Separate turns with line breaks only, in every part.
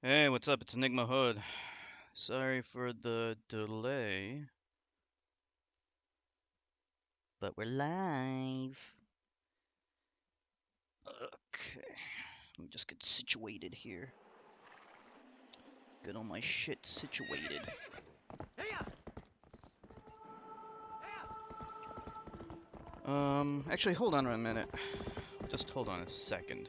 Hey, what's up? It's EnigmaHood. Sorry for the delay, but we're live. Okay, let me just get situated here. Get all my shit situated. Actually, hold on a minute. Just hold on a second.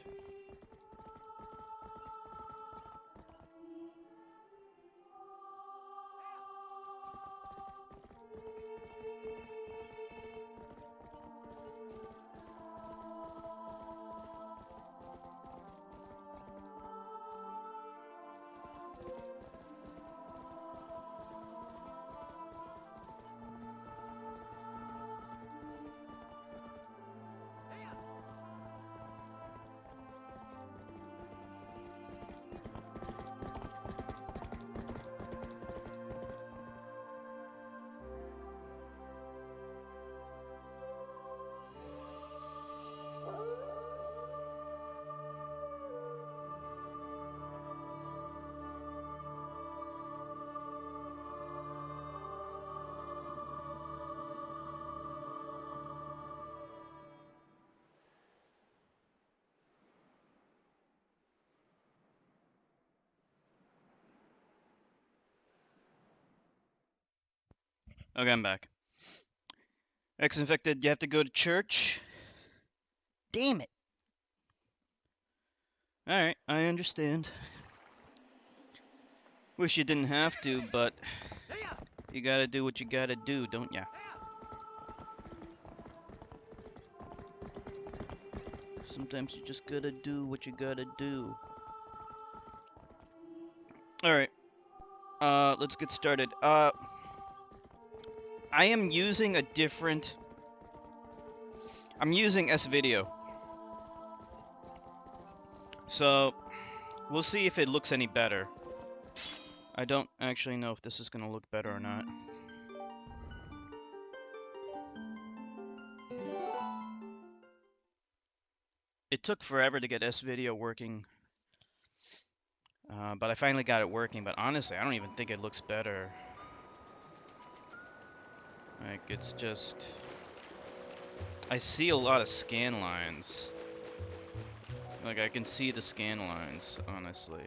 Okay, I'm back. Ex-infected, you have to go to church? Damn it. Alright, I understand. Wish you didn't have to, but you gotta do what you gotta do, don't ya? Sometimes you just gotta do what you gotta do. Alright, let's get started. I am using a different... I'm using S-Video. So, we'll see if it looks any better. I don't actually know if this is gonna look better or not. It took forever to get S-Video working. But I finally got it working, but honestly, I don't even think it looks better. Like, it's just... I see a lot of scan lines. Like, I can see the scan lines, honestly.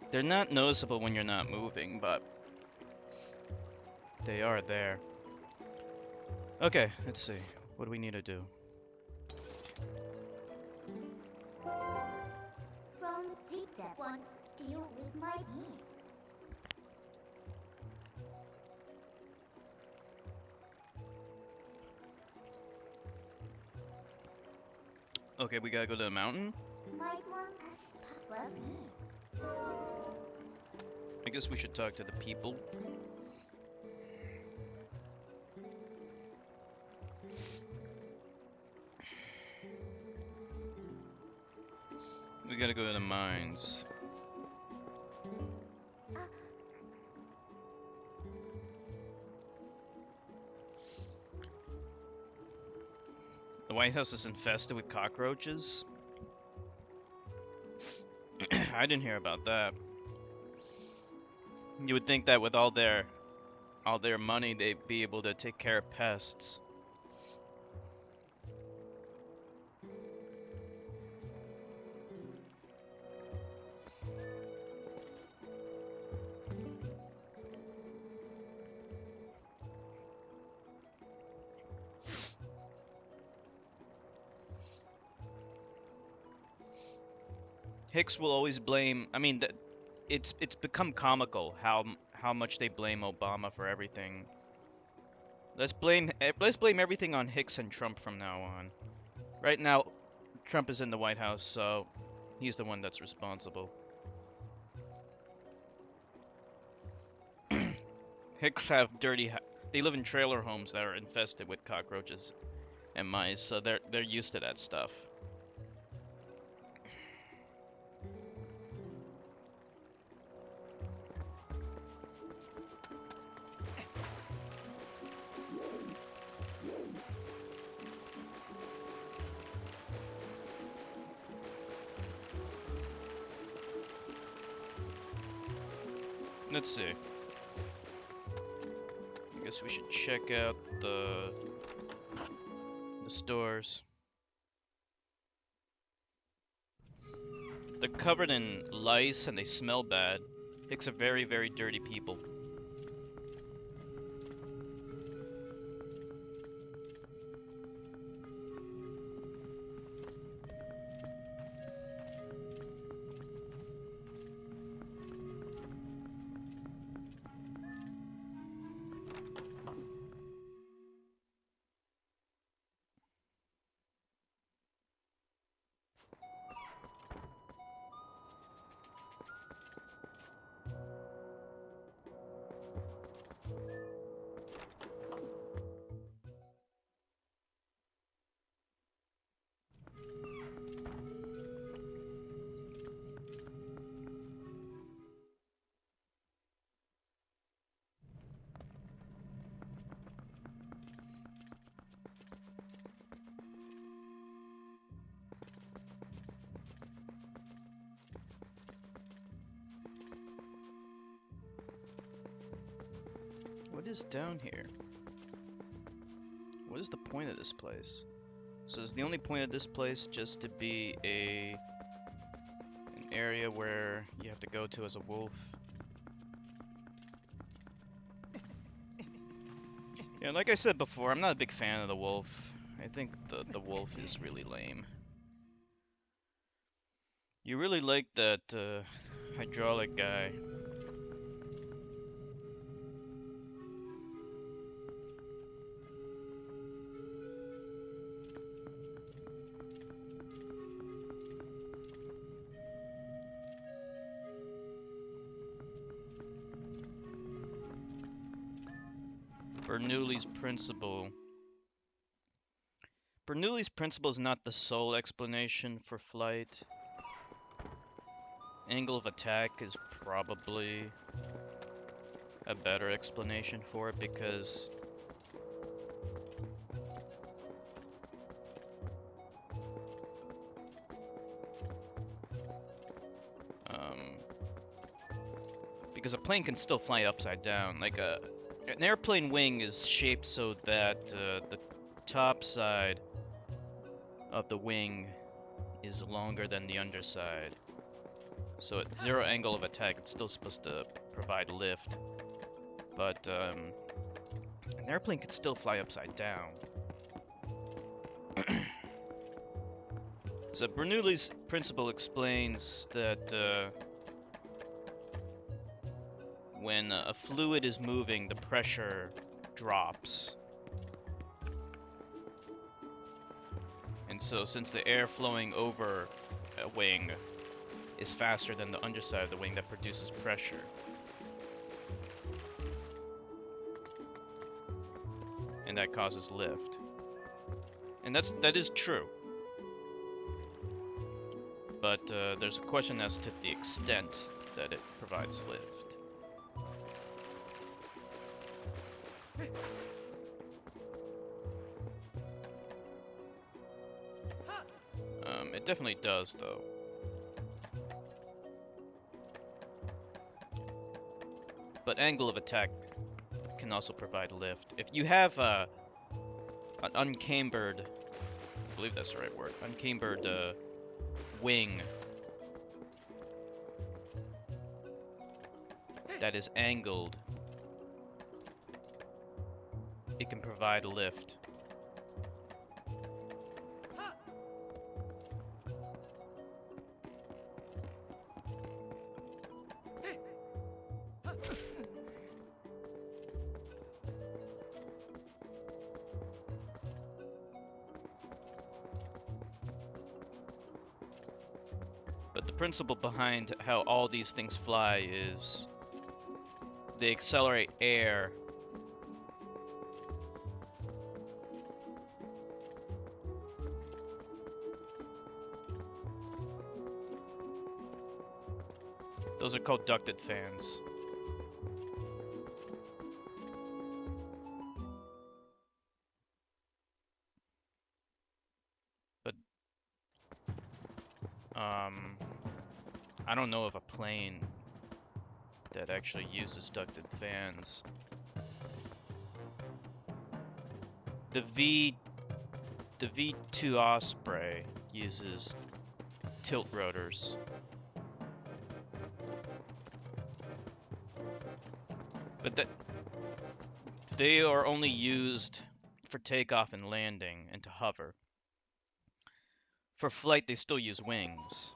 They're not noticeable when you're not moving, but they are there. Okay, let's see. What do we need to do?
From Zeta want to deal with my need.
Okay, we gotta go to the mountain?
Might want us Papa's need.
I guess we should talk to the people. We gotta go to the mines. The White House is infested with cockroaches? I didn't hear about that. You would think that with all their money, they'd be able to take care of pests. Hicks will always blame. I mean, it's become comical how much they blame Obama for everything. Let's blame everything on Hicks and Trump from now on. Right now, Trump is in the White House, so he's the one that's responsible. Hicks have they live in trailer homes that are infested with cockroaches and mice, so they're used to that stuff. Let's see. I guess we should check out the stores. They're covered in lice and they smell bad. Hicks are very, very dirty people. What is down here? What is the point of this place? So is the only point of this place just to be an area where you have to go to as a wolf? Yeah, like I said before, I'm not a big fan of the wolf. I think the wolf is really lame. You really like that hydraulic guy. Bernoulli's principle. Bernoulli's principle is not the sole explanation for flight. Angle of attack is probably a better explanation for it because a plane can still fly upside down. Like an airplane wing is shaped so that the top side of the wing is longer than the underside. So at zero angle of attack, it's still supposed to provide lift. But an airplane could still fly upside down. So Bernoulli's principle explains that when a fluid is moving, the pressure drops. And so since the air flowing over a wing is faster than the underside of the wing, that produces pressure. And that causes lift. And that is true. But there's a question as to the extent that it provides lift. It definitely does, though. But angle of attack can also provide lift. If you have an uncambered, I believe that's the right word, uncambered wing that is angled, it can provide lift. But the principle behind how all these things fly is they accelerate air those are called ducted fans. But I don't know of a plane that actually uses ducted fans. The V2 Osprey uses tilt rotors. But they are only used for takeoff and landing and to hover. For flight, they still use wings.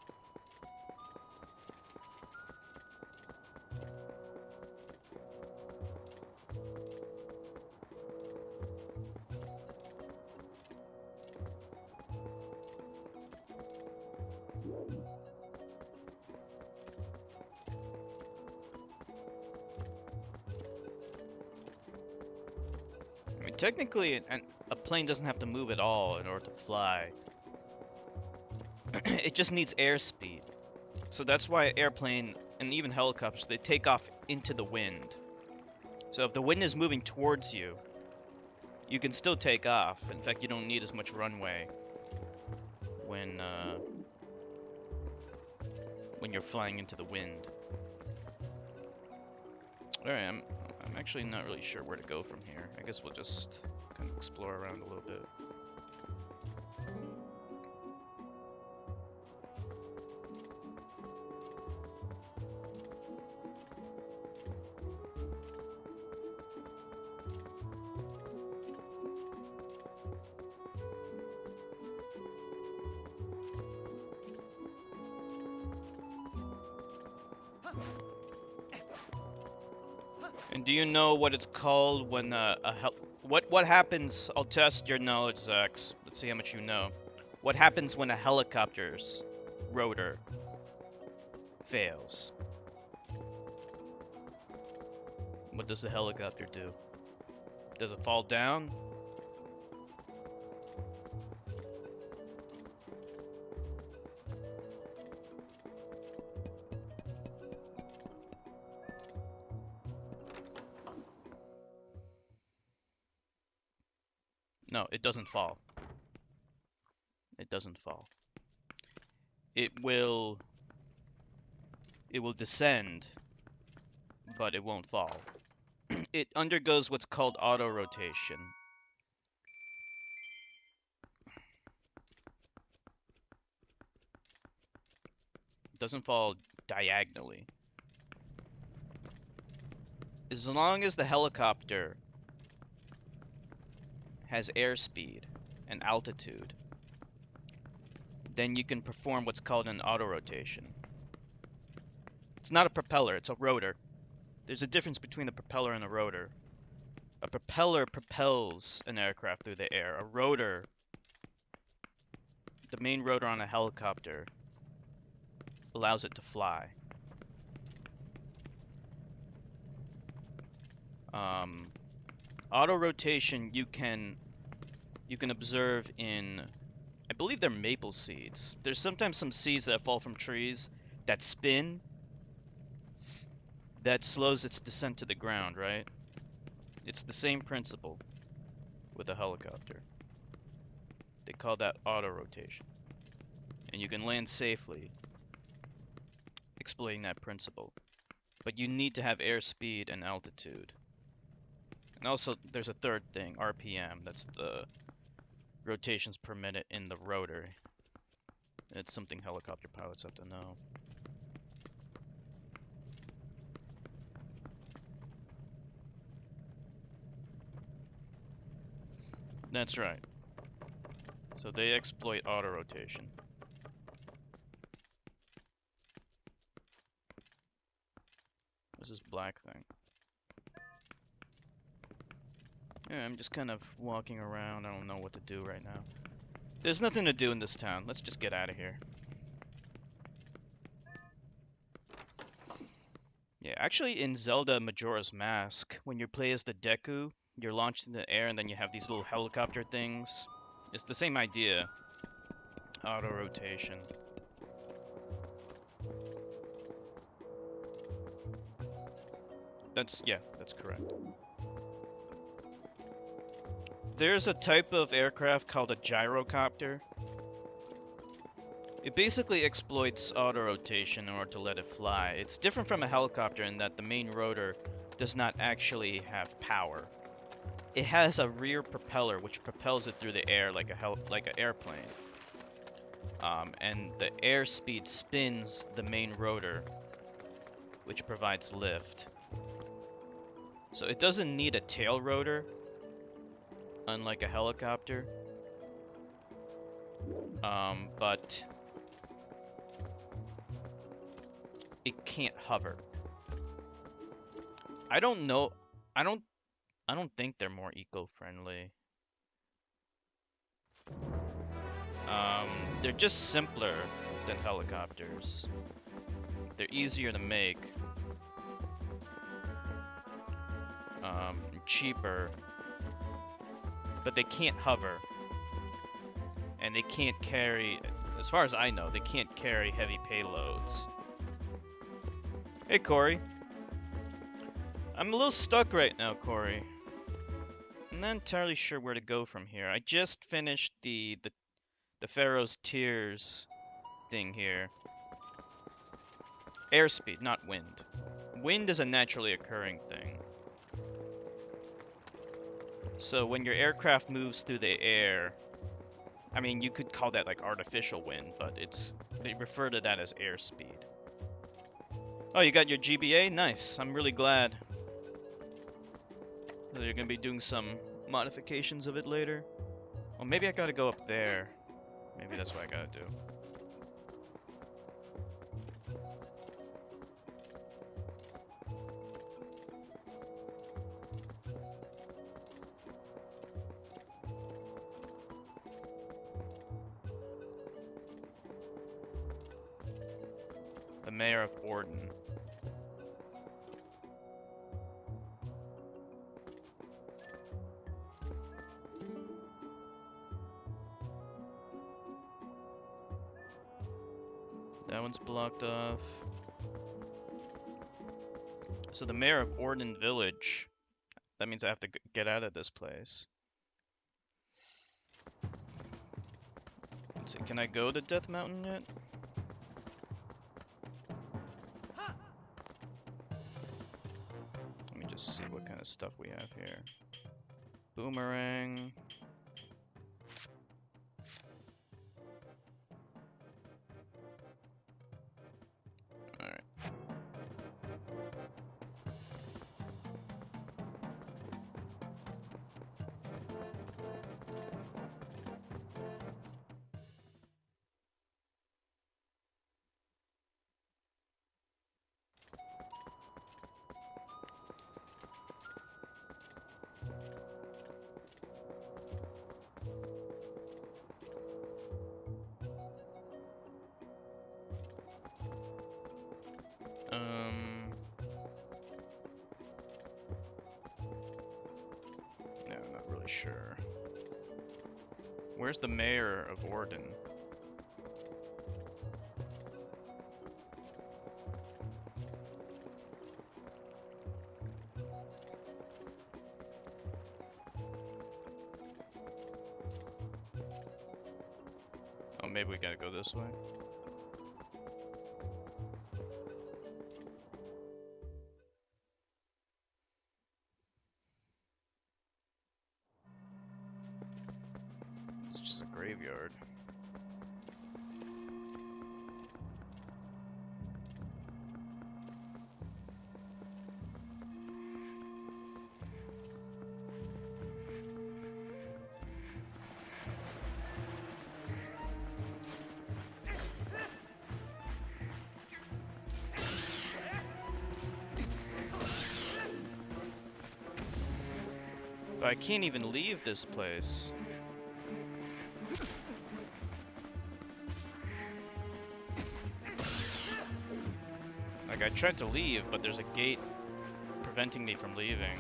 I mean, technically, a plane doesn't have to move at all in order to fly. It just needs airspeed. So that's why airplane and even helicopters, they take off into the wind. So if the wind is moving towards you, you can still take off. In fact, you don't need as much runway when you're flying into the wind. Alright, I'm actually not really sure where to go from here. I guess we'll just kind of explore around a little bit. And do you know what it's called when what happens? I'll test your knowledge, Zax. Let's see how much you know. What happens when a helicopter's rotor fails? What does the helicopter do? Does it fall down? No, it doesn't fall. It doesn't fall. It will descend, but it won't fall. It undergoes what's called auto-rotation. It doesn't fall diagonally. As long as the helicopter has airspeed and altitude, then you can perform what's called an auto-rotation. It's not a propeller, it's a rotor. There's a difference between a propeller and a rotor. A propeller propels an aircraft through the air. A rotor, the main rotor on a helicopter, allows it to fly. Auto-rotation you can observe in, I believe they're maple seeds. There's sometimes some seeds that fall from trees that spin. That slows its descent to the ground, right? It's the same principle with a helicopter. They call that auto-rotation. And you can land safely exploiting that principle. But you need to have airspeed and altitude. And also, there's a third thing, RPM. That's the rotations per minute in the rotor. It's something helicopter pilots have to know. That's right. So they exploit auto-rotation. What's this black thing? Yeah, I'm just kind of walking around. I don't know what to do right now. There's nothing to do in this town. Let's just get out of here. Yeah, actually in Zelda Majora's Mask, when you play as the Deku, you're launched in the air and then you have these little helicopter things. It's the same idea. Auto-rotation. That's correct. There's a type of aircraft called a gyrocopter. It basically exploits auto-rotation in order to let it fly. It's different from a helicopter in that the main rotor does not actually have power. It has a rear propeller which propels it through the air like an airplane. And the airspeed spins the main rotor, which provides lift. So it doesn't need a tail rotor, unlike a helicopter. But it can't hover. I don't know. I don't think they're more eco-friendly. They're just simpler than helicopters. They're easier to make. Cheaper. But they can't hover. And they can't carry, as far as I know, they can't carry heavy payloads. Hey, Corey. I'm a little stuck right now, Corey. I'm not entirely sure where to go from here. I just finished the Pharaoh's Tears thing here. Airspeed, not wind. Wind is a naturally occurring thing. So when your aircraft moves through the air, I mean, you could call that like artificial wind, but they refer to that as airspeed. Oh, you got your GBA? Nice. I'm really glad. So you're gonna be doing some modifications of it later. Well, maybe I gotta go up there. Maybe that's what I gotta do. The mayor of Orden. That one's blocked off. So the mayor of Orden Village. That means I have to get out of this place. Let's see, can I go to Death Mountain yet? Let me just see what kind of stuff we have here. Boomerang. Alright. No, not really sure. Where's the mayor of Orden? Oh, maybe we gotta go this way. It's just a graveyard. But I can't even leave this place. Like, I tried to leave, but there's a gate preventing me from leaving.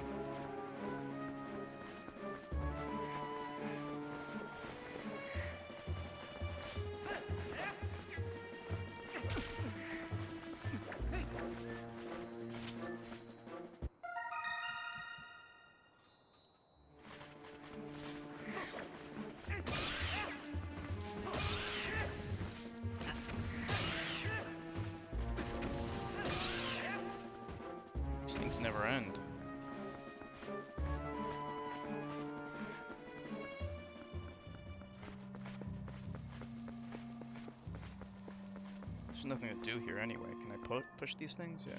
things never end. There's nothing to do here anyway. Can I push these things? Yeah.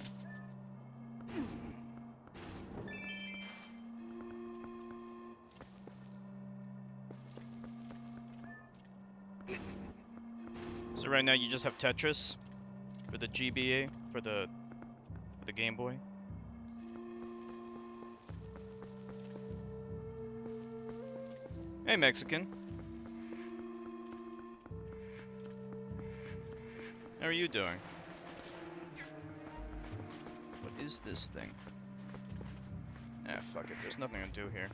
So right now you just have Tetris for the GBA, for the Game Boy. Hey, Mexican. How are you doing? What is this thing? Ah, fuck it. There's nothing to do here.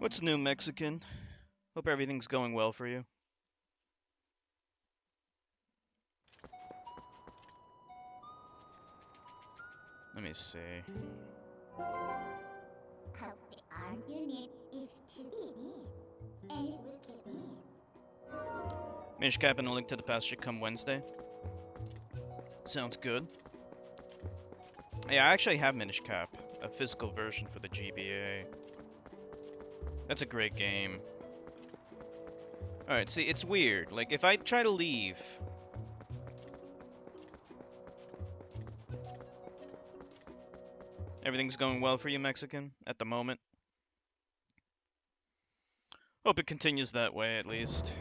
What's new, Mexican? Hope everything's going well for you. Let me see.
How the argument is to be. And it was to be.
Minish Cap and a Link to the Past should come Wednesday. Sounds good. Yeah, I actually have Minish Cap, a physical version for the GBA. That's a great game. Alright, see, it's weird. Like, if I try to leave... Everything's going well for you, Mexican, at the moment? Hope it continues that way, at least.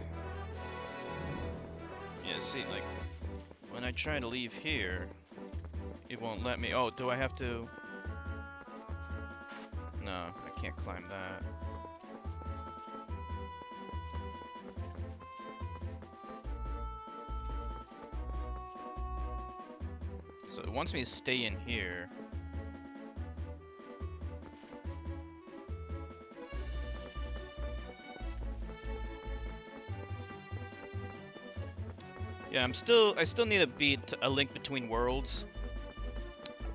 Yeah, see, like, when I try to leave here, it won't let me. Oh, do I have to... No, I can't climb that. So it wants me to stay in here. Yeah, I still need to beat A Link Between Worlds.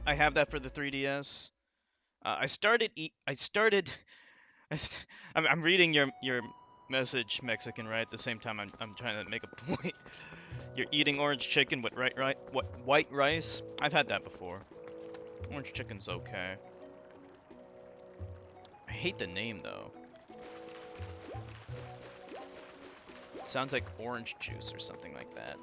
I have that for the 3DS. I'm reading your message, Mexican, right? At the same time, I'm trying to make a point. You're eating orange chicken with white rice? I've had that before. Orange chicken's okay. I hate the name though. It sounds like orange juice or something like that.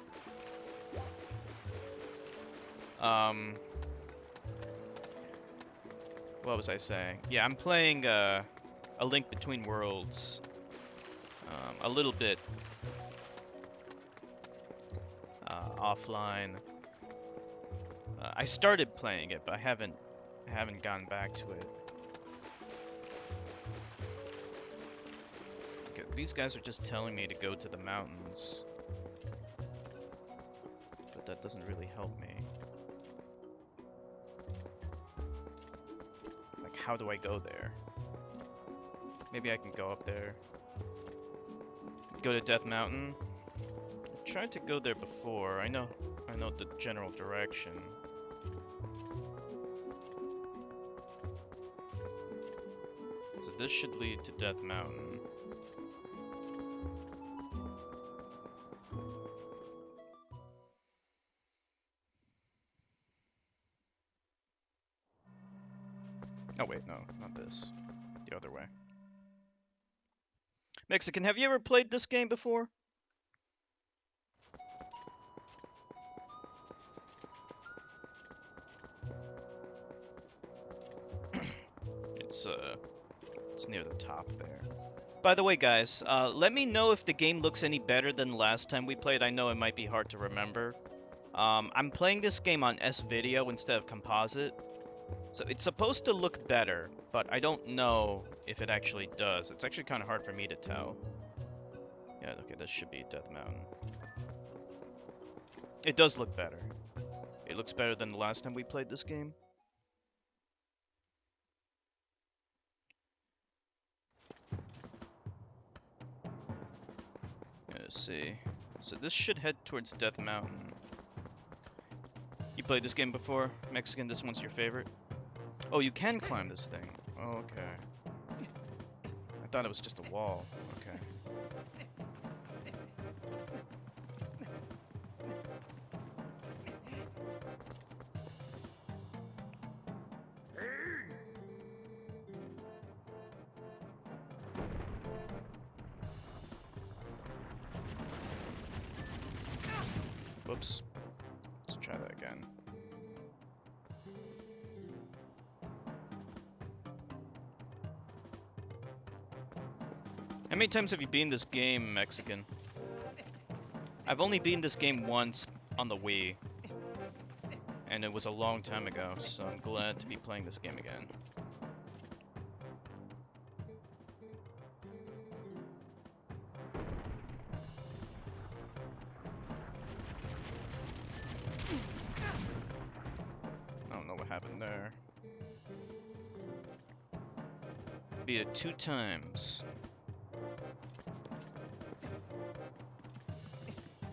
What was I saying? Yeah, I'm playing A Link Between Worlds. A little bit offline. I started playing it, but I haven't gone back to it. Okay, these guys are just telling me to go to the mountains, but that doesn't really help me. Like, how do I go there? Maybe I can go up there. Go to Death Mountain. I tried to go there before. I know the general direction. So this should lead to Death Mountain. Oh wait, no, not this. The other way. Mexican, have you ever played this game before? It's near the top there. By the way, guys, let me know if the game looks any better than the last time we played. I know it might be hard to remember. I'm playing this game on S-Video instead of Composite. So it's supposed to look better, but I don't know if it actually does. It's actually kind of hard for me to tell. Yeah, okay, this should be Death Mountain. It does look better. It looks better than the last time we played this game. Let's see. So this should head towards Death Mountain. You played this game before? Mexican, this one's your favorite? Oh, you can climb this thing. Oh, okay. I thought it was just a wall. Okay. Whoops. Let's try that again. How many times have you beaten this game, Mexican? I've only beaten this game once on the Wii. And it was a long time ago, so I'm glad to be playing this game again. I don't know what happened there. Beat it 2 times.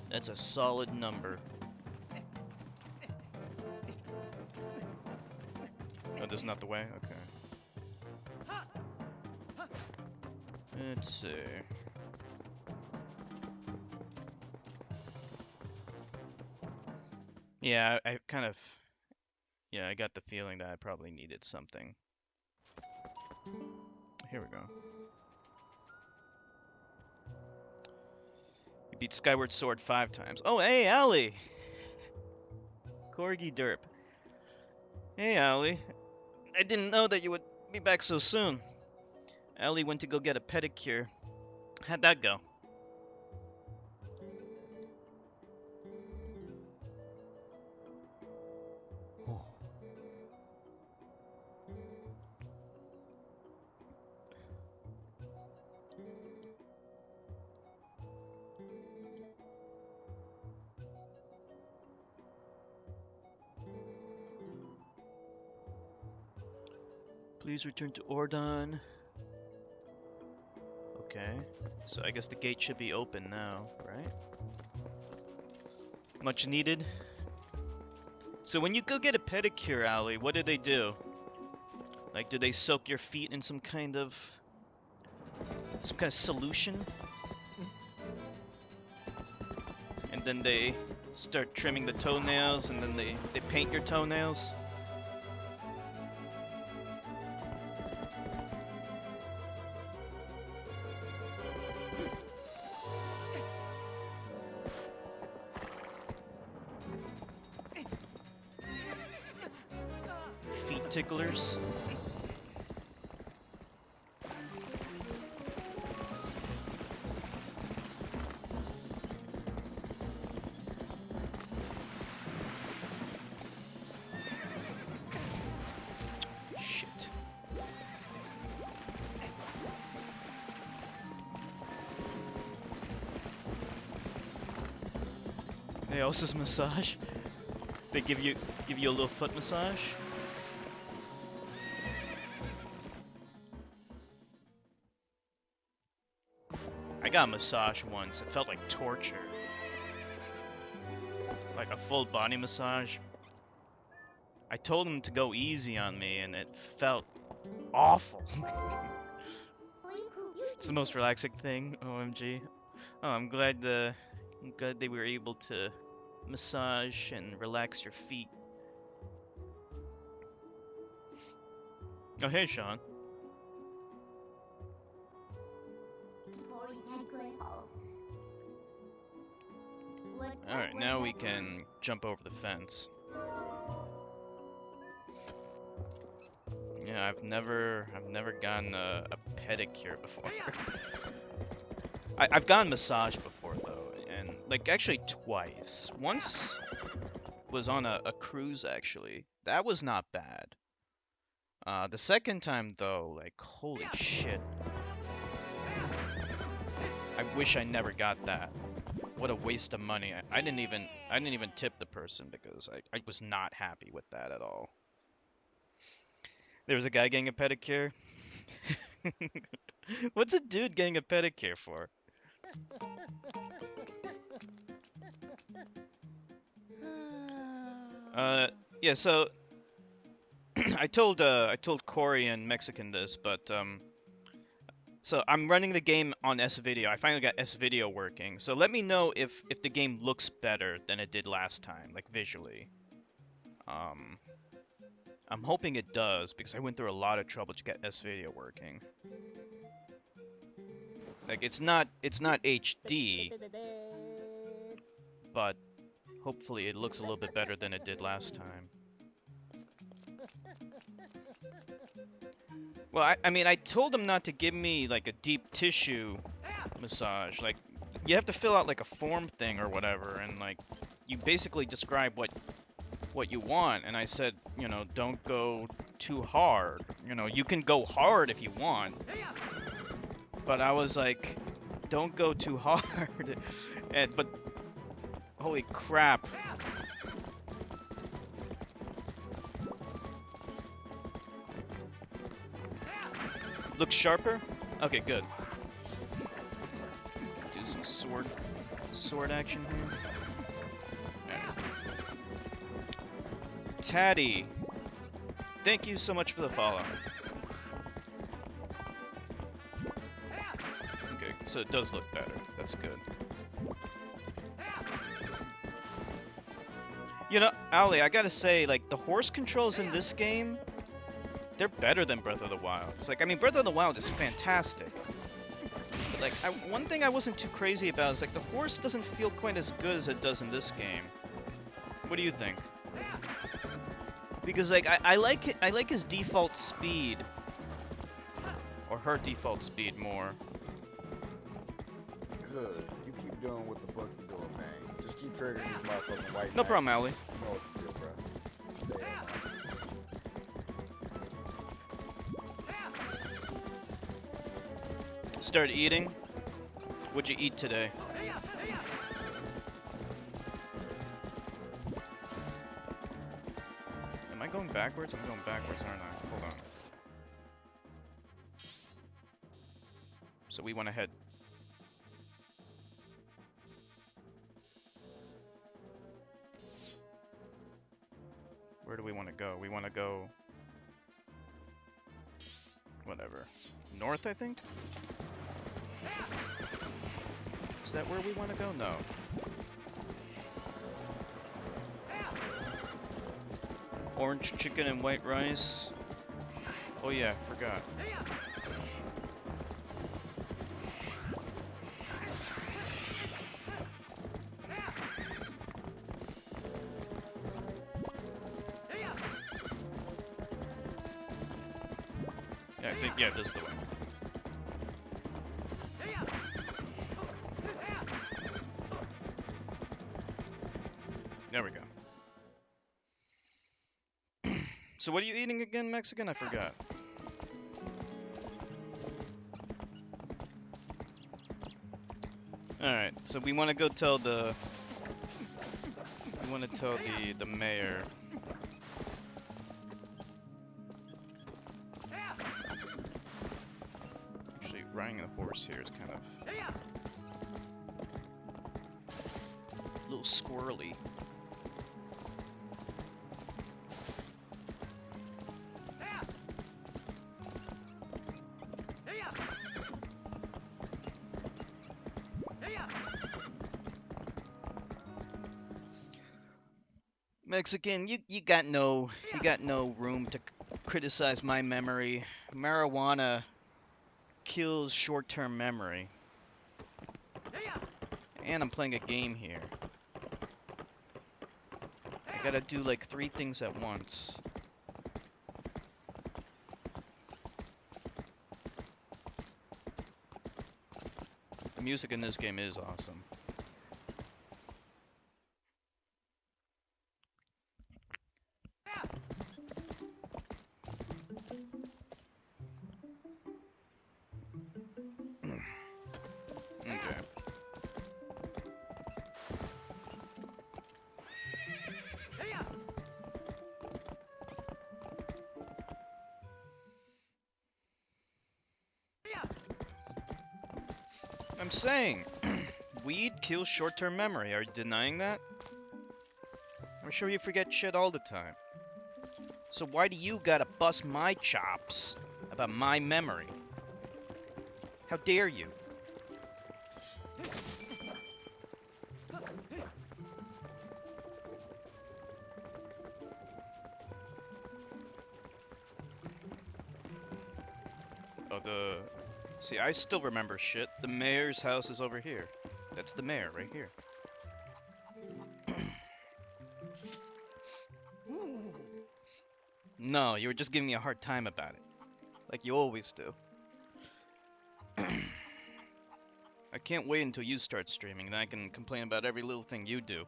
That's a solid number. Oh, this is not the way? Okay. Let's see. Yeah, I kind of... Yeah, I got the feeling that I probably needed something. Here we go. You beat Skyward Sword 5 times. Oh, hey, Allie! Corgi Derp. Hey, Allie. I didn't know that you would be back so soon. Allie went to go get a pedicure. How'd that go? Please return to Ordon. Okay, so I guess the gate should be open now, right? Much needed. So when you go get a pedicure, Allie, what do they do? Like, do they soak your feet in some kind of solution? And then they start trimming the toenails, and then they paint your toenails? Feet ticklers? Shit. Hey, also massage. They give you a little foot massage. I got a massage once. It felt like torture. Like a full body massage. I told him to go easy on me, and it felt awful. It's the most relaxing thing. OMG. Oh, I'm glad they were able to massage and relax your feet. Oh, hey, Sean. Alright, now we can jump over the fence. Yeah, I've never gotten a pedicure before. I've gotten massage before though, and like actually twice. Once was on a cruise actually. That was not bad. The second time though, like holy shit. I wish I never got that. What a waste of money. I didn't even tip the person because I was not happy with that at all. There was a guy getting a pedicure. What's a dude getting a pedicure for? Yeah, so I told Corey and Mexican this, but So I'm running the game on S-Video. I finally got S-Video working. So let me know if the game looks better than it did last time, like visually. I'm hoping it does because I went through a lot of trouble to get S-Video working. Like it's not HD, but hopefully it looks a little bit better than it did last time. Well, I mean, I told them not to give me like a deep tissue massage. Like, you have to fill out like a form thing or whatever, and like, you basically describe what you want. And I said, you know, don't go too hard. You know, you can go hard if you want, but I was like, don't go too hard. But holy crap. Looks sharper? Okay, good. Do some sword action here. Alright. Taddy, thank you so much for the follow. Okay, so it does look better. That's good. You know, Ali, I gotta say, like, the horse controls in this game, they're better than Breath of the Wild. It's like, I mean, Breath of the Wild is fantastic. But, like, one thing I wasn't too crazy about is, like, the horse doesn't feel quite as good as it does in this game. What do you think? Because, like, I like his default speed. Or her default speed more.
Hood, you keep doing what the fuck you doing, man. Just keep triggering these motherfucking white
No
knights.
problem, Ali.
You know what to do, bro. Stay on.
Start eating. What'd you eat today? Am I going backwards? I'm going backwards, aren't I? Hold on. So we went ahead. Where do we want to go? We want to go... whatever. North, I think? Is that where we want to go? No. Orange chicken and white rice. Oh yeah, forgot. Yeah, I think, yeah, this is the way. There we go. So what are you eating again, Mexican? I forgot. Alright, so we want to go tell the... we want to tell the mayor. Actually, riding a horse here is kind of... a little squirrely. Mexican, you got no room to criticize my memory. Marijuana kills short-term memory. And I'm playing a game here. I gotta do like 3 things at once. The music in this game is awesome. Okay. I'm saying, weed kills short-term memory. Are you denying that? I'm sure you forget shit all the time. So why do you gotta bust my chops about my memory? How dare you? Oh, See, I still remember shit. The mayor's house is over here. That's the mayor right here. No, you were just giving me a hard time about it. Like you always do. I can't wait until you start streaming, then I can complain about every little thing you do.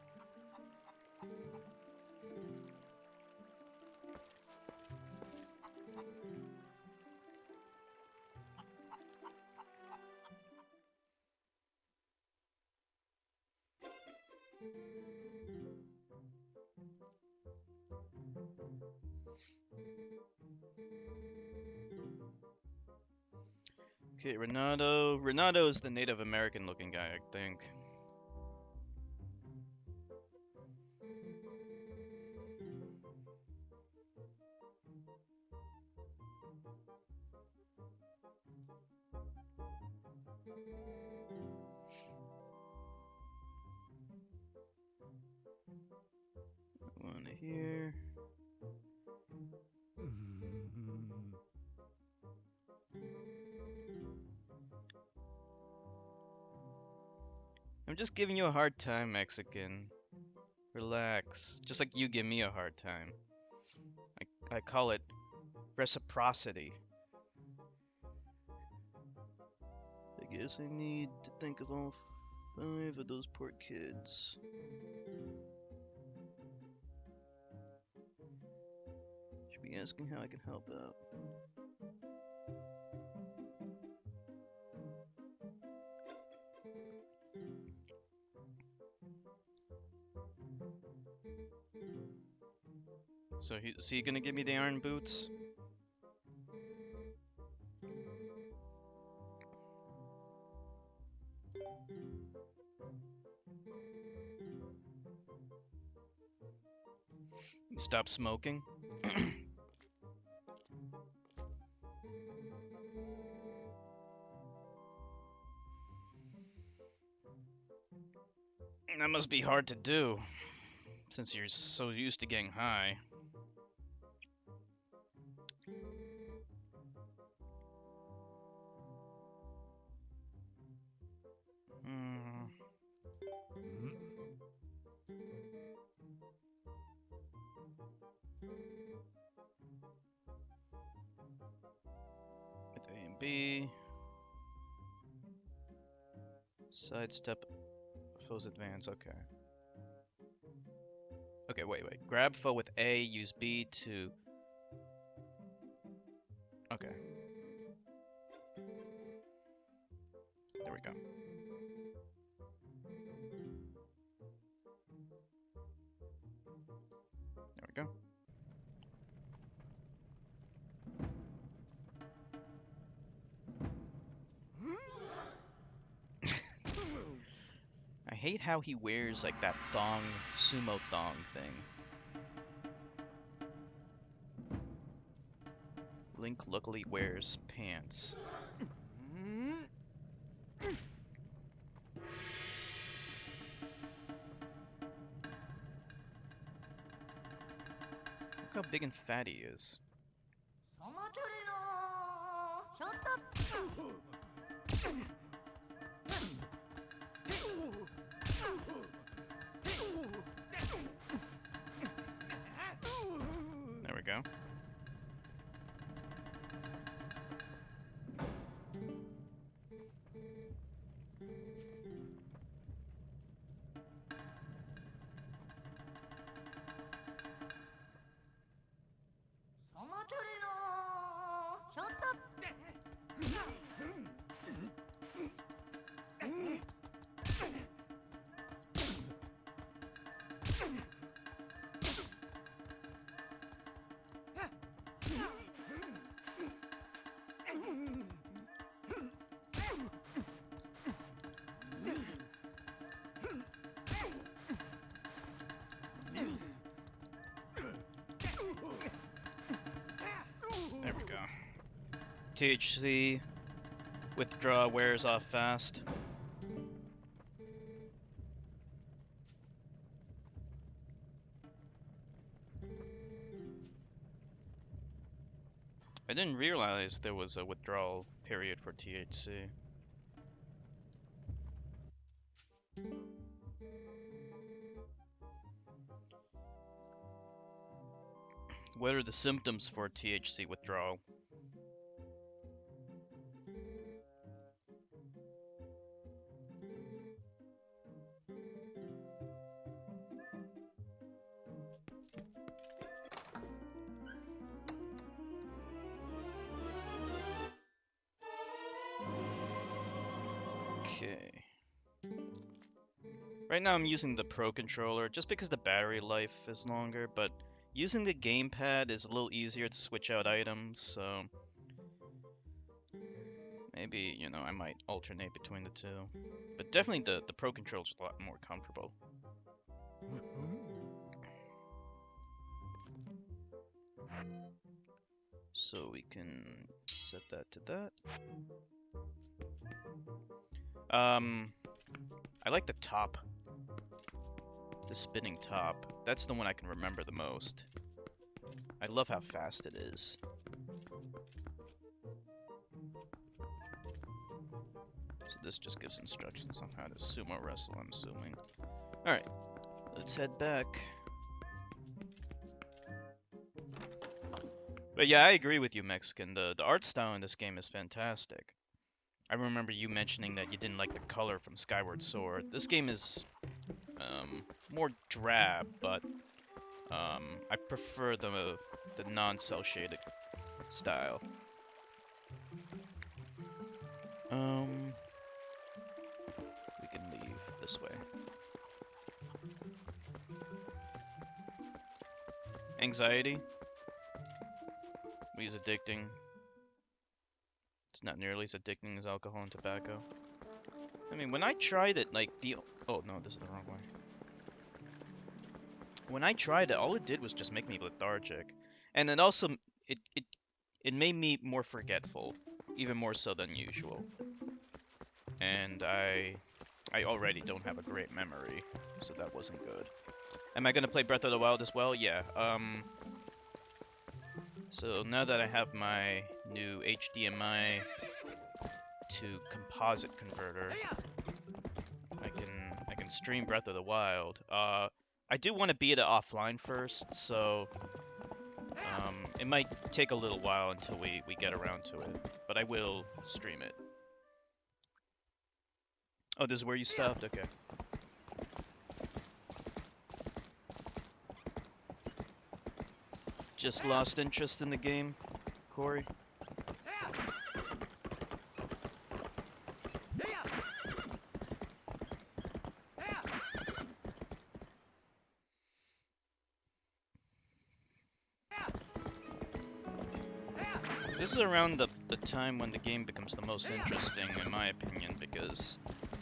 Okay, Renato. Renato is the Native American looking guy, I think. One here. I'm just giving you a hard time, Mexican. Relax. Just like you give me a hard time. I call it reciprocity. I guess I need to think of all 5 of those poor kids. Should be asking how I can help out. So is he gonna give me the iron boots? Stop smoking. That must be hard to do, since you're so used to getting high. With A and B. Sidestep foe's advance, okay. Okay, wait. Grab foe with A, use B to... Okay. There we go. There we go. I hate how he wears like that thong, sumo thong thing. Link luckily wears pants. Look how big and fat he is. There we go. There we go. THC. Withdraw wears off fast. I didn't realize there was a withdrawal period for THC. What are the symptoms for THC withdrawal? Okay. Right now I'm using the Pro controller just because the battery life is longer, but using the gamepad is a little easier to switch out items, so maybe, you know, I might alternate between the two. But definitely the Pro controller's a lot more comfortable. So we can set that to that. I like the top. The spinning top. That's the one I can remember the most. I love how fast it is. So this just gives instructions on how to sumo wrestle, I'm assuming. Alright, let's head back. But yeah, I agree with you, Mexican. The art style in this game is fantastic. I remember you mentioning that you didn't like the color from Skyward Sword. This game is more drab, but I prefer the non-cell shaded style. We can leave this way. Anxiety. Weed's addicting. It's not nearly as addicting as alcohol and tobacco. I mean, when I tried it, like oh no, this is the wrong way. When I tried it, all it did was just make me lethargic, and it also it made me more forgetful, even more so than usual. And I already don't have a great memory, so that wasn't good. Am I gonna play Breath of the Wild as well? Yeah. So now that I have my new HDMI to composite converter, I can stream Breath of the Wild. I do want to beat it offline first, so it might take a little while until we get around to it, but I will stream it. Oh, this is where you stopped? Okay. Just lost interest in the game, Corey? This is around the time when the game becomes the most interesting, in my opinion, because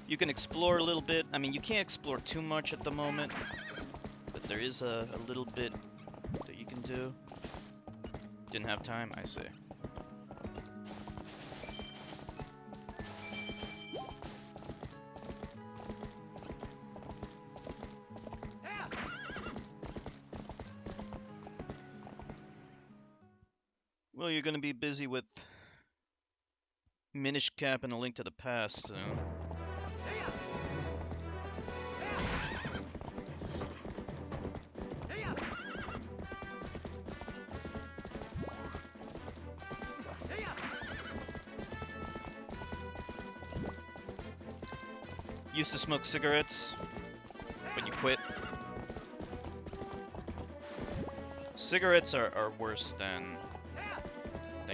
you can explore a little bit. I mean, you can't explore too much at the moment, but there is a little bit that you can do. Didn't have time? I see. Well, you're gonna be busy with Minish Cap and A Link to the Past soon. Used to smoke cigarettes, but you quit. Cigarettes are worse than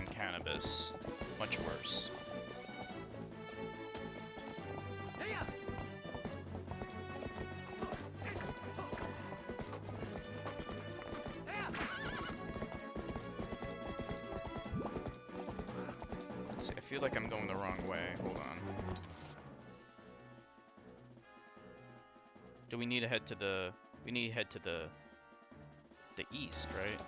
cannabis. Much worse. Let's see, I feel like I'm going the wrong way. Hold on. Do we need to head to the... We need to head to the east, right?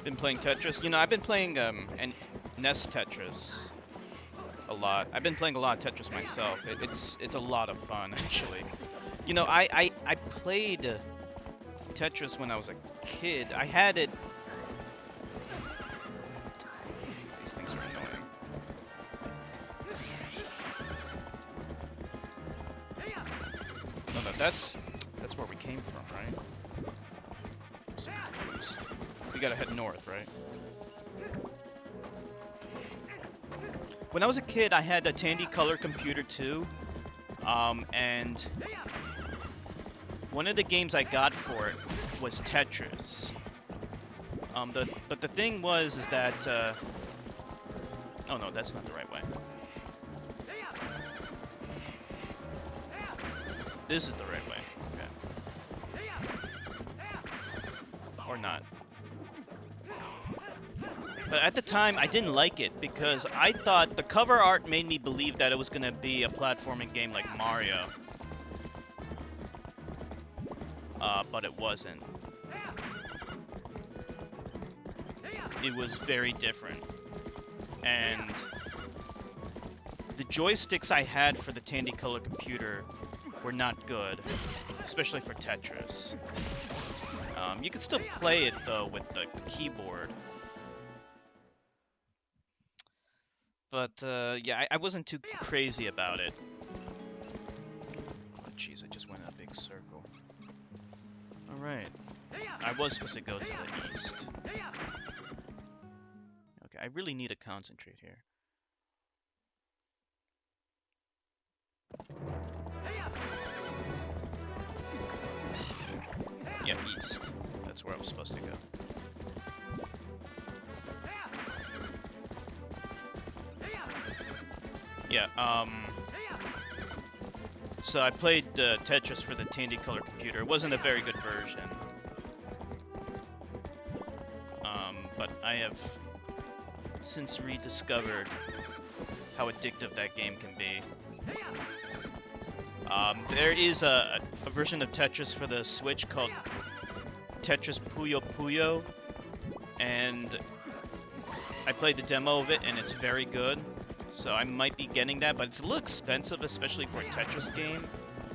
Been playing Tetris. You know, I've been playing and NES Tetris a lot. I've been playing a lot of Tetris myself. It's a lot of fun actually. You know, I played Tetris when I was a kid. I had it. These things are annoying. No, no, that's where we came from, right? I'm so confused. We gotta head north, right? When I was a kid, I had a Tandy Color computer too, and one of the games I got for it was Tetris. But the thing was is that oh no, that's not the right way. This is the right way. Okay. Or not. But at the time, I didn't like it because I thought the cover art made me believe that it was gonna be a platforming game like Mario. But it wasn't. It was very different. And the joysticks I had for the Tandy Color computer were not good, especially for Tetris. You could still play it though with the keyboard. But yeah, I wasn't too crazy about it. Oh jeez, I just went in a big circle. Alright. I was supposed to go to the east. Okay, I really need to concentrate here. Yeah, east. That's where I was supposed to go. Yeah, so I played Tetris for the Tandy Color computer. It wasn't a very good version. But I have since rediscovered how addictive that game can be. There is a version of Tetris for the Switch called Tetris Puyo Puyo, and I played the demo of it, and it's very good. So I might be getting that, but it's a little expensive, especially for a Tetris game.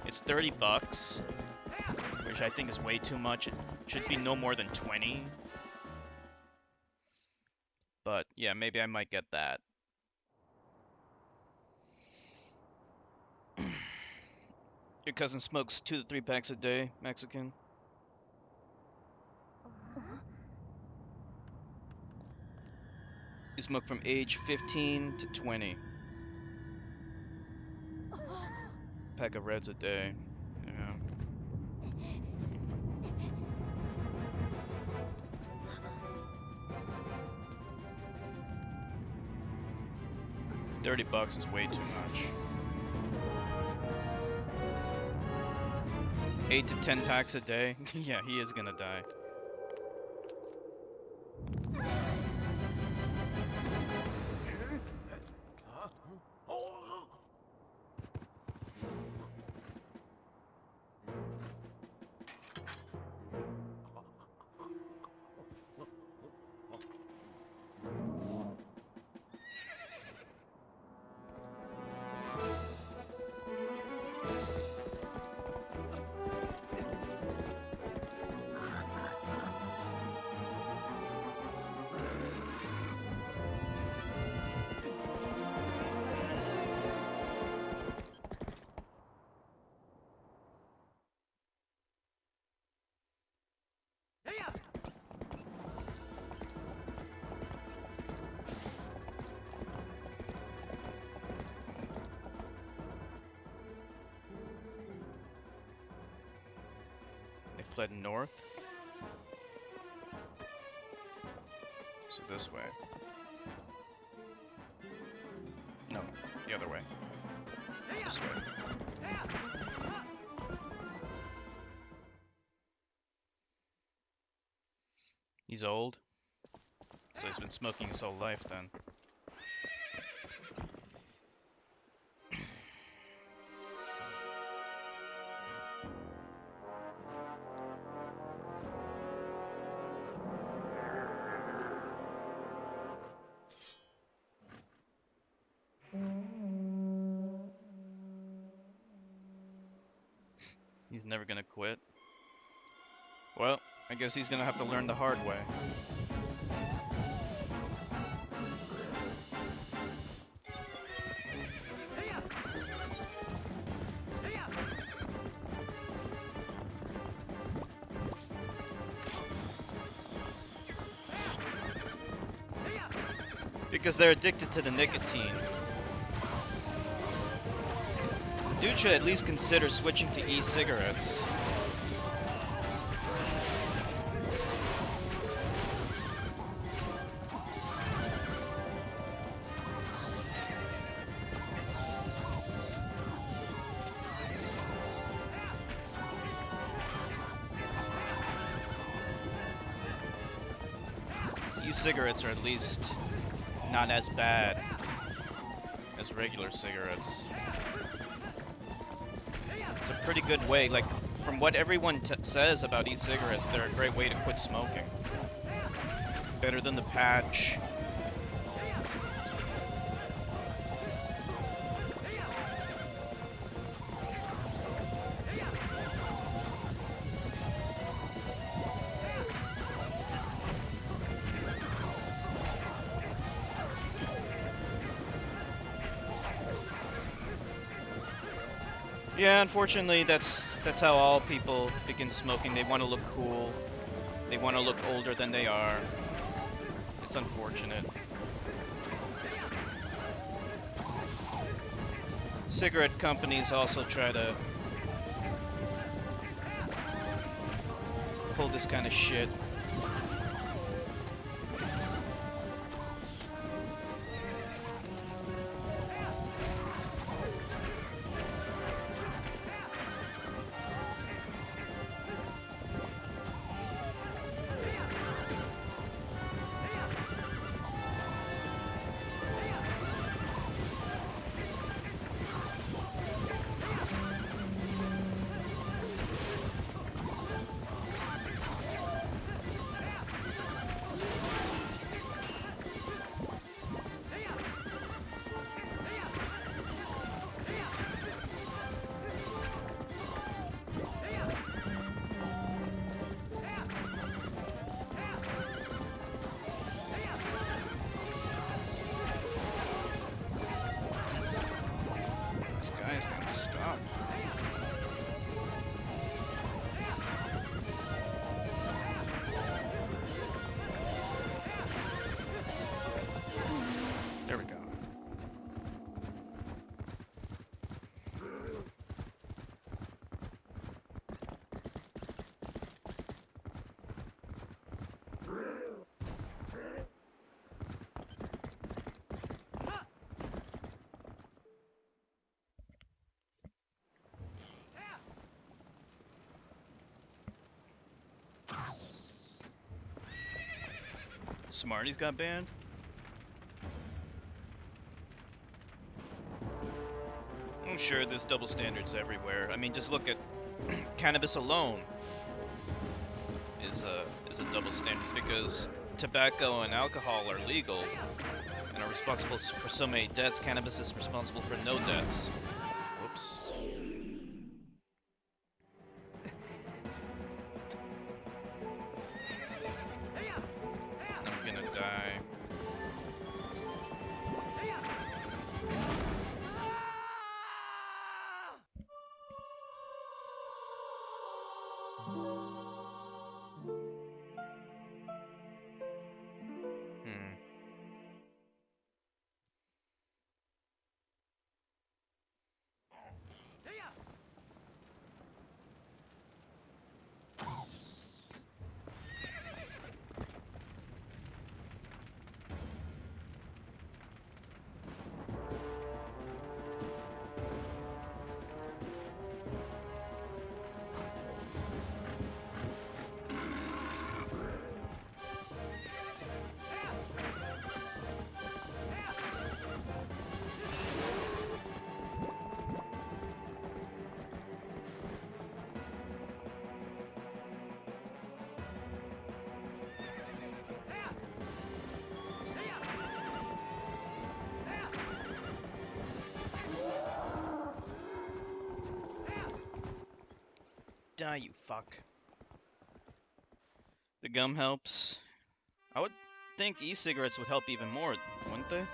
It's 30 bucks, which I think is way too much. It should be no more than 20. But yeah, maybe I might get that. Your cousin smokes 2 to 3 packs a day, Mexican. You smoke from age 15 to 20. Pack of Reds a day. Yeah. $30 is way too much. 8 to 10 packs a day. Yeah, he is gonna die. They fled north. So this way. No, the other way. This way. He's old. So he's been smoking his whole life then. He's never gonna quit. Well, I guess he's gonna have to learn the hard way. Because they're addicted to the nicotine. The dude should at least consider switching to e-cigarettes. E-cigarettes are at least not as bad as regular cigarettes. It's a pretty good way, like, from what everyone says about e-cigarettes, they're a great way to quit smoking. Better than the patch. Yeah, unfortunately, that's how all people begin smoking. They want to look cool. They want to look older than they are. It's unfortunate. Cigarette companies also try to pull this kind of shit. Stop. There we go. Smarties got banned? I'm sure there's double standards everywhere. I mean, just look at cannabis alone is a double standard because tobacco and alcohol are legal and are responsible for so many deaths. Cannabis is responsible for no deaths. Whoops. I'm gonna die. fuck. The gum helps. I would think e-cigarettes would help even more, wouldn't they?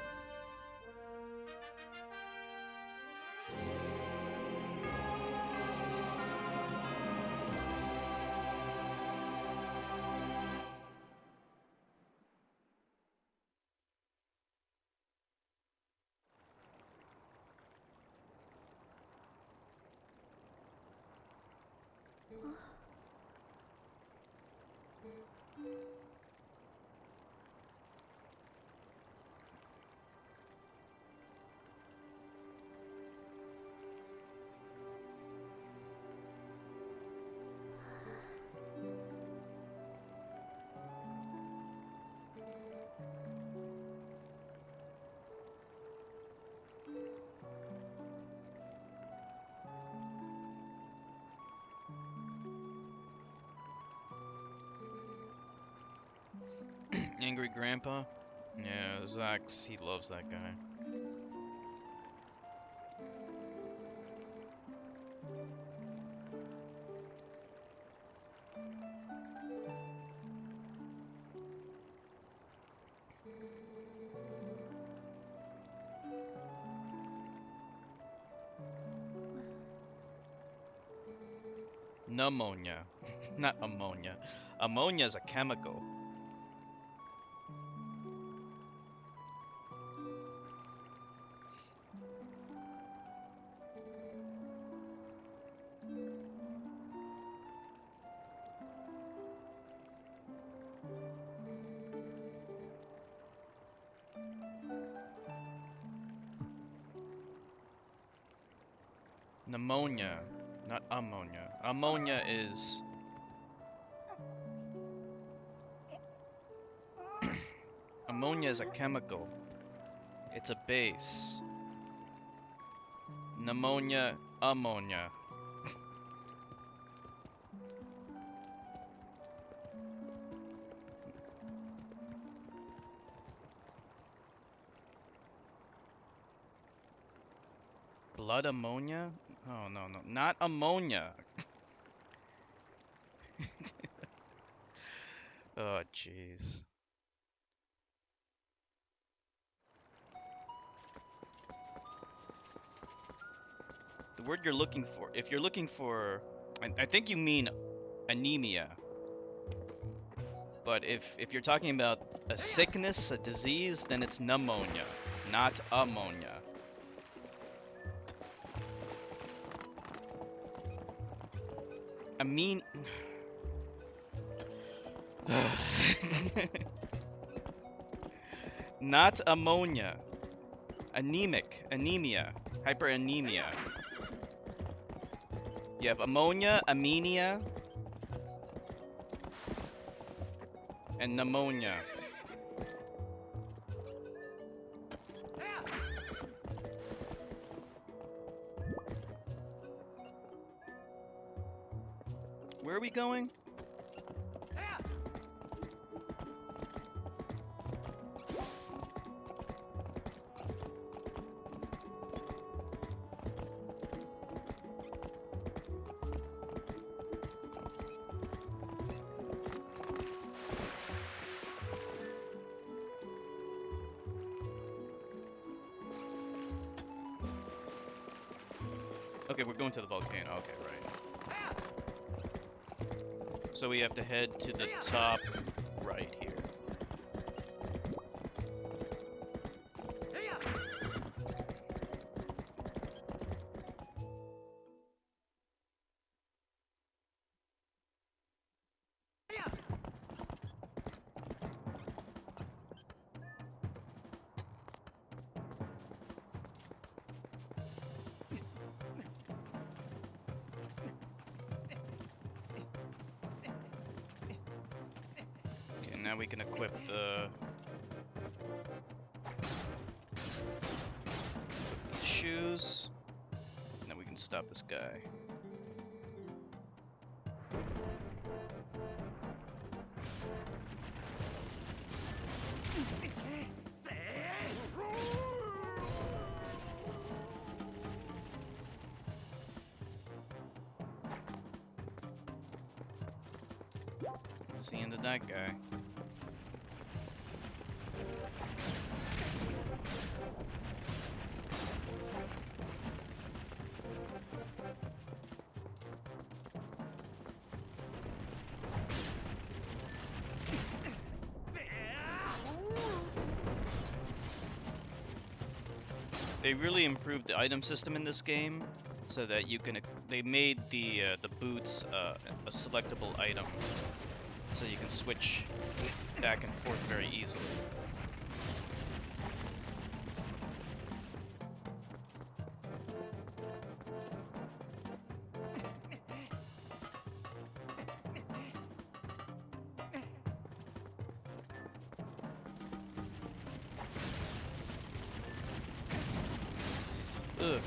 Angry Grandpa? Yeah, Zach's, he loves that guy. Pneumonia. Not ammonia. Ammonia is a chemical. Pneumonia, not ammonia. Ammonia is... Ammonia is a chemical. It's a base. Pneumonia, ammonia. Blood ammonia? Oh, no, no. Not ammonia. Oh, jeez. The word you're looking for, if you're looking for, I think you mean anemia. But if you're talking about a sickness, a disease, then it's pneumonia, not ammonia. Amine. Not ammonia. Anemic, anemia, hyperanemia. You have ammonia, amenia, and pneumonia. Where are we going? Okay, we're going to the volcano. Okay, right. So we have to head to the top right here. Now we can equip the shoes. Now we can stop this guy. was the end of that guy. They really improved the item system in this game, so that you can. They made the boots a selectable item, so you can switch back and forth very easily. Ugh.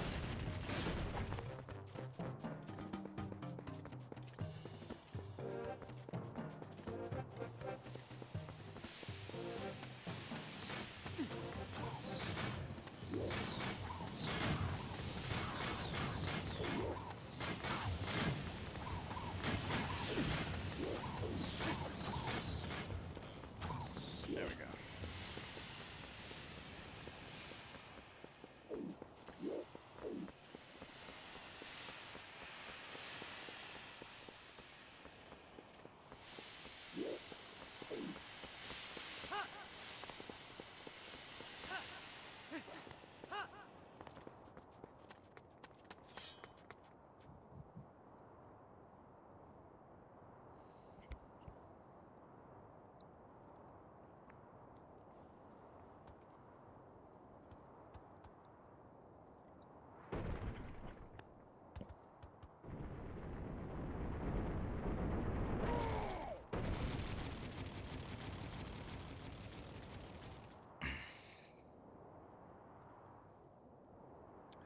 There we go.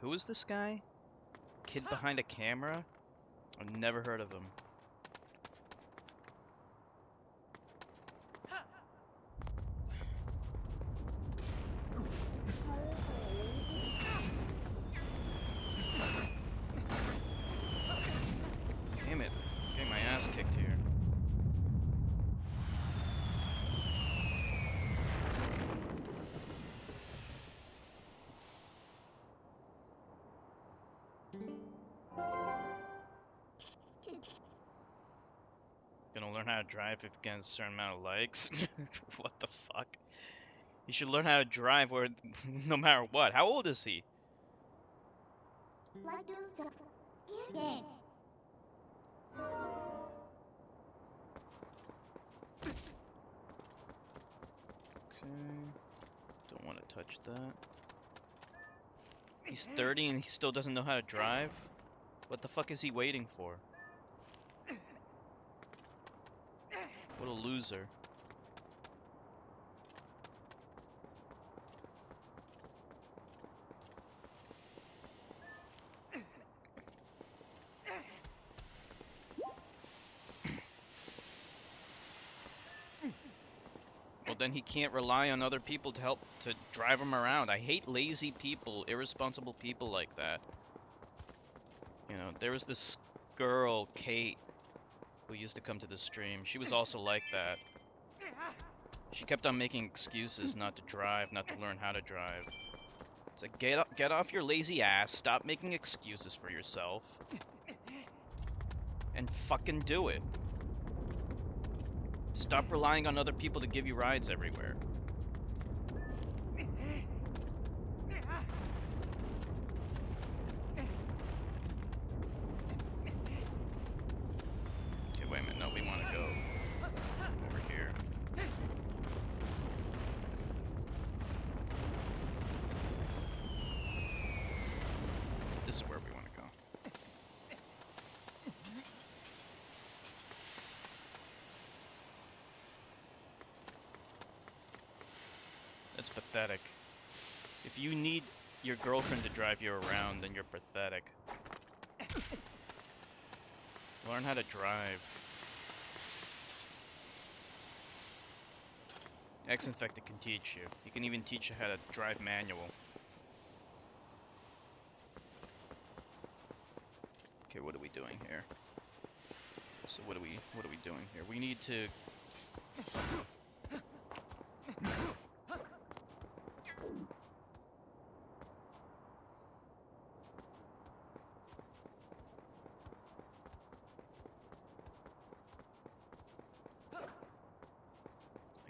Who is this guy? Kid behind a camera? I've never heard of him. Damn it. I'm getting my ass kicked here. Gonna learn how to drive if you get a certain amount of likes? What the fuck? You should learn how to drive where, no matter what. How old is he?
What do the here?
Okay. Don't want to touch that. He's 30 and he still doesn't know how to drive? What the fuck is he waiting for? What a loser. Well, then he can't rely on other people to help to drive him around. I hate lazy people, irresponsible people like that. You know, there was this girl, Kate, who used to come to the stream. She was also like that. She kept on making excuses not to drive, not to learn how to drive. It's like, get off your lazy ass, stop making excuses for yourself, and fucking do it. Stop relying on other people to give you rides everywhere. Okay, wait a minute. No, we want to go over here. This is where we want to go. That's pathetic. If you need your girlfriend to drive you around, then you're pathetic. Learn how to drive. X-Infected can teach you. He can even teach you how to drive manual. Okay, what are we doing here? So what are we doing here? We need to I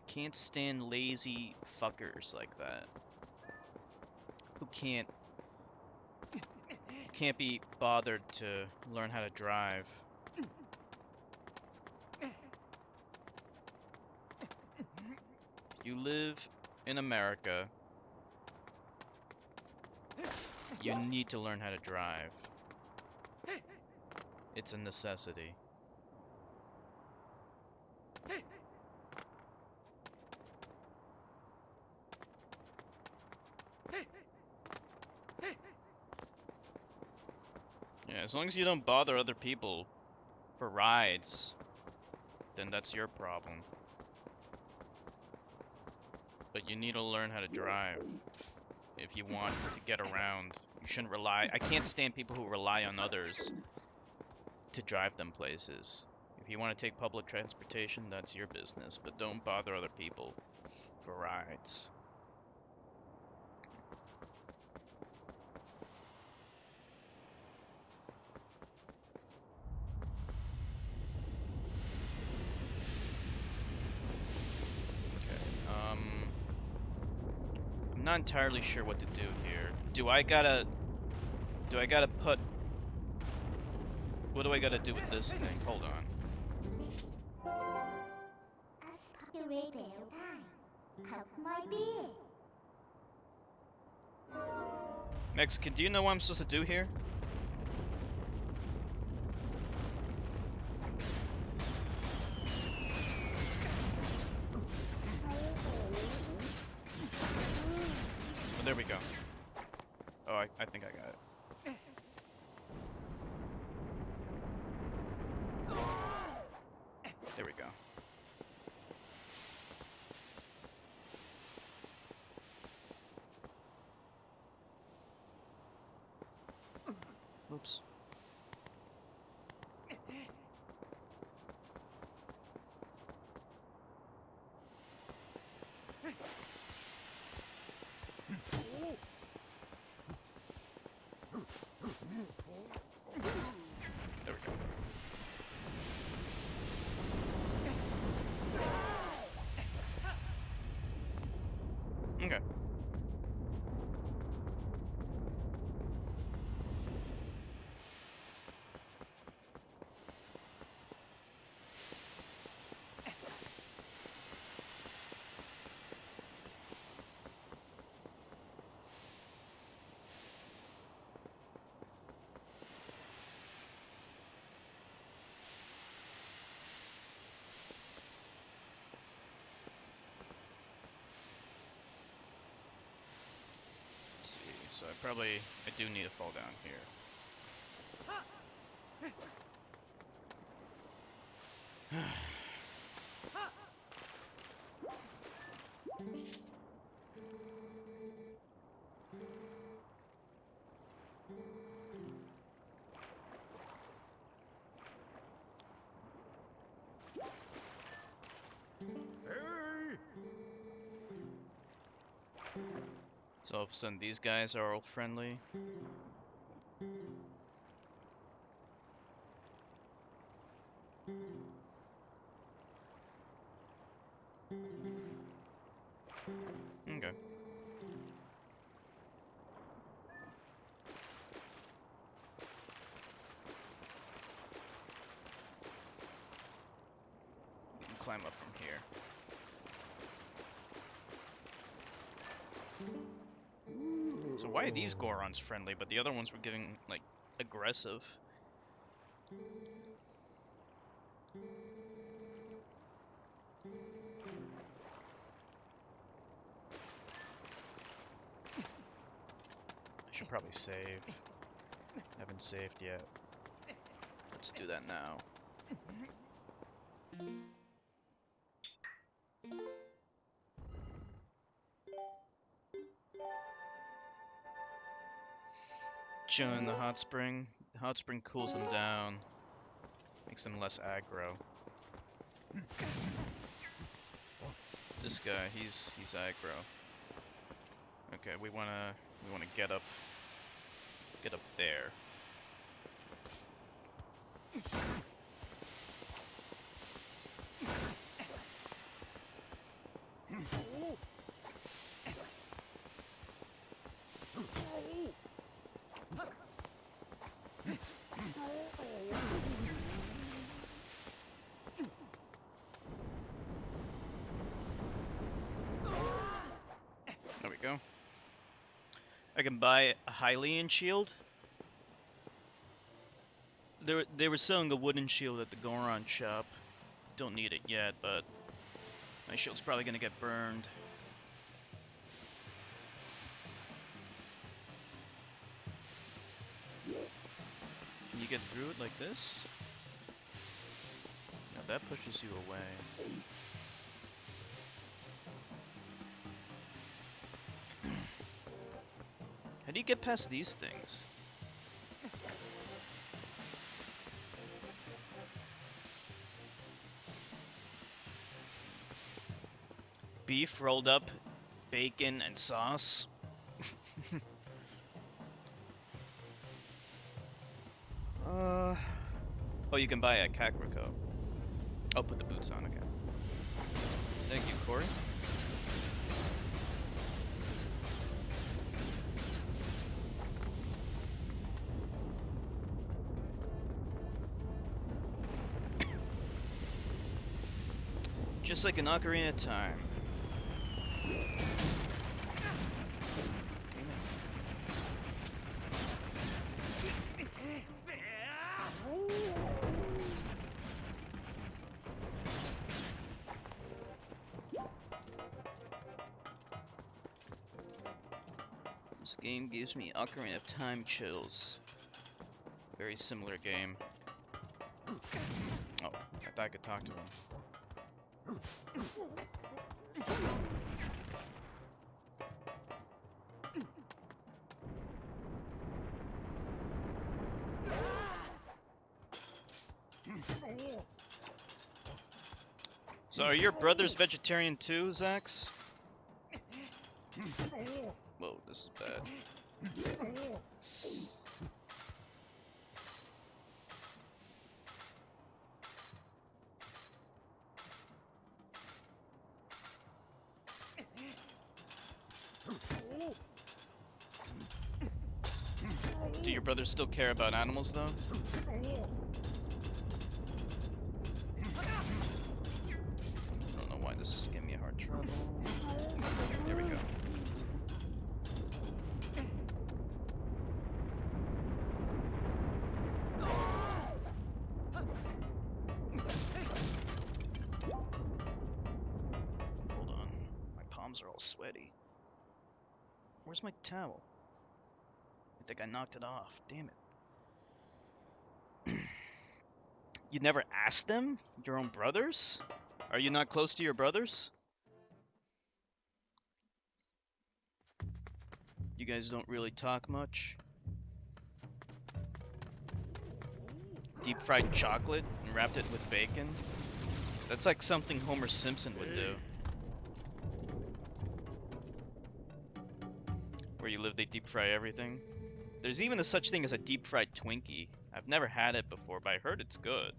can't stand lazy fuckers like that. Who can't be bothered to learn how to drive. You live in America. You need to learn how to drive. It's a necessity. Yeah, as long as you don't bother other people for rides, then that's your problem. But you need to learn how to drive if you want to get around. You shouldn't rely. I can't stand people who rely on others to drive them places. If you want to take public transportation, that's your business, but don't bother other people for rides. I'm not entirely sure what to do here. Do I gotta put... What do I gotta do with this thing? Hold on. Mexican, do you know what I'm supposed to do here? Oh, there we go. Oh, I think I got it. There we go. Oops. There we go. Okay. So I do need to fall down here. So all of a sudden these guys are all friendly. Okay. We can climb up from here. So why are these Gorons friendly, but the other ones were getting, like, aggressive? I should probably save. Haven't saved yet. Let's do that now. Chilling in the hot spring. The hot spring cools them down. Makes them less aggro. this guy. He's aggro. Okay, we wanna get up there. There we go. I can buy a Hylian shield. They were selling a wooden shield at the Goron shop. Don't need it yet, but my shield's probably gonna get burned. Can you get through it like this? No, that pushes you away. How do you get past these things? Beef rolled up, bacon and sauce. Oh, you can buy a Kakariko. I'll put the boots on, okay. Thank you, Corey. Just like an Ocarina of Time. This game gives me Ocarina of Time chills. Very similar game. Oh, I thought I could talk to him. So are your brothers vegetarian too, Zax? Whoa, this is bad. Do your brothers still care about animals though? I don't know why this is giving me a hard trouble. There we go. Hold on. My palms are all sweaty. Where's my towel? I think I knocked it off. Damn it. You never asked them? Your own brothers? Are you not close to your brothers? You guys don't really talk much? Deep fried chocolate and wrapped it with bacon? That's like something Homer Simpson would do. Where you live, they deep fry everything. There's even a such thing as a deep fried Twinkie. I've never had it before, but I heard it's good.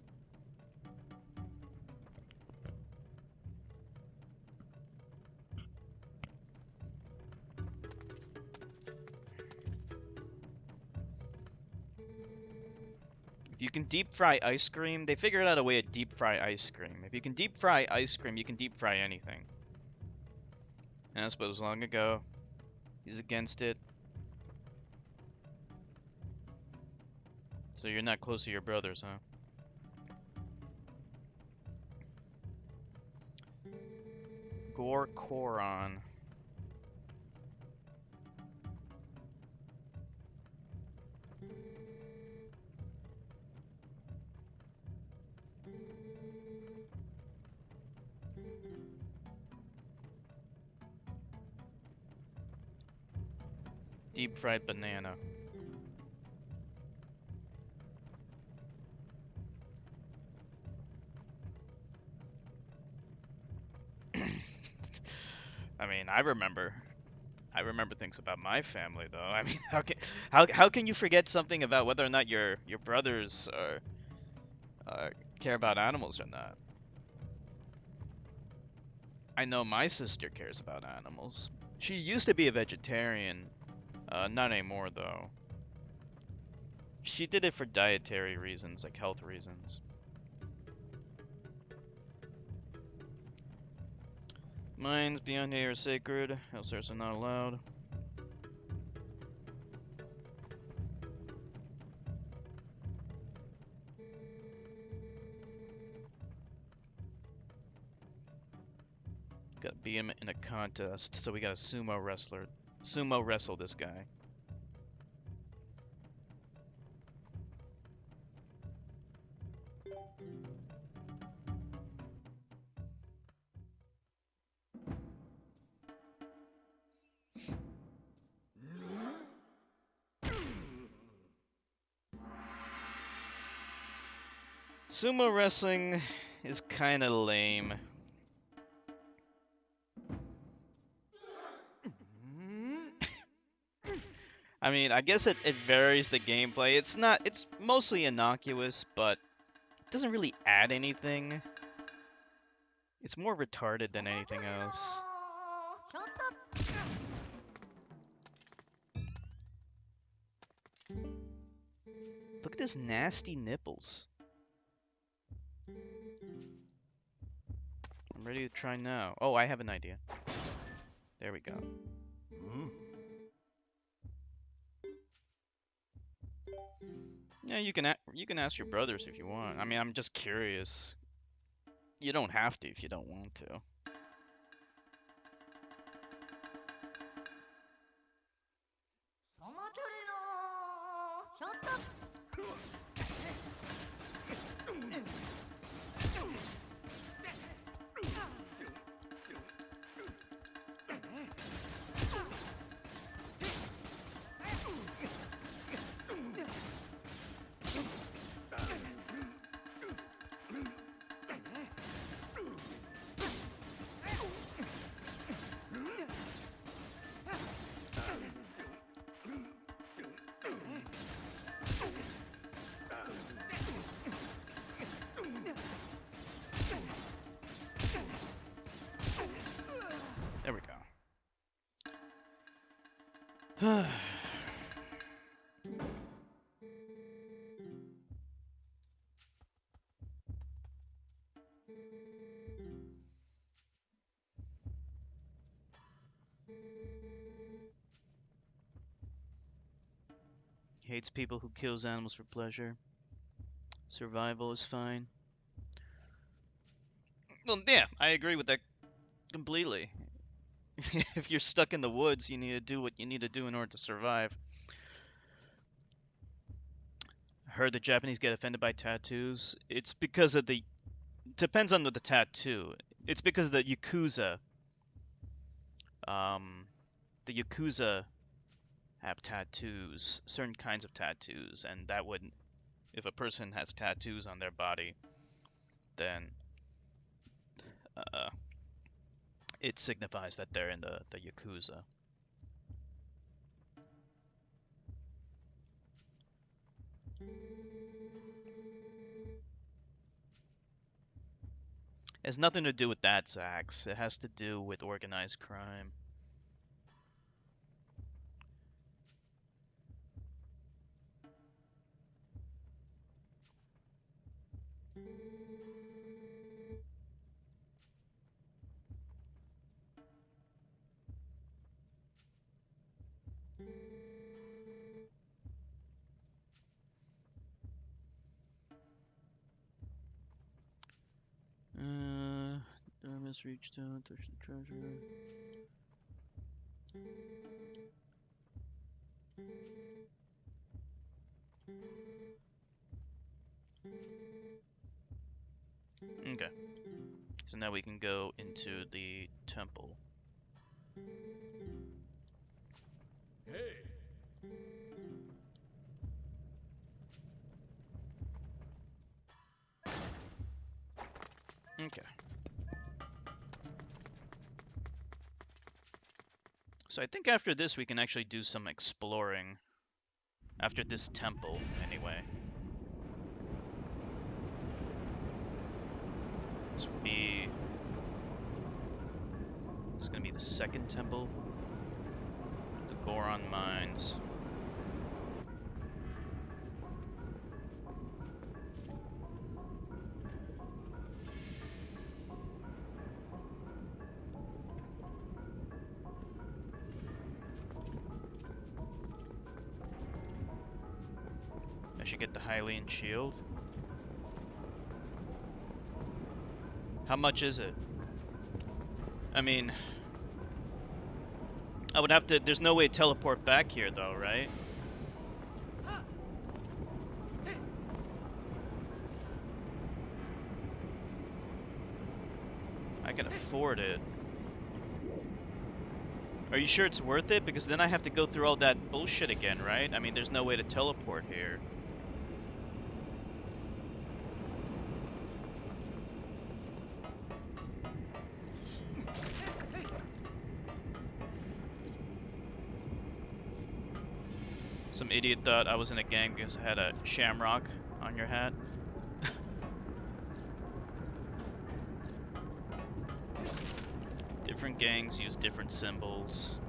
If you can deep fry ice cream, they figured out a way to deep fry ice cream. If you can deep fry ice cream, you can deep fry anything. And I suppose long ago, he's against it. So you're not close to your brothers, huh? Gorkoron. Deep fried banana. I mean, I remember things about my family though. I mean, how can you forget something about whether or not your brothers care about animals or not? I know my sister cares about animals. She used to be a vegetarian, not anymore though. She did it for dietary reasons, like health reasons. Mines beyond here are sacred, elsewhere are not allowed. Gotta beat him in a contest, so we got a sumo wrestler. Sumo wrestle this guy. Sumo wrestling is kinda lame. I mean, I guess it varies the gameplay. It's mostly innocuous, but it doesn't really add anything. It's more retarded than anything else. Look at his nasty nipples. I'm ready to try now. Oh, I have an idea. There we go. Yeah, you can ask your brothers if you want. I mean, I'm just curious. You don't have to if you don't want to. There we go. Hates people who kills animals for pleasure. Survival is fine. Well, yeah, I agree with that completely. If you're stuck in the woods, you need to do what you need to do in order to survive. Heard the Japanese get offended by tattoos. It's because of the depends on the tattoo. It's because of the yakuza. Um, the yakuza have tattoos, certain kinds of tattoos, and that would, if a person has tattoos on their body, then uh, it signifies that they're in the yakuza. It has nothing to do with that, Zax. It has to do with organized crime. Darmus reached out, touched the treasure. Okay. So now we can go into the temple. Okay. So I think after this we can actually do some exploring. After this temple, anyway. This would be... It's gonna be the second temple. The Goron Mines. I should get the Hylian shield. How much is it? I mean, I would have to... There's no way to teleport back here, though, right? I can afford it. Are you sure it's worth it? Because then I have to go through all that bullshit again, right? I mean, there's no way to teleport here. Some idiot thought I was in a gang because I had a shamrock on your hat. Different gangs use different symbols.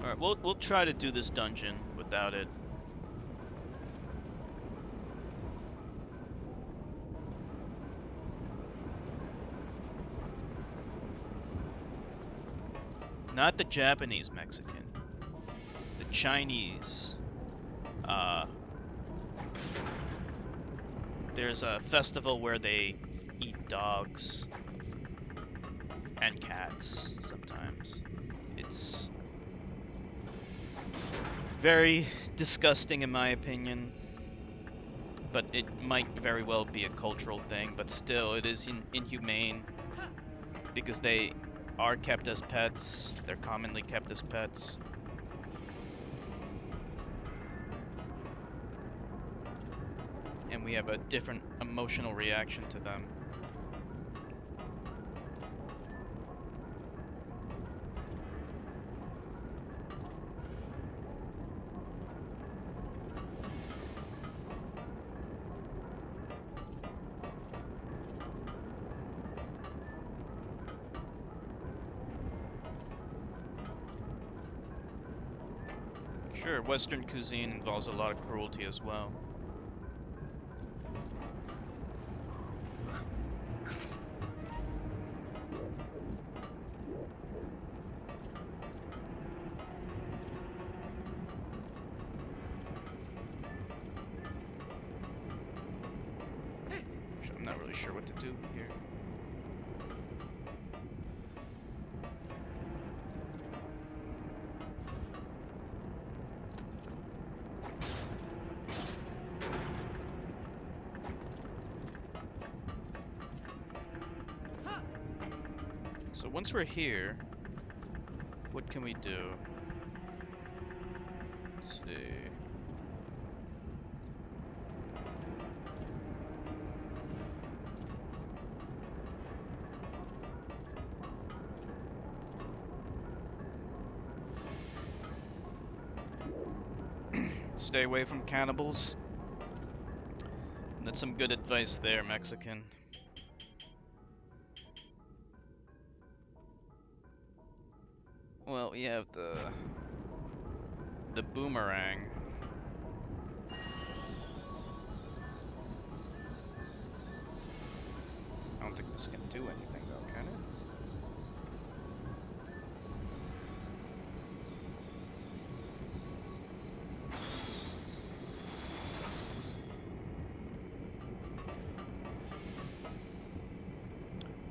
Alright, we'll try to do this dungeon without it. Not the Japanese Mexican. The Chinese. There's a festival where they eat dogs and cats sometimes. It's very disgusting in my opinion, but it might very well be a cultural thing, but still it is inhumane because they are kept as pets. They're commonly kept as pets. And we have a different emotional reaction to them. Sure, Western cuisine involves a lot of cruelty as well. I'm not really sure what to do here. So once we're here, what can we do? Let's see. Stay away from cannibals. That's some good advice there, Mexican. Well, we have the boomerang. I don't think this can do anything though, can it?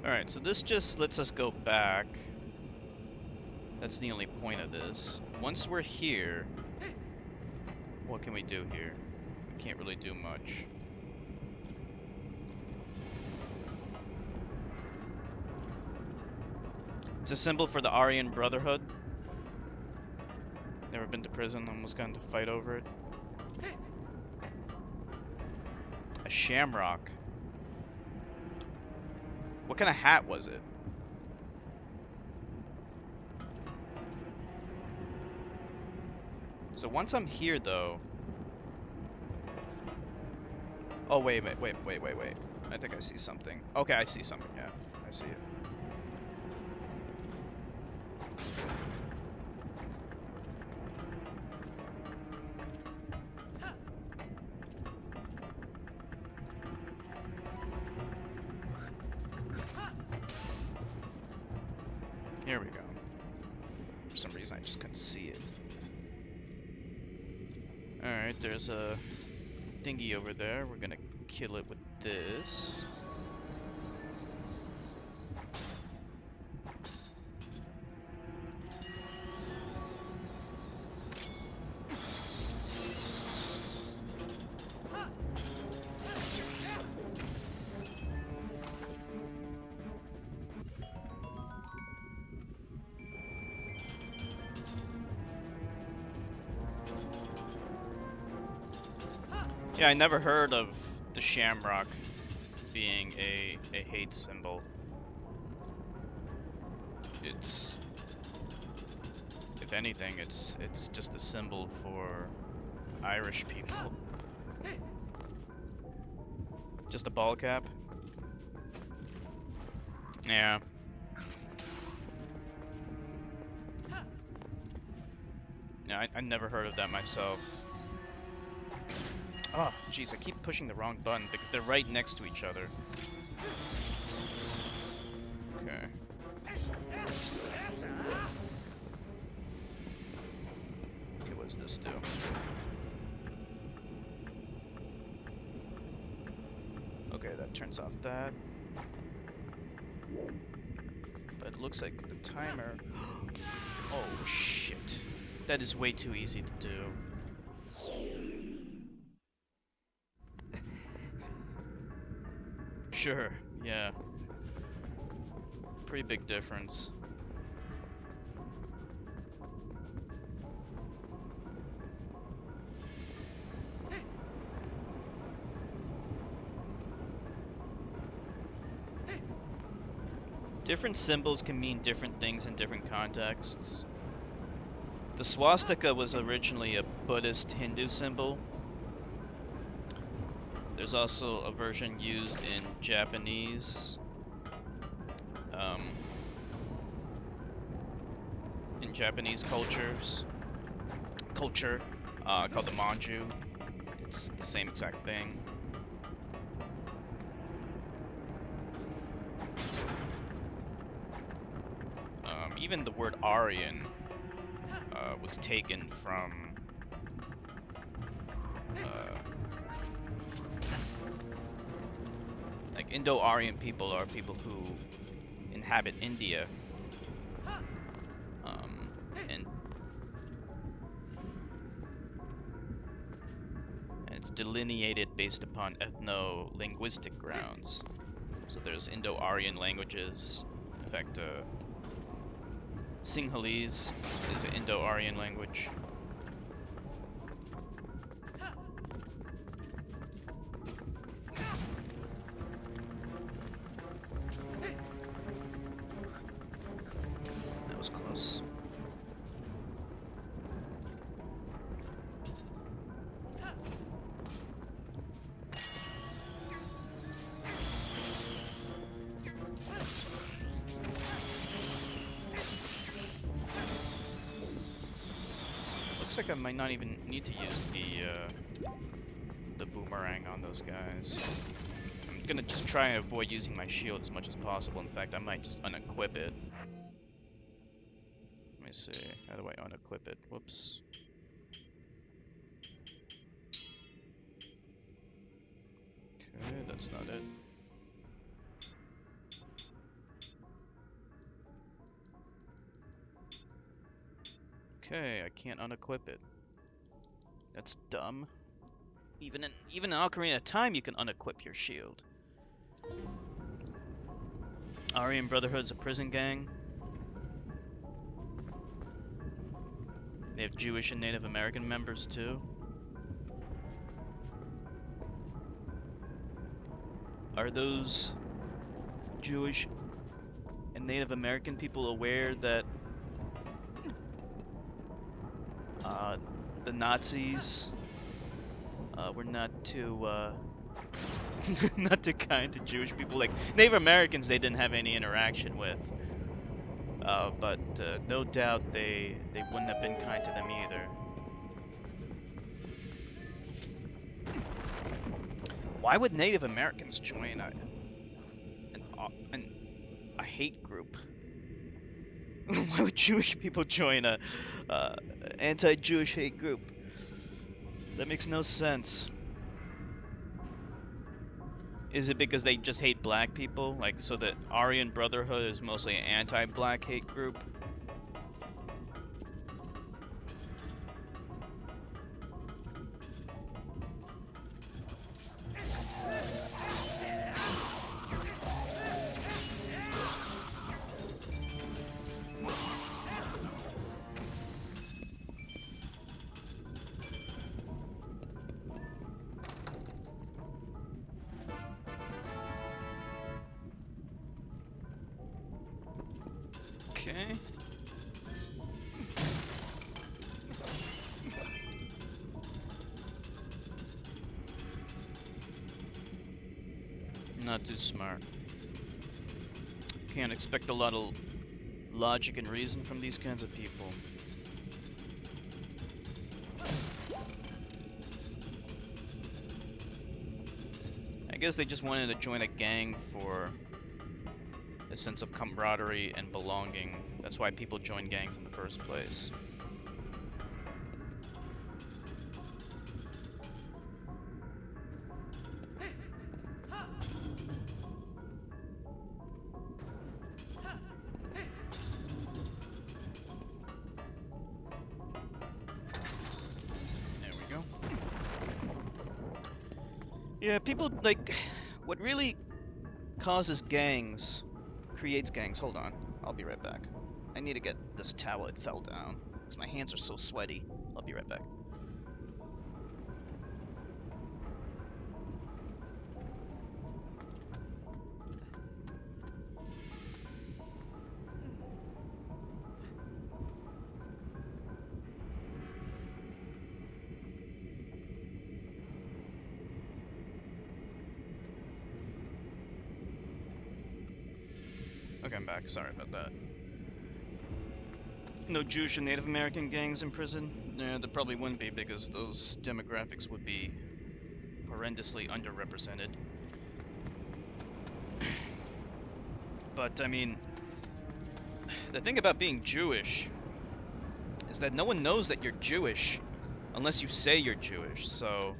Alright, so this just lets us go back. That's the only point of this. Once we're here, what can we do here? We can't really do much. It's a symbol for the Aryan Brotherhood. Never been to prison, almost got into a fight over it. A shamrock. What kind of hat was it? So once I'm here though... Oh wait. I think I see something. Okay, I see something, yeah. I see it. Here we go. For some reason I just couldn't see it. Alright, there's a thingy over there. We're gonna kill it with this. Yeah, I never heard of the shamrock being a hate symbol. It's, if anything, it's just a symbol for Irish people. Just a ball cap. Yeah. Yeah, I never heard of that myself. Oh, jeez, I keep pushing the wrong button because they're right next to each other. Okay. Okay, what does this do? Okay, that turns off that. But it looks like the timer... Oh, shit. That is way too easy to do. Sure, yeah. Pretty big difference. Different symbols can mean different things in different contexts. The swastika was originally a Buddhist Hindu symbol. There's also a version used in Japanese. In Japanese culture, called the Manju. It's the same exact thing. Even the word Aryan was taken from like Indo-Aryan people are people who inhabit India, and it's delineated based upon ethno-linguistic grounds. So there's Indo-Aryan languages. In fact, Sinhalese is an Indo-Aryan language. That was close. Looks like I might not even need to use the boomerang on those guys. I'm gonna just try and avoid using my shield as much as possible. In fact, I might just unequip it. Let me see. How do I unequip it? Whoops. Okay, that's not it. Okay, I can't unequip it. That's dumb. Even in Ocarina of Time, you can unequip your shield. Aryan Brotherhood's a prison gang. They have Jewish and Native American members too. Are those Jewish and Native American people aware that the Nazis were not too not too kind to Jewish people? Like Native Americans, they didn't have any interaction with, but no doubt they wouldn't have been kind to them either. Why would Native Americans join a hate group? Why would Jewish people join a anti-Jewish hate group? That makes no sense. Is it because they just hate black people? Like, so the Aryan Brotherhood is mostly an anti-black hate group? Okay. Not too smart. Can't expect a lot of logic and reason from these kinds of people. I guess they just wanted to join a gang for a sense of camaraderie and belonging. That's why people join gangs in the first place. There we go. Yeah, people, like, what really causes gangs, creates gangs. Hold on, I'll be right back. I need to get this towel, it fell down, because my hands are so sweaty. I'll be right back. Okay, I'm back. Sorry about that. No Jewish and Native American gangs in prison? Yeah, there probably wouldn't be because those demographics would be horrendously underrepresented. But, I mean, the thing about being Jewish is that no one knows that you're Jewish unless you say you're Jewish, so...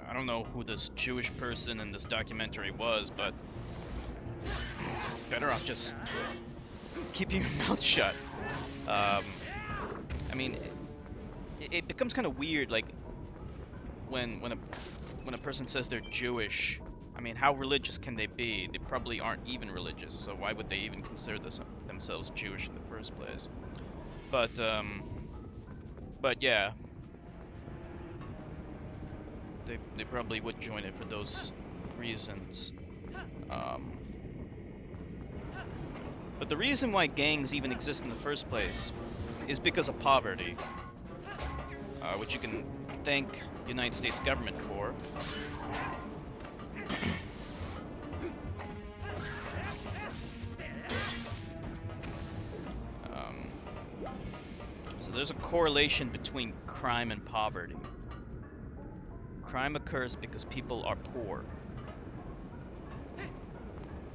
I don't know who this Jewish person in this documentary was, but better off just keeping your mouth shut. I mean, it becomes kind of weird, like when a person says they're Jewish. I mean, how religious can they be? They probably aren't even religious, so why would they even consider themselves Jewish in the first place? But yeah. They probably would join it for those reasons. But the reason why gangs even exist in the first place is because of poverty, which you can thank the United States government for. So there's a correlation between crime and poverty. Crime occurs because people are poor.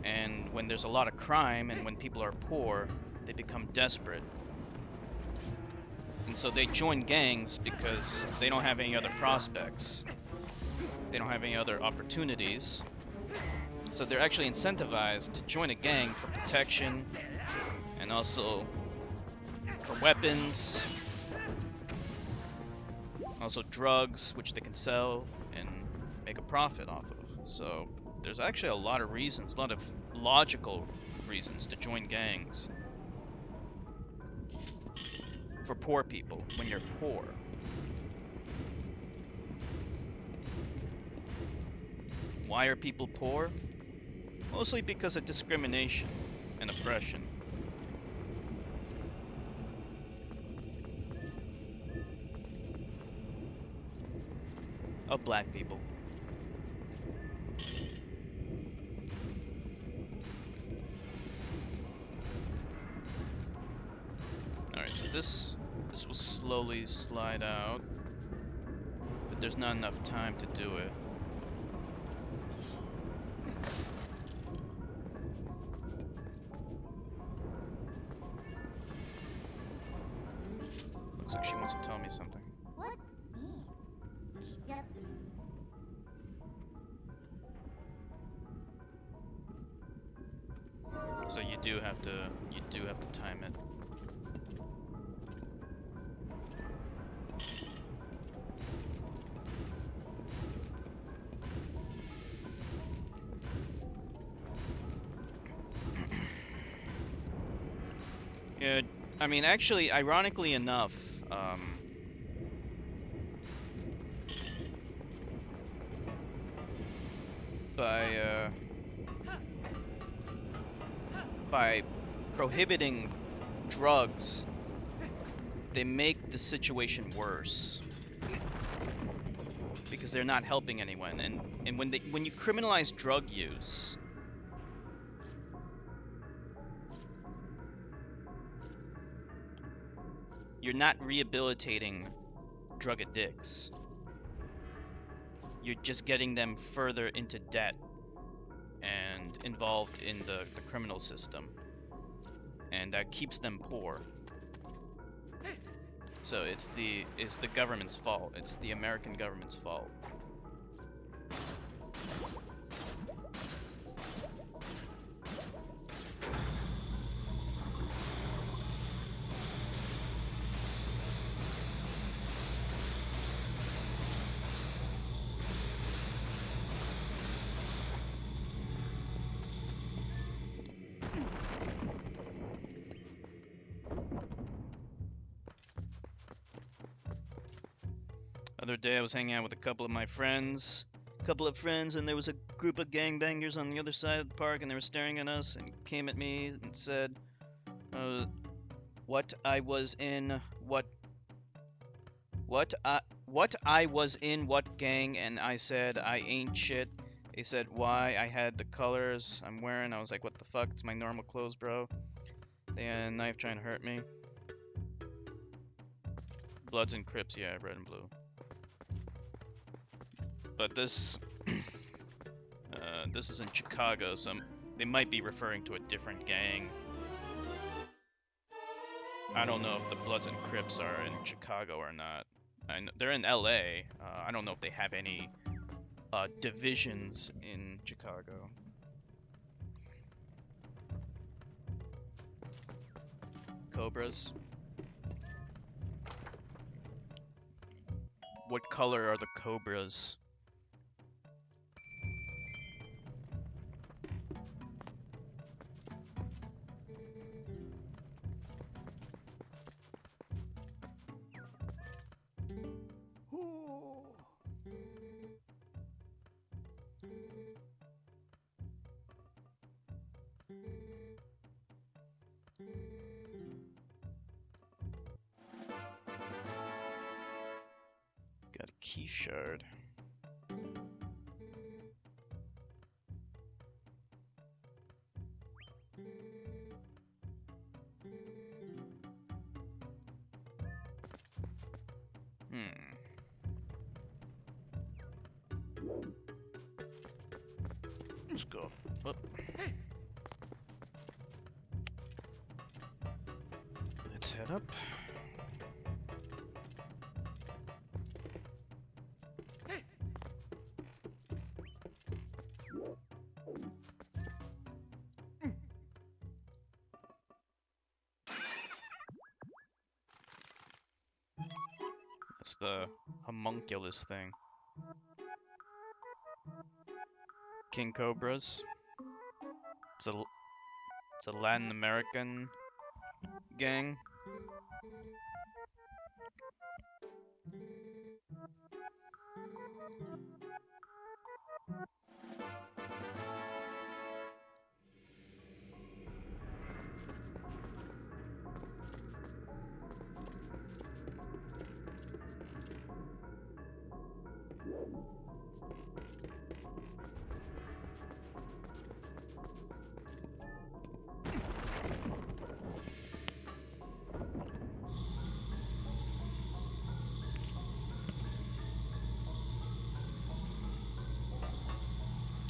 And when there's a lot of crime and when people are poor, they become desperate. And so they join gangs because they don't have any other prospects. They don't have any other opportunities. So they're actually incentivized to join a gang for protection and also for weapons. Also drugs, which they can sell and make a profit off of. So there's actually a lot of reasons, a lot of logical reasons to join gangs. For poor people, when you're poor. Why are people poor? Mostly because of discrimination and oppression. Of black people. Alright, so this will slowly slide out, but there's not enough time to do it. Looks like she wants to tell me something.
What? Yep.
So you do have to time it. Yeah, I mean, actually, ironically enough, by prohibiting drugs, they make the situation worse because they're not helping anyone. And when you criminalize drug use, you're not rehabilitating drug addicts. You're just getting them further into debt and involved in the criminal system. And that keeps them poor. So it's the government's fault. It's the American government's fault. Other day I was hanging out with a couple of my friends. And there was a group of gangbangers on the other side of the park, and they were staring at us and came at me and said, what I was in, what I was in, what gang, and I said, I ain't shit. They said why I had the colors I'm wearing. I was like, what the fuck? It's my normal clothes, bro. They had a knife trying to hurt me. Bloods and Crips, yeah, red and blue. But this this is in Chicago, so they might be referring to a different gang. I don't know if the Bloods and Crips are in Chicago or not. They're in LA. I don't know if they have any divisions in Chicago. Cobras. What color are the cobras? Got a key shard. Let's go up. Let's head up. That's the homunculus thing. King Cobras. It's a Latin American gang.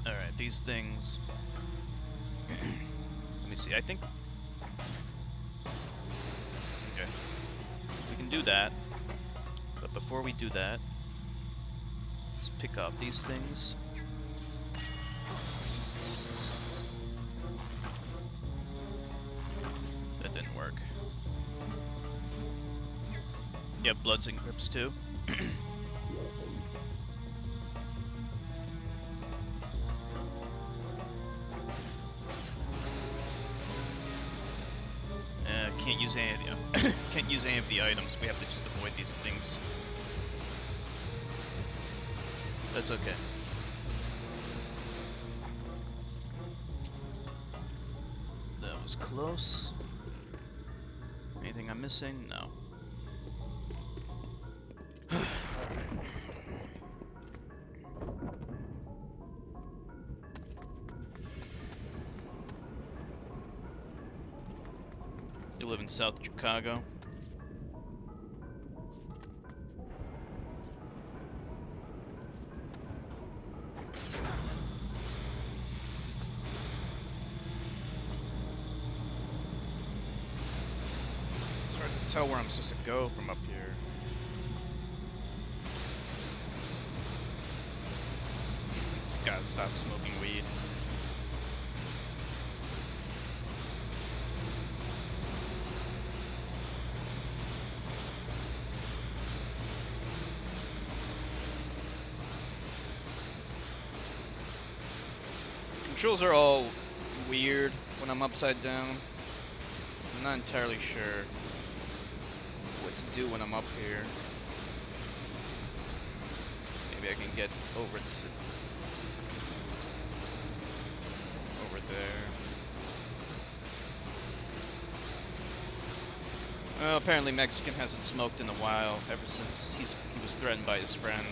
Alright, these things. Let me see, I think. Okay. We can do that. But before we do that, let's pick up these things. That didn't work. Yeah, Bloods and Grips too. Can't use any of the can't use any of the items. We have to just avoid these things. That's okay. That was close. Anything I'm missing? No. You live in South Chicago. It's hard to tell where I'm supposed to go from up here. This guy stopped smoking weed. Controls are all weird when I'm upside down. I'm not entirely sure what to do when I'm up here. Maybe I can get over there. Well, apparently Mexican hasn't smoked in a while, ever since he was threatened by his friend.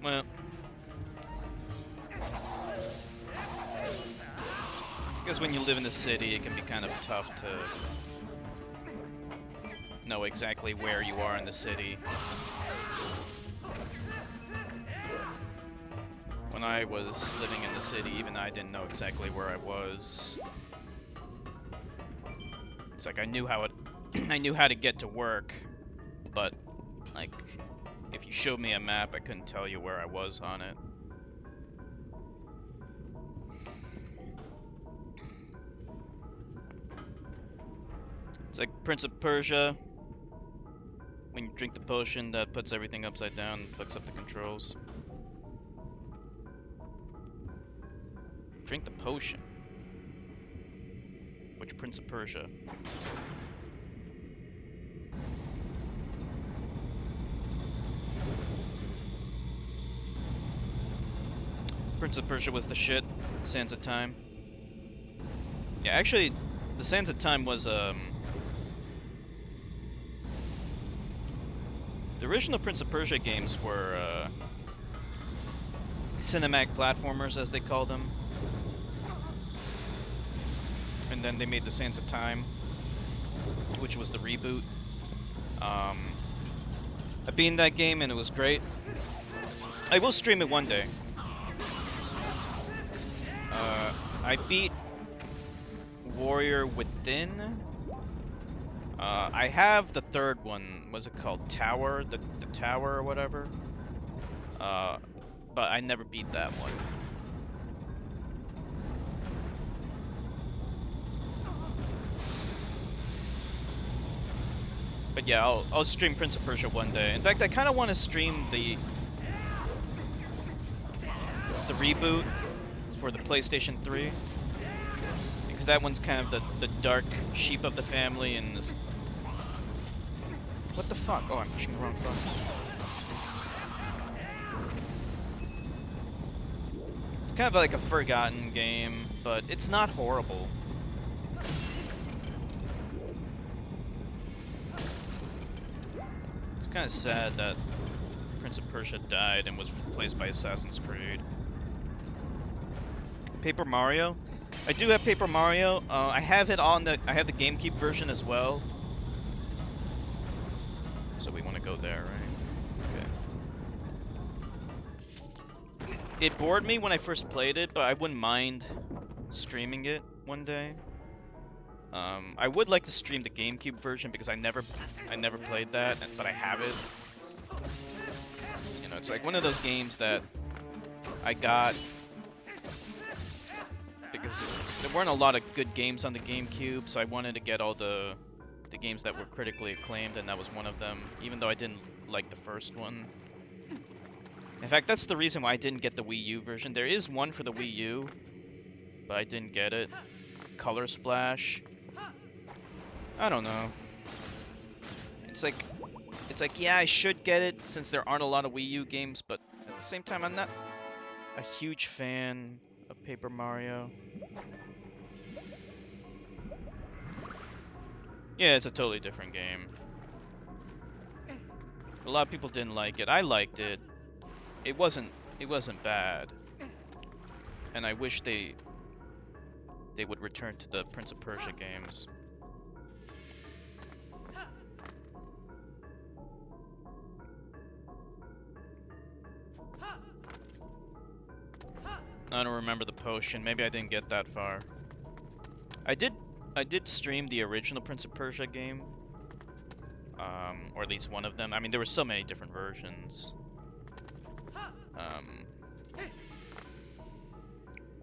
Well, because when you live in the city, it can be kind of tough to know exactly where you are in the city. When I was living in the city, even I didn't know exactly where I was. It's like I knew how I knew how to get to work, but like if you showed me a map, I couldn't tell you where I was on it. It's like Prince of Persia. When you drink the potion, that puts everything upside down and fucks up the controls. Drink the potion. Which Prince of Persia? Prince of Persia was the shit. Sands of Time. Yeah, actually, the Sands of Time was The original Prince of Persia games were cinematic platformers, as they call them. And then they made the Sands of Time, which was the reboot. I beat that game and it was great. I will stream it one day. I beat Warrior Within. I have the third one. What's it called? Tower? The Tower or whatever. But I never beat that one. But yeah, I'll stream Prince of Persia one day. In fact, I kind of want to stream the reboot for the PlayStation 3, because that one's kind of the dark sheep of the family, and this. What the fuck? Oh, I'm pushing the wrong button. It's kind of like a forgotten game, but it's not horrible. It's kind of sad that Prince of Persia died and was replaced by Assassin's Creed. Paper Mario. I do have Paper Mario. I have it on I have the GameCube version as well. So we want to go there, right? Okay. It bored me when I first played it, but I wouldn't mind streaming it one day. I would like to stream the GameCube version because I never played that, but I have it. You know, it's like one of those games that I got because there weren't a lot of good games on the GameCube, so I wanted to get all the games that were critically acclaimed, and that was one of them, even though I didn't like the first one. In fact, that's the reason why I didn't get the Wii U version. There is one for the Wii U, but I didn't get it. Color Splash. I don't know. It's like, yeah, I should get it since there aren't a lot of Wii U games, but at the same time, I'm not a huge fan of Paper Mario. Yeah, it's a totally different game. A lot of people didn't like it. I liked it. It wasn't bad. And I wish they would return to the Prince of Persia games. I don't remember the potion. Maybe I didn't get that far. I did stream the original Prince of Persia game. Or at least one of them. I mean, there were so many different versions.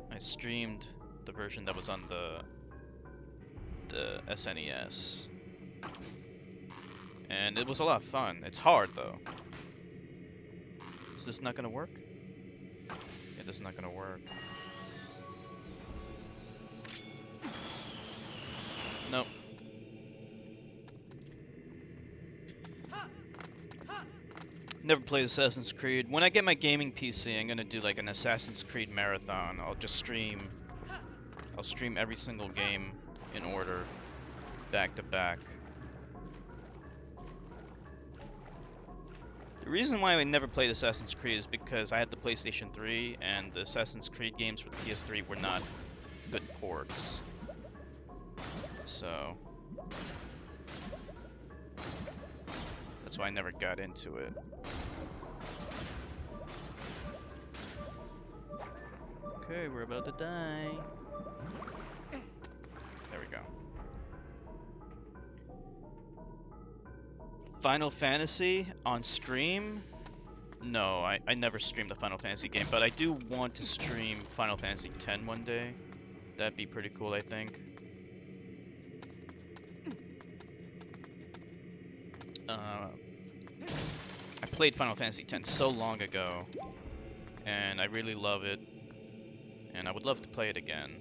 I streamed the version that was on the SNES. And it was a lot of fun. It's hard, though. Is this not gonna work? Yeah, this is not gonna work. Nope. Never played Assassin's Creed. When I get my gaming PC, I'm gonna do like an Assassin's Creed marathon. I'll stream every single game in order, back to back. The reason why I never played Assassin's Creed is because I had the PlayStation 3, and the Assassin's Creed games for the PS3 were not good ports. So that's why I never got into it. Okay, we're about to die. There we go. Final Fantasy on stream? No, I never streamed the Final Fantasy game, but I do want to stream Final Fantasy X one day. That'd be pretty cool, I think. I played Final Fantasy X so long ago, and I really love it, and I would love to play it again.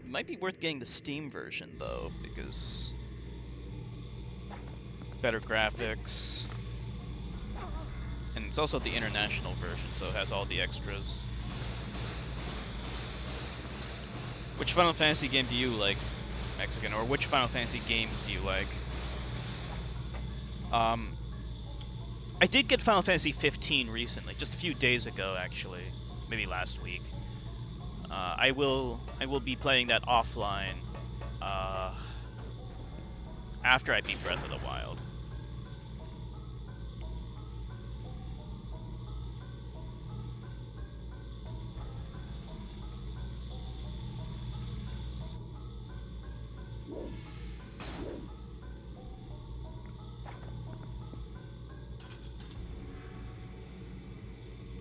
It might be worth getting the Steam version, though, because better graphics, and it's also the international version, so it has all the extras. Which Final Fantasy game do you like, Mexican, or which Final Fantasy games do you like? Um, I did get Final Fantasy 15 recently, just a few days ago, actually, maybe last week. I will be playing that offline uh, after I beat Breath of the Wild.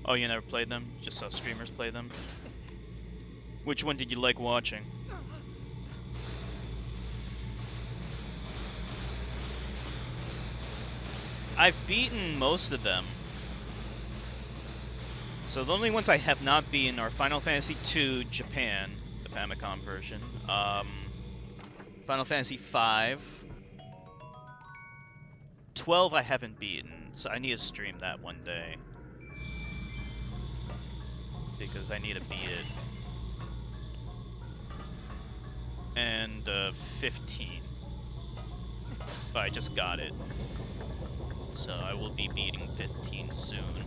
Oh, you never played them? Just saw streamers play them? Which one did you like watching? I've beaten most of them. So the only ones I have not beaten are Final Fantasy II Japan, the Famicom version, Final Fantasy V, 12 I haven't beaten, so I need to stream that one day. Because I need to beat it. And 15. But I just got it. So I will be beating 15 soon.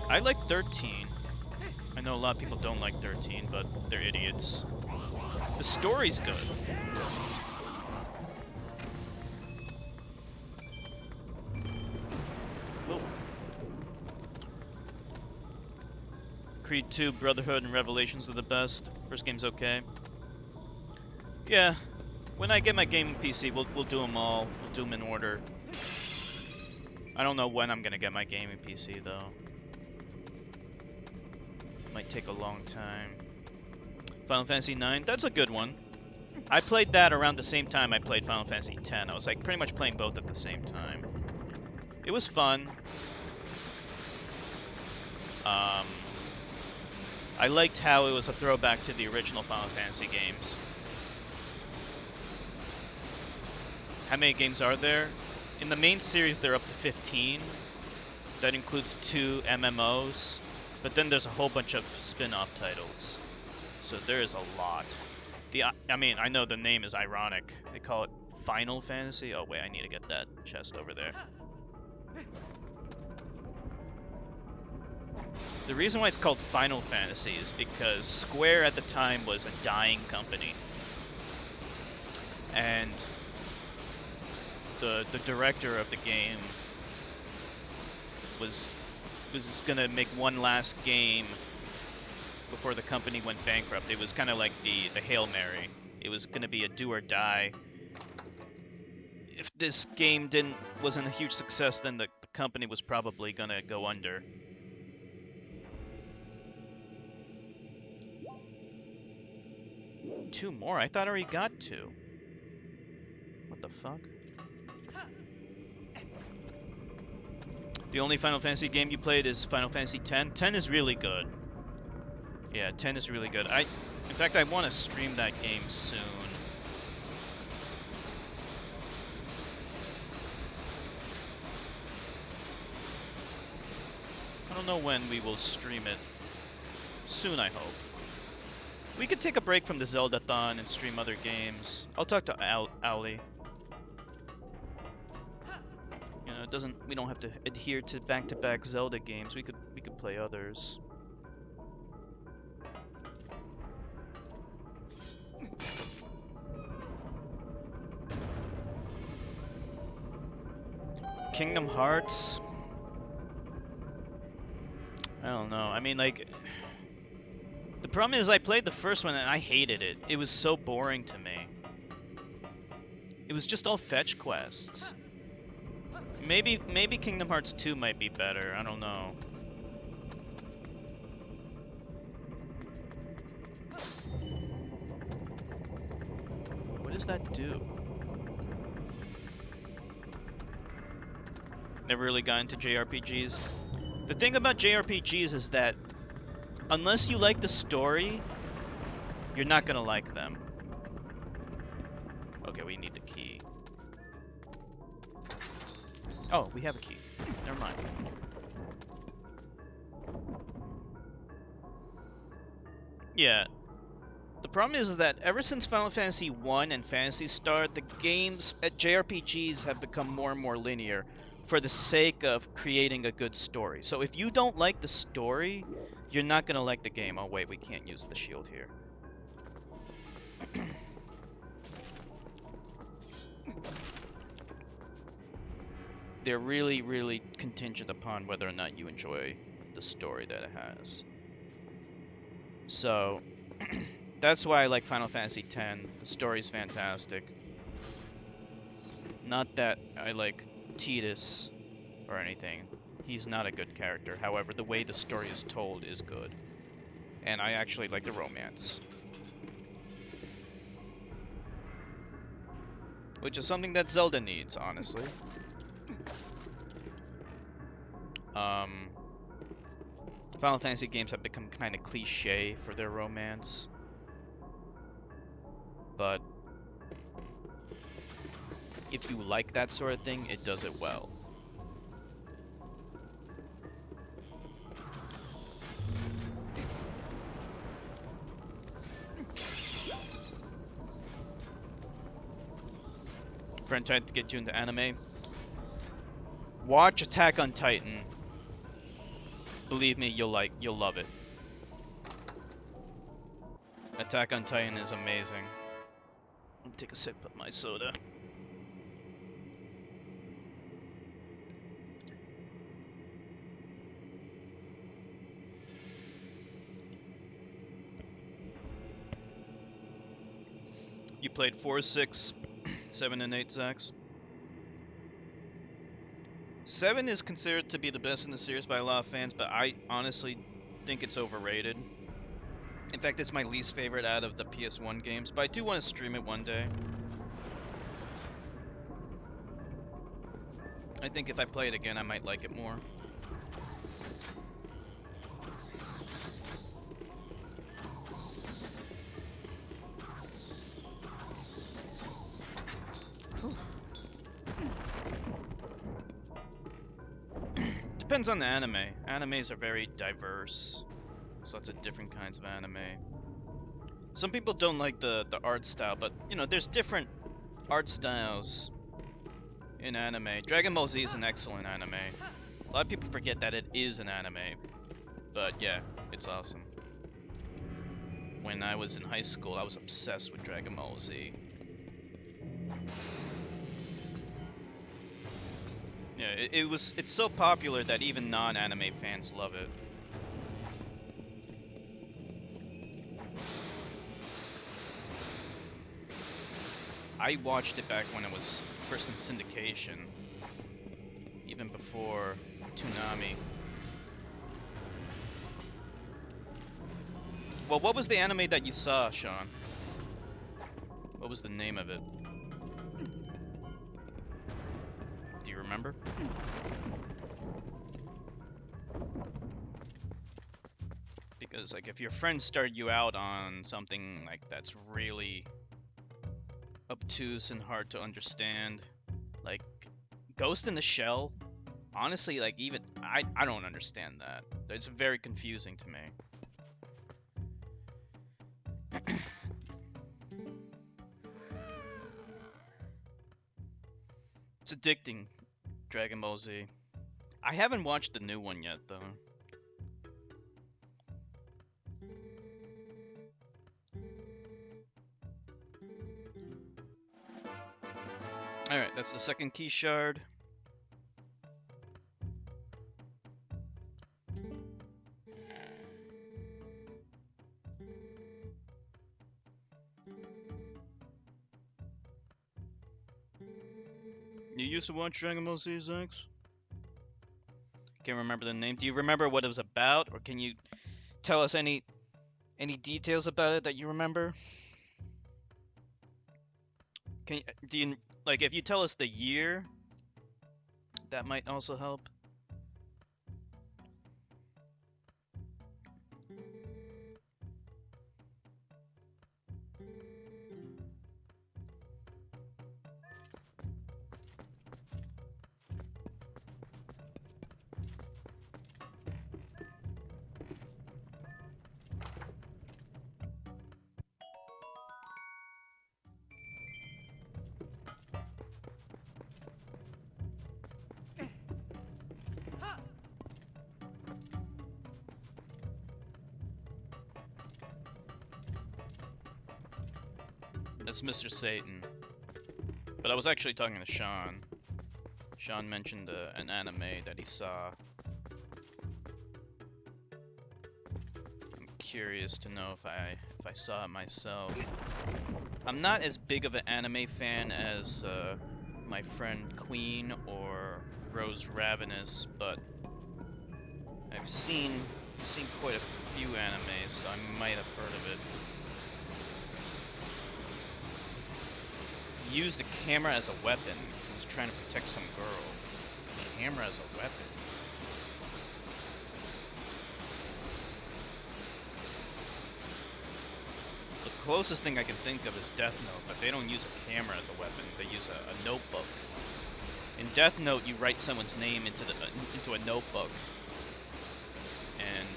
I like 13. I know a lot of people don't like 13, but they're idiots. The story's good. Whoa. Creed 2, Brotherhood, and Revelations are the best. First game's okay. Yeah, when I get my gaming PC, we'll do them all. We'll do them in order. I don't know when I'm gonna get my gaming PC though. Might take a long time. Final Fantasy IX, that's a good one. I played that around the same time I played Final Fantasy X. I was like pretty much playing both at the same time. It was fun. I liked how it was a throwback to the original Final Fantasy games. How many games are there? In the main series, they're up to 15. That includes 2 MMOs. But then there's a whole bunch of spin-off titles. So there is a lot. I mean, I know the name is ironic. They call it Final Fantasy. Oh wait, I need to get that chest over there. The reason why it's called Final Fantasy is because Square at the time was a dying company. And the director of the game was gonna make one last game before the company went bankrupt. It was kind of like the Hail Mary. It was gonna be a do or die. If this game wasn't a huge success, then the company was probably gonna go under. Two more? I thought I already got 2. What the fuck? The only Final Fantasy game you played is Final Fantasy X. 10 is really good. Yeah, 10 is really good. In fact, I want to stream that game soon. I don't know when we will stream it. Soon, I hope. We could take a break from the Zelda-thon and stream other games. I'll talk to Owly. You know, we don't have to adhere to back-to-back Zelda games. We could play others. Kingdom Hearts? I don't know. I mean, like, the problem is I played the first one and I hated it. It was so boring to me. It was just all fetch quests. Maybe Kingdom Hearts 2 might be better. I don't know. What does that do? Never really got into JRPGs. The thing about JRPGs is that unless you like the story, you're not gonna like them. Okay, we need the key. Oh, we have a key. Never mind. Yeah. problem is that ever since Final Fantasy 1 and Phantasy Star, the games at JRPGs have become more and more linear for the sake of creating a good story. So if you don't like the story, you're not going to like the game. Oh wait, we can't use the shield here. They're really, really contingent upon whether or not you enjoy the story that it has. So that's why I like Final Fantasy X. The story's fantastic. Not that I like Tidus or anything. He's not a good character. However, the way the story is told is good. And I actually like the romance. Which is something that Zelda needs, honestly. Final Fantasy games have become kind of cliche for their romance. But if you like that sort of thing, it does it well. Friend tried to get you into anime. Watch Attack on Titan. Believe me, you'll love it. Attack on Titan is amazing. Let me take a sip of my soda. You played 4, 6, 7, and 8, Zax? 7 is considered to be the best in the series by a lot of fans, but I honestly think it's overrated. In fact, it's my least favorite out of the PS1 games, but I do want to stream it one day. I think if I play it again, I might like it more. Depends on the anime. Animes are very diverse. There's lots of different kinds of anime. Some people don't like the art style, but you know, there's different art styles in anime. Dragon Ball Z is an excellent anime. A lot of people forget that it is an anime, but yeah, it's awesome. When I was in high school, I was obsessed with Dragon Ball Z. Yeah, it's so popular that even non-anime fans love it. I watched it back when it was first in syndication, even before Toonami. Well, what was the anime that you saw, Sean? What was the name of it? Do you remember? Because, like, if your friends started you out on something like that's really obtuse and hard to understand, like Ghost in the Shell, honestly, like, even I don't understand that. It's very confusing to me. It's addicting, Dragon Ball Z. I haven't watched the new one yet, though. Alright, that's the second key shard. You used to watch Dragon Ball Z, Zax? Can't remember the name. Do you remember what it was about, or can you tell us any details about it that you remember? Do you, like, if you tell us the year, that might also help. That's Mr. Satan. But I was actually talking to Sean. Sean mentioned an anime that he saw. I'm curious to know if I saw it myself. I'm not as big of an anime fan as my friend Queen or Rose Ravenous, but I've seen quite a few animes, so I might have heard of it. He used the camera as a weapon. He was trying to protect some girl. Camera as a weapon. The closest thing I can think of is Death Note, but they don't use a camera as a weapon. They use a notebook. In Death Note, you write someone's name into a notebook, and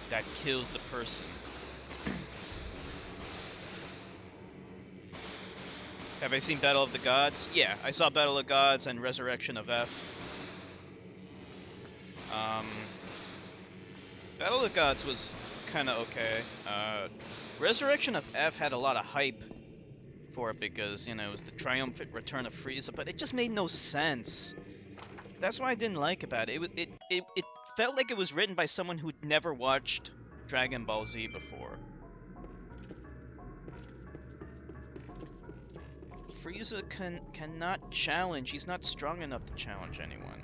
that kills the person. Have I seen Battle of the Gods? Yeah, I saw Battle of the Gods and Resurrection of F. Battle of the Gods was kind of okay. Resurrection of F had a lot of hype for it because, you know, it was the triumphant return of Frieza, but it just made no sense. That's what I didn't like about it. It felt like it was written by someone who'd never watched Dragon Ball Z before. Frieza cannot challenge. He's not strong enough to challenge anyone.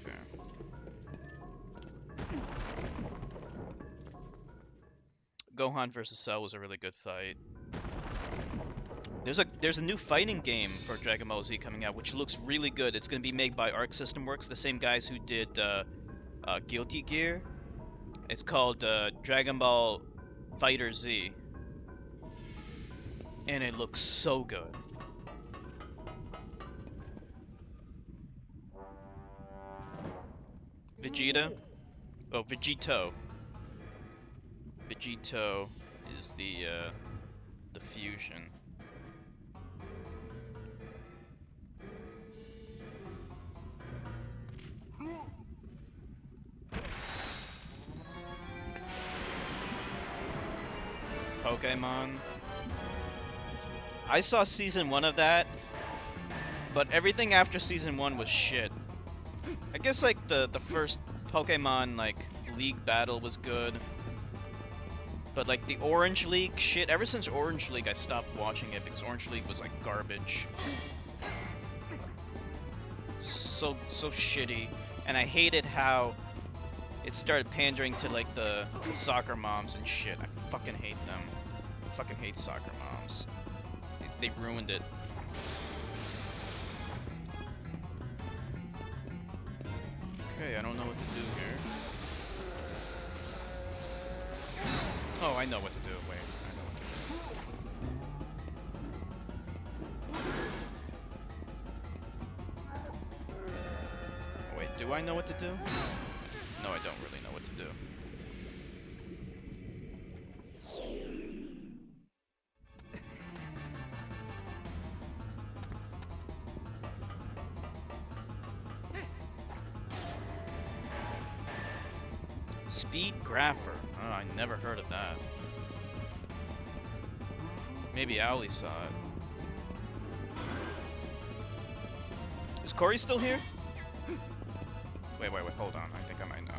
Okay. Gohan versus Cell was a really good fight. There's a new fighting game for Dragon Ball Z coming out, which looks really good. It's going to be made by Arc System Works, the same guys who did Guilty Gear. It's called Dragon Ball Fighter Z, and it looks so good. Vegeta? Oh, Vegito. Vegito is the fusion. Pokemon. I saw season 1 of that, but everything after season 1 was shit. I guess like the first Pokemon like League battle was good, but like the Orange League shit, ever since Orange League I stopped watching it because Orange League was like garbage. So shitty, and I hated how it started pandering to like the soccer moms and shit. I fucking hate them. I fucking hate soccer moms. They ruined it. Okay, I don't know what to do here. Oh, I know what to do. Wait, I know what to do. Wait, do I know what to do? No, I don't really know what to do. Speed Grapher. Oh, I never heard of that. Maybe Owlie saw it. Is Corey still here? Wait, hold on. I think I might know.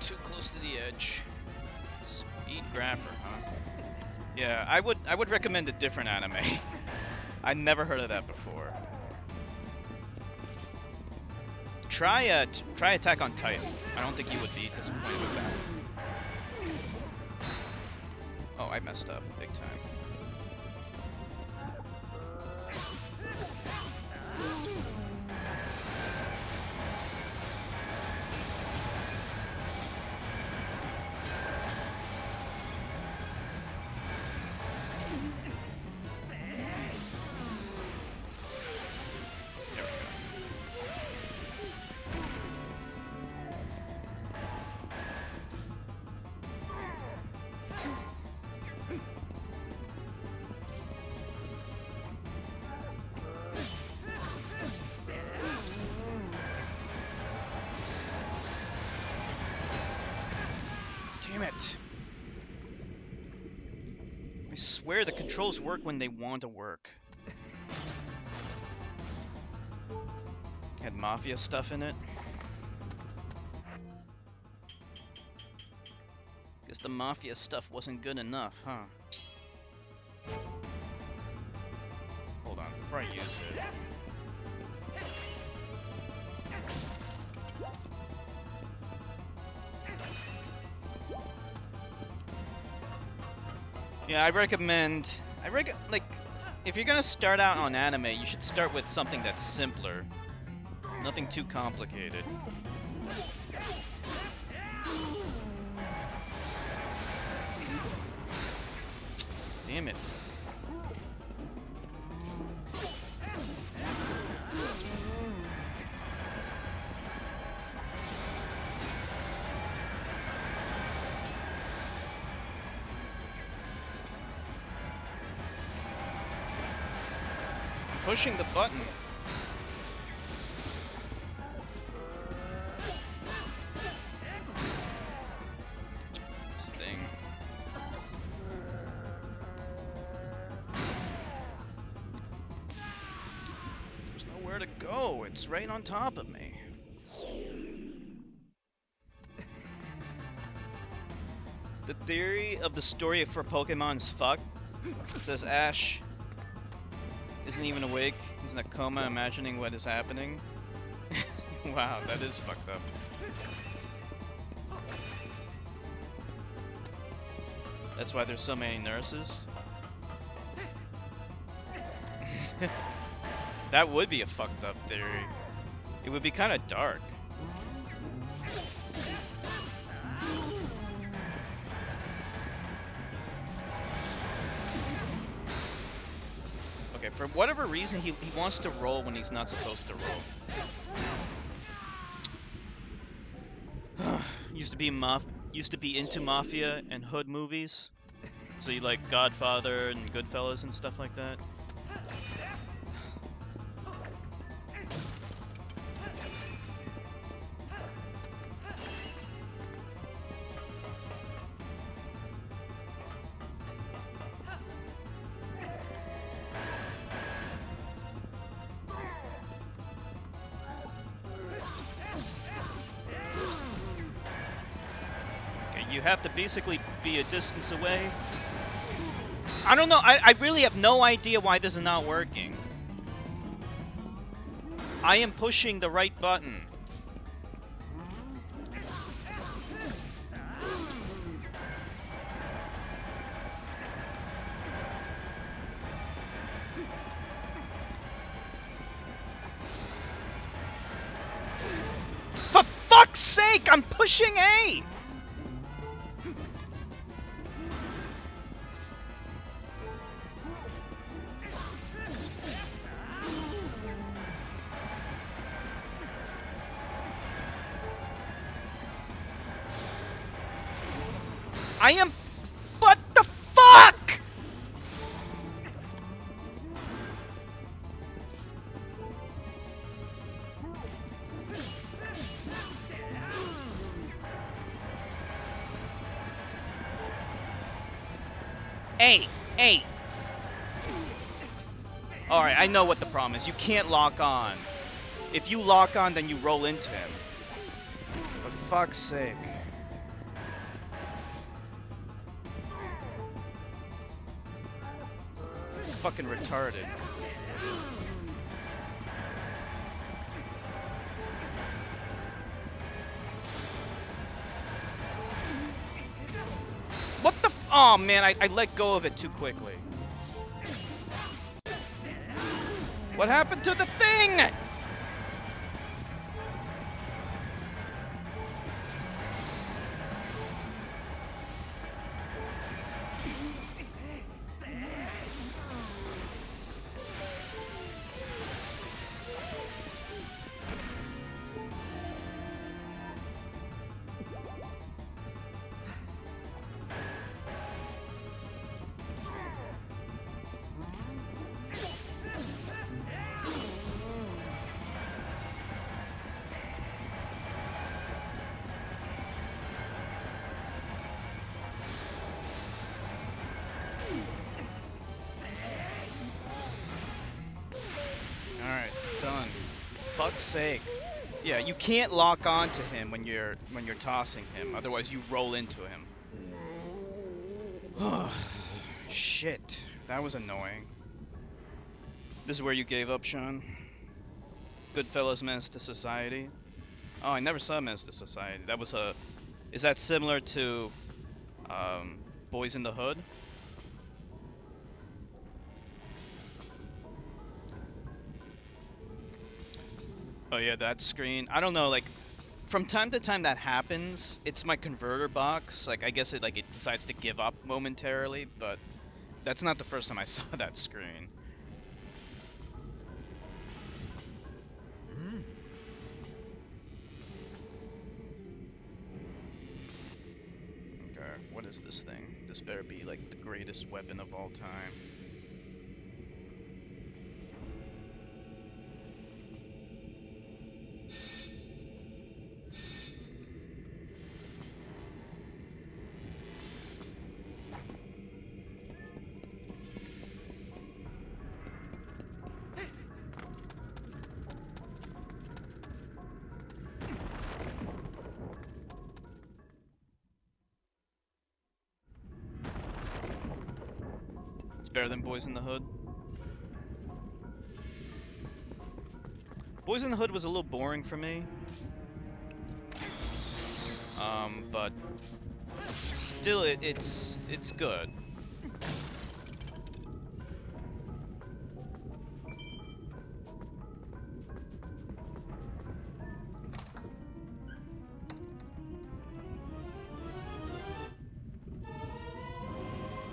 Too close to the edge. Speed Grapher, huh? Yeah, I would recommend a different anime. I never heard of that before. Try Attack on Titan. I don't think you would be disappointed with that. Oh, I messed up big time. There we go. Damn it. I swear the controls work when they want to work. Had mafia stuff in it. Guess the mafia stuff wasn't good enough, huh? Hold on, before I use it. Yeah, I recommend, like, if you're gonna start out on anime, you should start with something that's simpler. Nothing too complicated. Damn it. Pushing the button. This thing. There's nowhere to go. It's right on top of me. The theory of the story for Pokemon is fucked. Says Ash isn't even awake. He's in a coma imagining what is happening. Wow, that is fucked up. That's why there's so many nurses. That would be a fucked up theory. It would be kind of dark. Okay, for whatever reason, he wants to roll when he's not supposed to roll. Used to be into Mafia and Hood movies. So you like Godfather and Goodfellas and stuff like that. You have to basically be a distance away. I don't know. I really have no idea why this is not working. I am pushing the right button. For fuck's sake, I'm pushing A! I am... What the fuck?! Hey! Hey! Alright, I know what the problem is. You can't lock on. If you lock on, then you roll into him. For fuck's sake. Fucking retarded. What the Oh man, I let go of it too quickly. What happened to the thing? Alright, done. Fuck's sake. Yeah, you can't lock on to him when you're tossing him, otherwise you roll into him. Shit, that was annoying. This is where you gave up, Sean? Goodfellas Menace to Society? Oh, I never saw Menace to Society. That was a... Is that similar to Boys in the Hood? Oh yeah, that screen. I don't know, like, from time to time that happens. It's my converter box. Like, I guess it decides to give up momentarily, but that's not the first time I saw that screen. Okay, what is this thing? This better be like the greatest weapon of all time. It's better than Boys in the Hood. Boys in the Hood was a little boring for me. But still, it's good.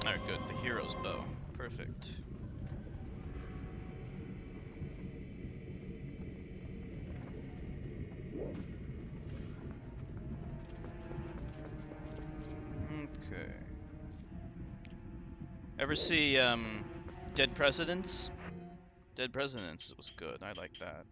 Alright, good. The hero's bow. Perfect. Okay. Ever see Dead Presidents? Dead Presidents was good. I like that.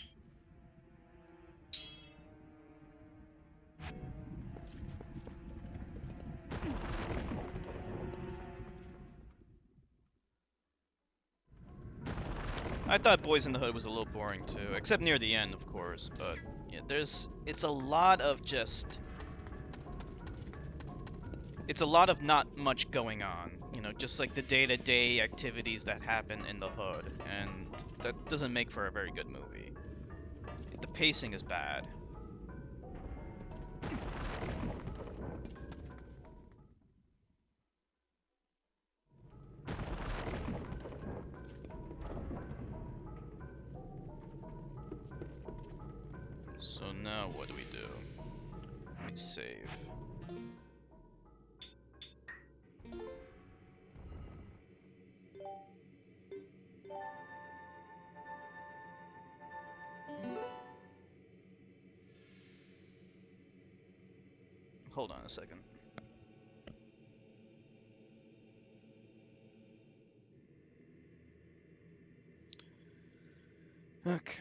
I thought Boys in the Hood was a little boring too, except near the end, of course. But yeah, it's a lot of just, it's a lot of not much going on. You know, just like the day-to-day activities that happen in the hood, and that doesn't make for a very good movie. The pacing is bad. So now what do we do? Let me save. Hold on a second. Okay.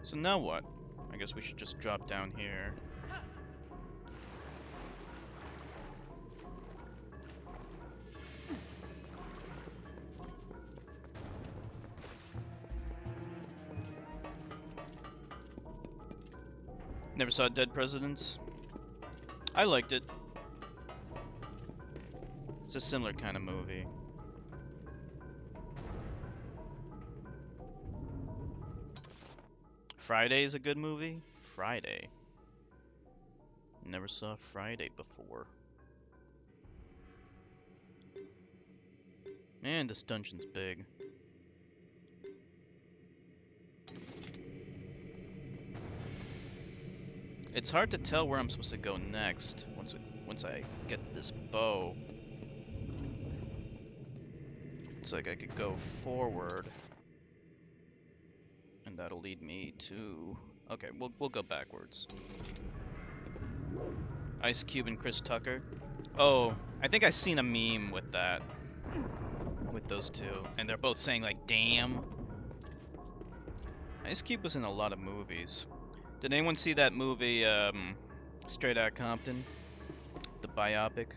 So now what? I guess we should just drop down here. Never saw Dead Presidents. I liked it. It's a similar kind of movie. Friday is a good movie? Friday. Never saw Friday before. Man, this dungeon's big. It's hard to tell where I'm supposed to go next once I get this bow. It's like I could go forward, and that'll lead me to. Okay, we'll go backwards. Ice Cube and Chris Tucker. Oh, I think I've seen a meme with that, with those two, and they're both saying like, "Damn." Ice Cube was in a lot of movies. Did anyone see that movie, Straight Outta Compton, the biopic?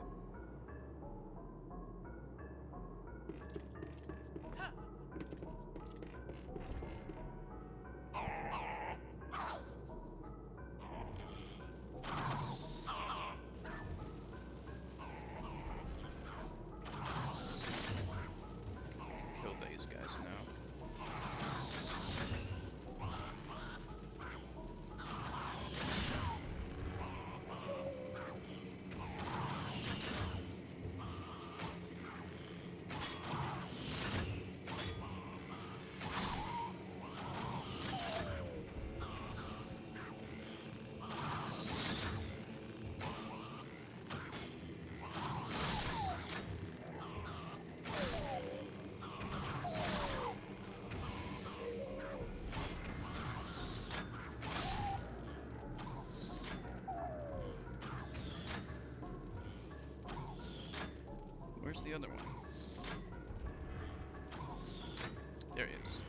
Kill these guys now. Where's the other one? There he is.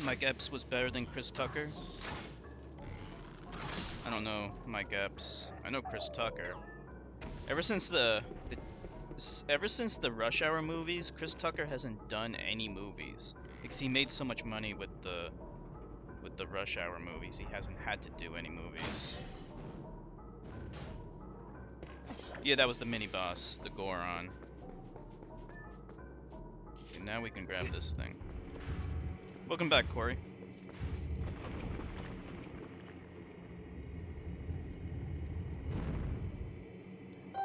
Mike Epps was better than Chris Tucker? I don't know Mike Epps. I know Chris Tucker. Ever since the Rush Hour movies, Chris Tucker hasn't done any movies because he made so much money with the Rush Hour movies. He hasn't had to do any movies. Yeah, that was the mini boss, the Goron. Okay, now we can grab this thing. Welcome back, Corey.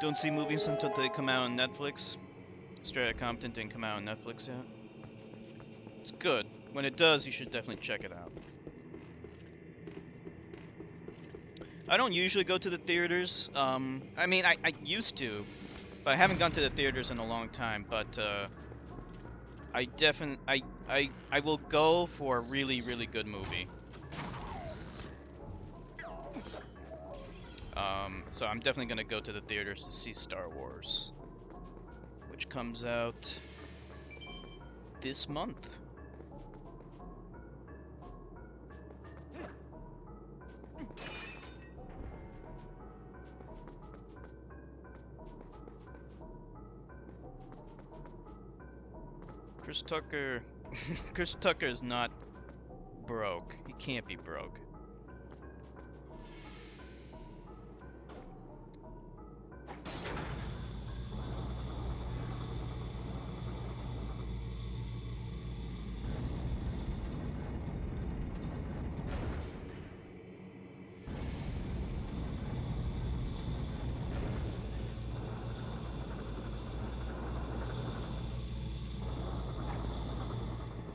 Don't see movies until they come out on Netflix. Straight Outta Compton didn't come out on Netflix yet. It's good. When it does, you should definitely check it out. I don't usually go to the theaters. I mean, I used to, but I haven't gone to the theaters in a long time. But I will go for a really, really good movie. So I'm definitely gonna go to the theaters to see Star Wars, which comes out this month. Chris Tucker, Chris Tucker is not broke. He can't be broke.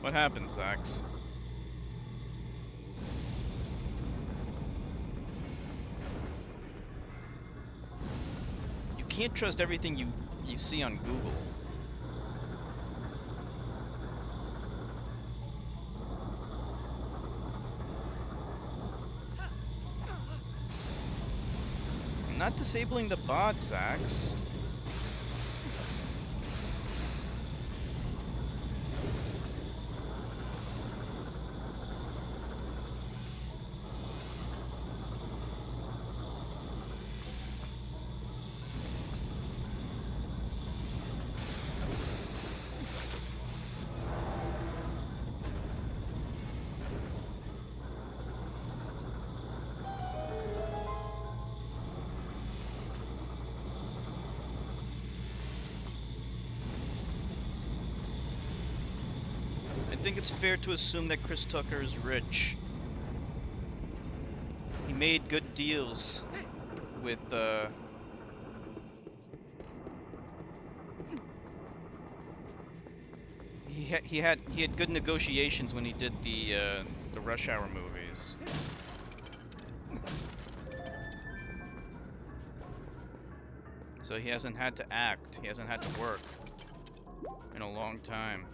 What happened, Zax? You can't trust everything you see on Google. I'm not disabling the bot, Zax. think it's fair to assume that Chris Tucker is rich. He made good deals with he had good negotiations when he did the Rush Hour movies. So he hasn't had to act. He hasn't had to work in a long time.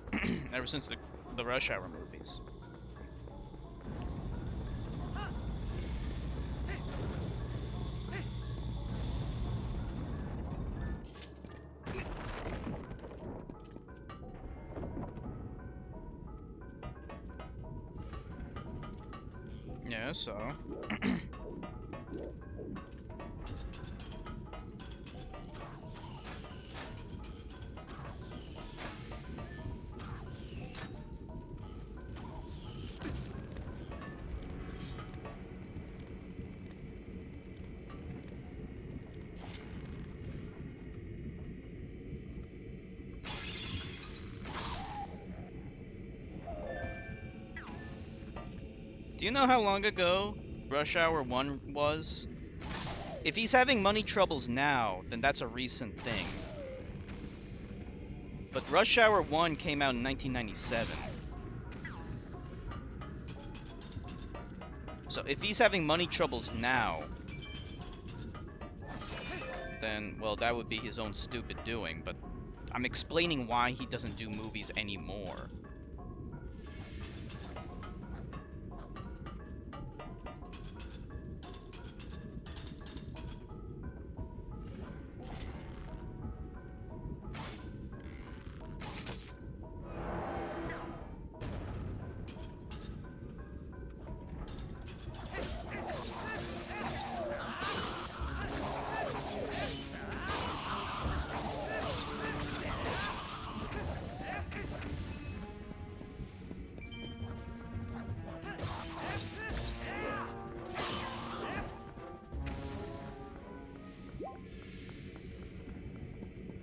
Ever since the Rush Hour movies. Yeah, so. Do you know how long ago Rush Hour 1 was? If he's having money troubles now, then that's a recent thing. But Rush Hour 1 came out in 1997. So if he's having money troubles now, then, well, that would be his own stupid doing, but I'm explaining why he doesn't do movies anymore.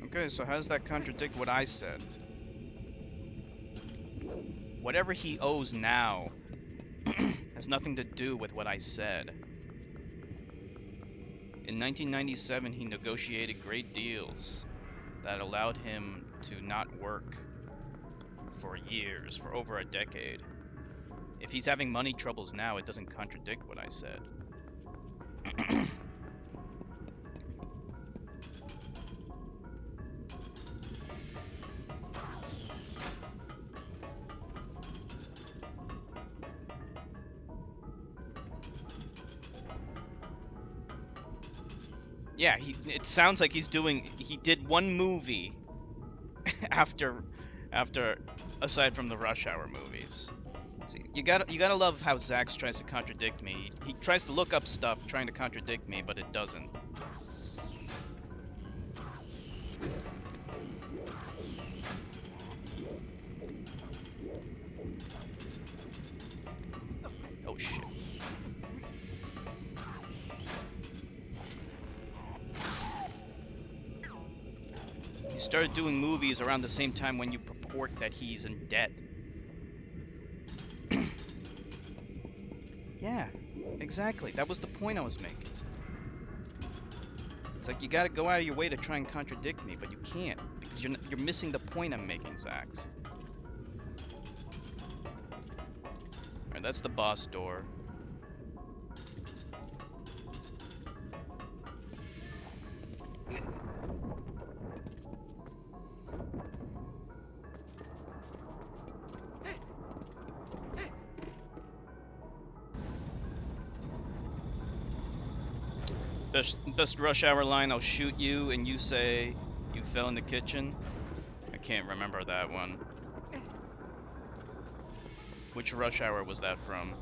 Okay, so how does that contradict what I said? Whatever he owes now has nothing to do with what I said. In 1997, he negotiated great deals that allowed him to not work for years, for over a decade. If he's having money troubles now, it doesn't contradict what I said. Yeah, it sounds like he did one movie after aside from the Rush Hour movies. See, you gotta love how Zax tries to contradict me. He tries to look up stuff trying to contradict me, but it doesn't. Oh shit. He started doing movies around the same time when you purport that he's in debt. Yeah, exactly. That was the point I was making. It's like you gotta go out of your way to try and contradict me, but you can't because you're missing the point I'm making, Zax. Alright, that's the boss door. Best Rush Hour line, I'll shoot you, and you say you fell in the kitchen. I can't remember that one. Which Rush Hour was that from?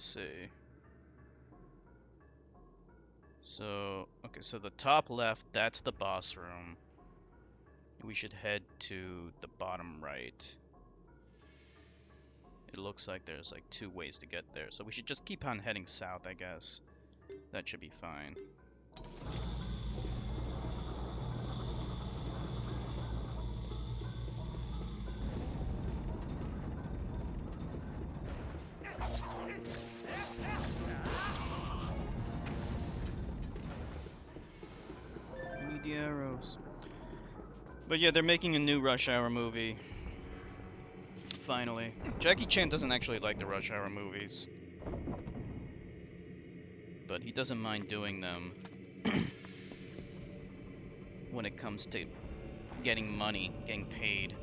Let's see. So, okay, so the top left, that's the boss room. We should head to the bottom right. It looks like there's like 2 ways to get there, so we should just keep on heading south, I guess. That should be fine. Need the arrows. But yeah, they're making a new Rush Hour movie. Finally. Jackie Chan doesn't actually like the Rush Hour movies. But he doesn't mind doing them when it comes to getting money, getting paid.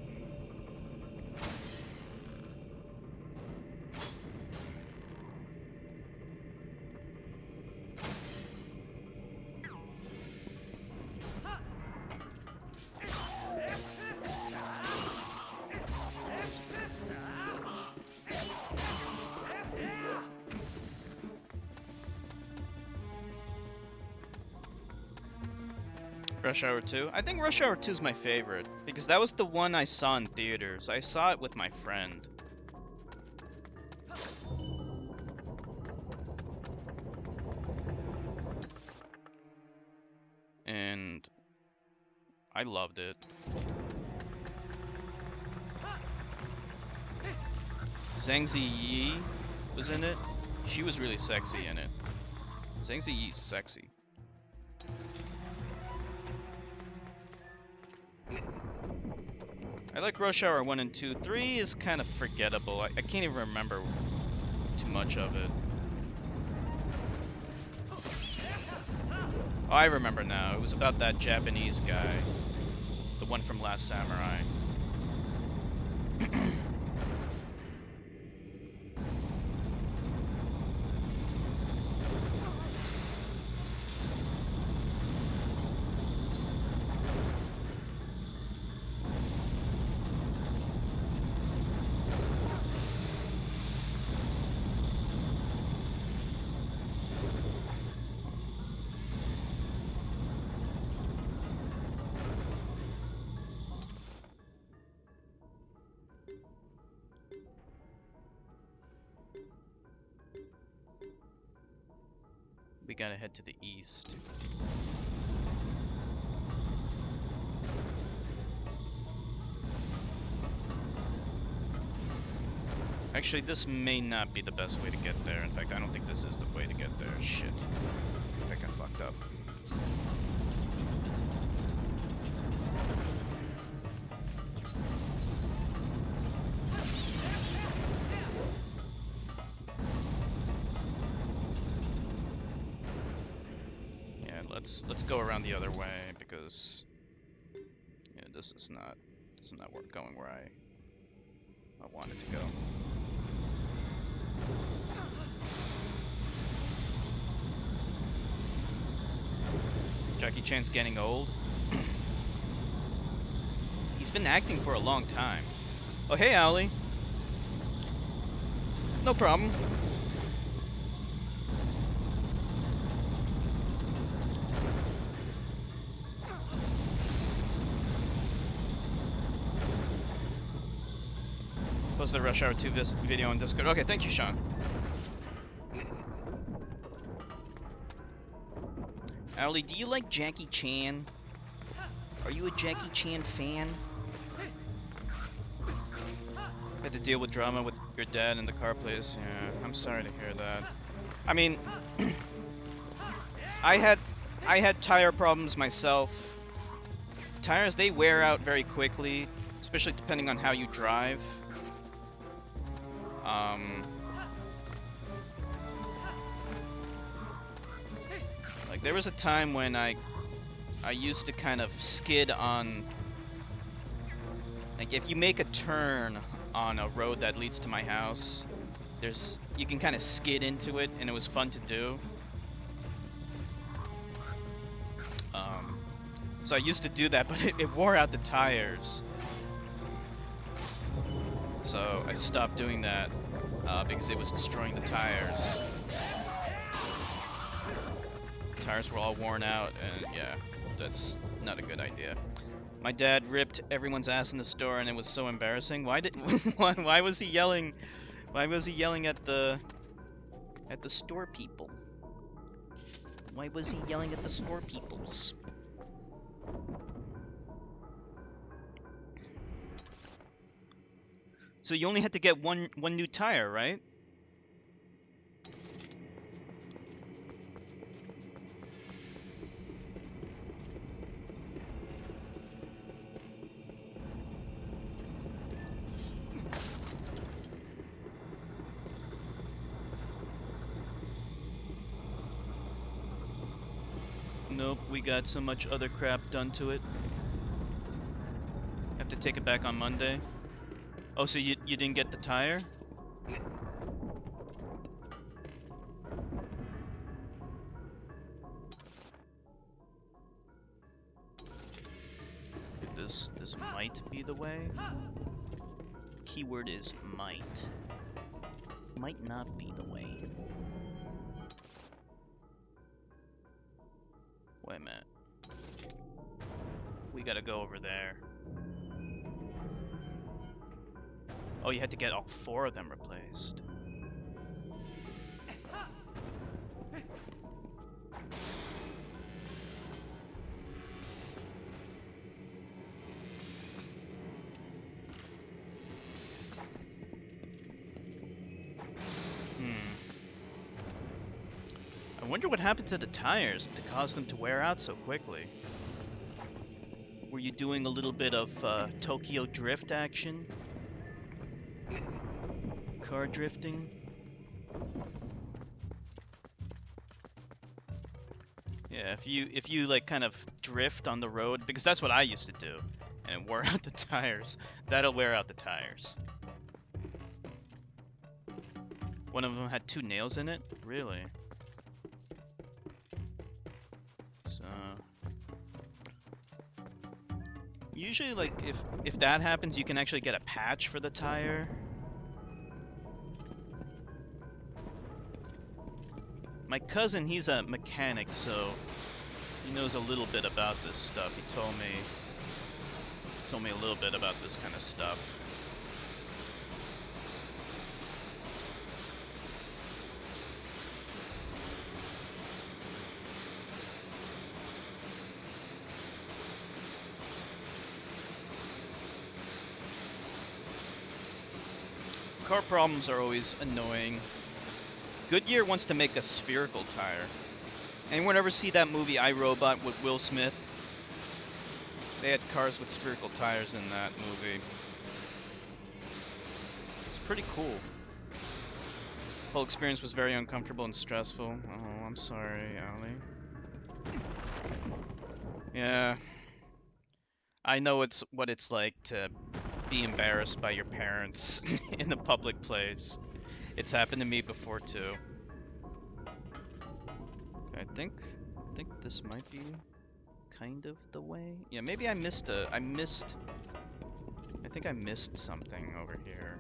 Rush Hour 2? I think Rush Hour 2 is my favorite, because that was the one I saw in theaters. I saw it with my friend. And I loved it. Zhang Ziyi was in it. She was really sexy in it. Zhang Ziyi's sexy. I like Rush Hour 1 and 2. 3 is kind of forgettable. I can't even remember too much of it. Oh, I remember now. It was about that Japanese guy. The one from Last Samurai. We gotta head to the east. Actually, this may not be the best way to get there. In fact, I don't think this is the way to get there. Shit. I think I fucked up. Let's go around the other way, because yeah, this is not going where I wanted to go. Jackie Chan's getting old. He's been acting for a long time. Oh, hey, Owlie. No problem. Post the Rush Hour 2 video on Discord. Okay, thank you, Sean. Owlie, do you like Jackie Chan? Are you a Jackie Chan fan? Had to deal with drama with your dad in the car place. Yeah, I'm sorry to hear that. I mean, I had tire problems myself. Tires, they wear out very quickly, especially depending on how you drive. Like there was a time when I used to kind of skid on, like if you make a turn on a road that leads to my house, you can kind of skid into it, and it was fun to do. So I used to do that, but it wore out the tires. So I stopped doing that because it was destroying the tires. Tires were all worn out, and yeah, that's not a good idea. My dad ripped everyone's ass in the store, and it was so embarrassing. Why did why was he yelling? Why was he yelling at the store people? Why was he yelling at the store peoples? So you only had to get one new tire, right? Nope, we got so much other crap done to it. Have to take it back on Monday. Oh, so you didn't get the tire? This might be the way. Keyword is might. Might not be the way. Wait a minute. We gotta go over there. Oh, you had to get all 4 of them replaced. I wonder what happened to the tires to cause them to wear out so quickly. Were you doing a little bit of Tokyo drift action? Car drifting? Yeah, if you like kind of drift on the road, because that's what I used to do, and it wore out the tires. That'll wear out the tires. One of them had 2 nails in it? Really? So usually, like, if that happens, you can actually get a patch for the tire. My cousin, he's a mechanic, so he knows a little bit about this stuff. He told me a little bit about this kind of stuff. Car problems are always annoying. Goodyear wants to make a spherical tire. Anyone ever see that movie I, Robot with Will Smith? They had cars with spherical tires in that movie. It's pretty cool. The whole experience was very uncomfortable and stressful. Oh, I'm sorry, Allie. Yeah. I know what it's like to be embarrassed by your parents in a public place. It's happened to me before too. I think this might be kind of the way. Yeah, maybe I missed I think I missed something over here.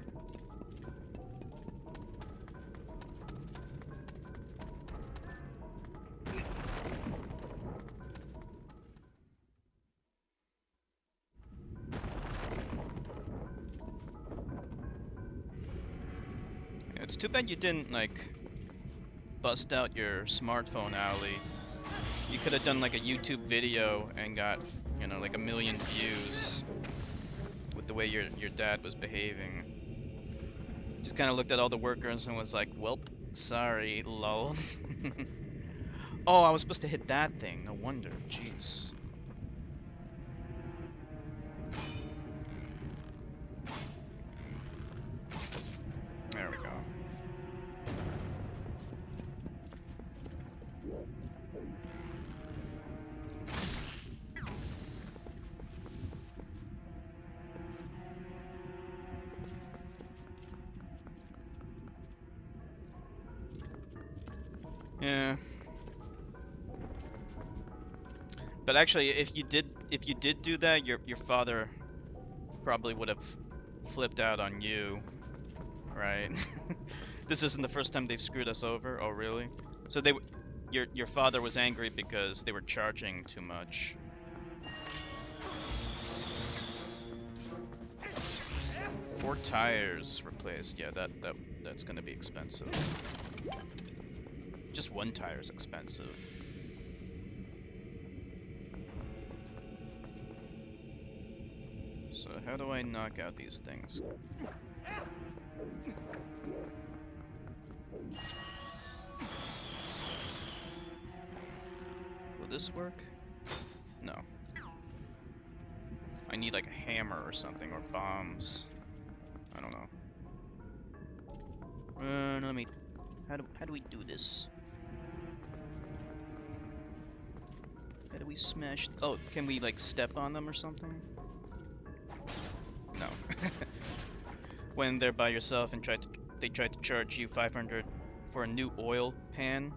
Yeah, it's too bad you didn't like bust out your smartphone, Ali. You could have done like a YouTube video and got, you know, like 1 million views with the way your dad was behaving. Just kind of looked at all the workers and was like, "Welp, sorry, lol." Oh, I was supposed to hit that thing. No wonder. Jeez. There we go. Yeah. But actually, if you did do that, your father probably would have flipped out on you, right? This isn't the first time they've screwed us over. Oh, really? So your father was angry because they were charging too much. 4 tires replaced. Yeah, that's gonna be expensive. Just 1 tire's expensive. So how do I knock out these things? Will this work? No. I need like a hammer or something, or bombs. I don't know. Let me. How do we do this? How do we smash? Oh, can we like step on them or something? No. When they're by yourself and they try to charge you 500 for a new oil pan.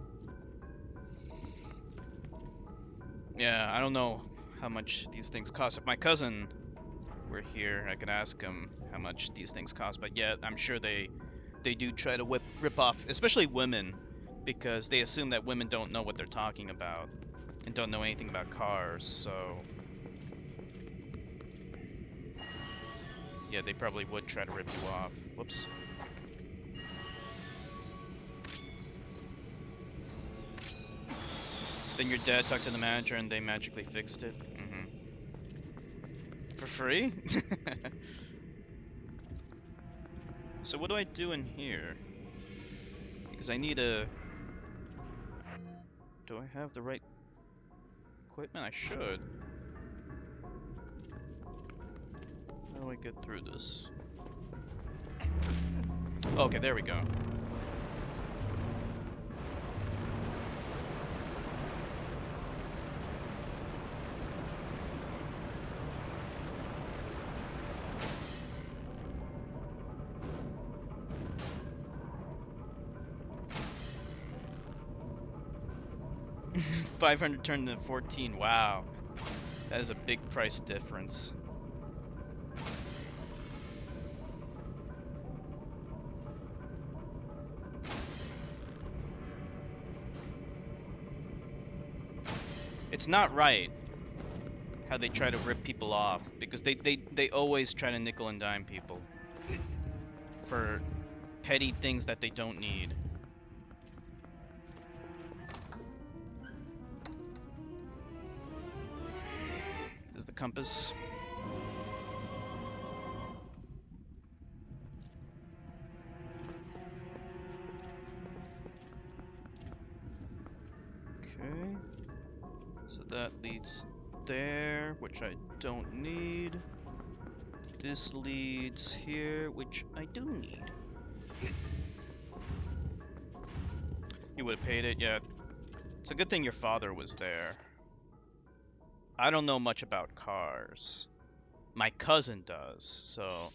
Yeah, I don't know how much these things cost. If my cousin were here, I could ask him how much these things cost. But yeah, I'm sure they do try to rip off, especially women, because they assume that women don't know what they're talking about and don't know anything about cars. So yeah, they probably would try to rip you off. Whoops. Then your dad talked to the manager and they magically fixed it. For free? So what do I do in here? Because I need a... Do I have the right equipment? I should. How do I get through this? Okay, there we go. 500 turned into 14. Wow. That is a big price difference. It's not right how they try to rip people off, because they always try to nickel and dime people for petty things that they don't need. There's the compass. Okay. So that leads there, which I don't need. This leads here, which I do need. You would have paid it, yeah. It's a good thing your father was there. I don't know much about cars. My cousin does, so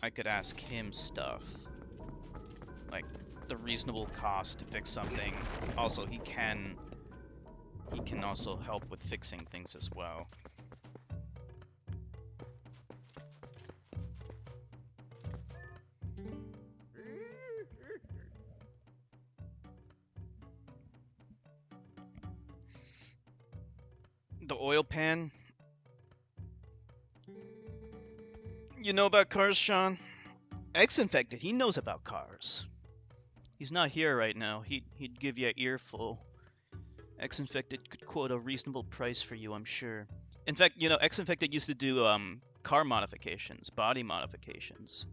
I could ask him stuff. Like the reasonable cost to fix something. Also, he can also help with fixing things as well. The oil pan. You know about cars, Sean? Ex-infected, he knows about cars. He's not here right now. He'd give you an earful. Ex-infected could quote a reasonable price for you, I'm sure. In fact, you know, Ex-infected used to do car modifications, body modifications.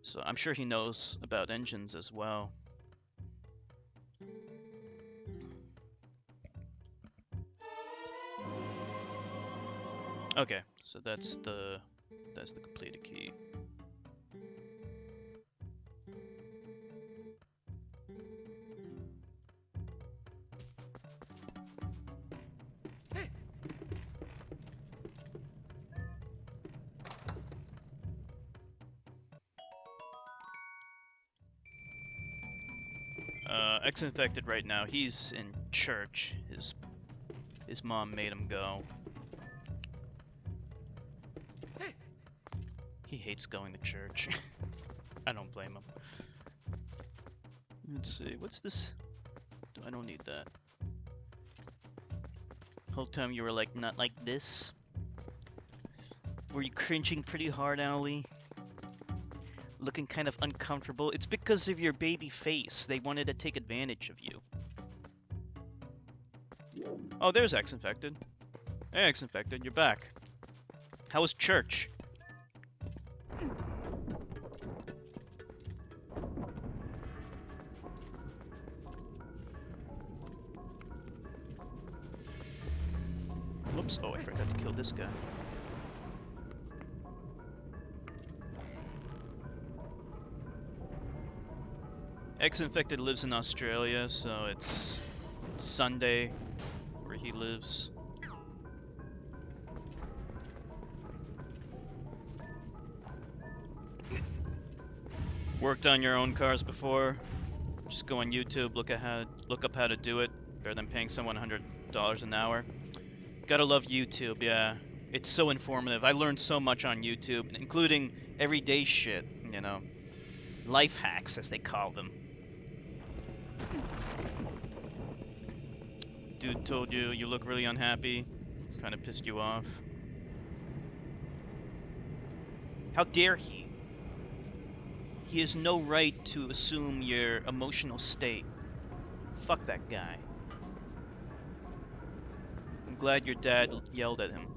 So I'm sure he knows about engines as well. Okay, so that's the completed key. Ex-infected right now. He's in church. His mom made him go. He hates going to church. I don't blame him. Let's see, what's this? I don't need that. Whole time you were like, not like this? Were you cringing pretty hard, Owlie? Looking kind of uncomfortable? It's because of your baby face. They wanted to take advantage of you. Oh, there's X-Infected. Hey, X-Infected, you're back. How was church? Whoops, oh, I forgot to kill this guy. X-Infected lives in Australia, so it's Sunday where he lives. Worked on your own cars before? Just go on YouTube, look up how to do it. Better than paying someone $100 an hour. Gotta love YouTube, yeah. It's so informative. I learned so much on YouTube, including everyday shit, you know. Life hacks, as they call them. Dude told you you look really unhappy. Kind of pissed you off. How dare he? He has no right to assume your emotional state. Fuck that guy. I'm glad your dad yelled at him.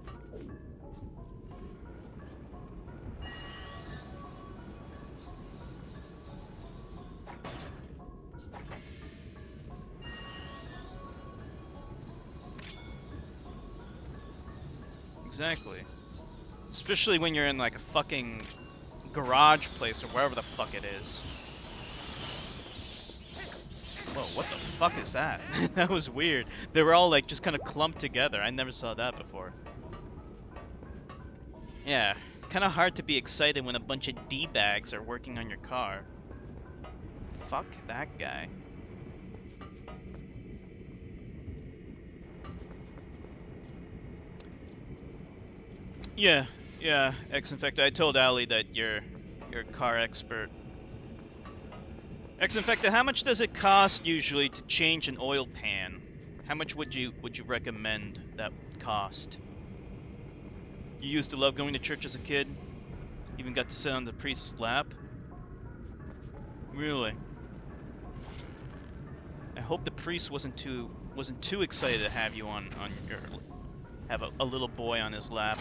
Exactly. Especially when you're in like a fucking garage place or wherever the fuck it is. Whoa, what the fuck is that? That was weird. They were all like just kind of clumped together. I never saw that before. Yeah, kind of hard to be excited when a bunch of D-bags are working on your car. Fuck that guy. Yeah, X-Infected. I told Ali that you're a car expert. X-Infected, how much does it cost usually to change an oil pan? How much would you recommend that cost? You used to love going to church as a kid? Even got to sit on the priest's lap? Really? I hope the priest wasn't too excited to have you on your have a little boy on his lap.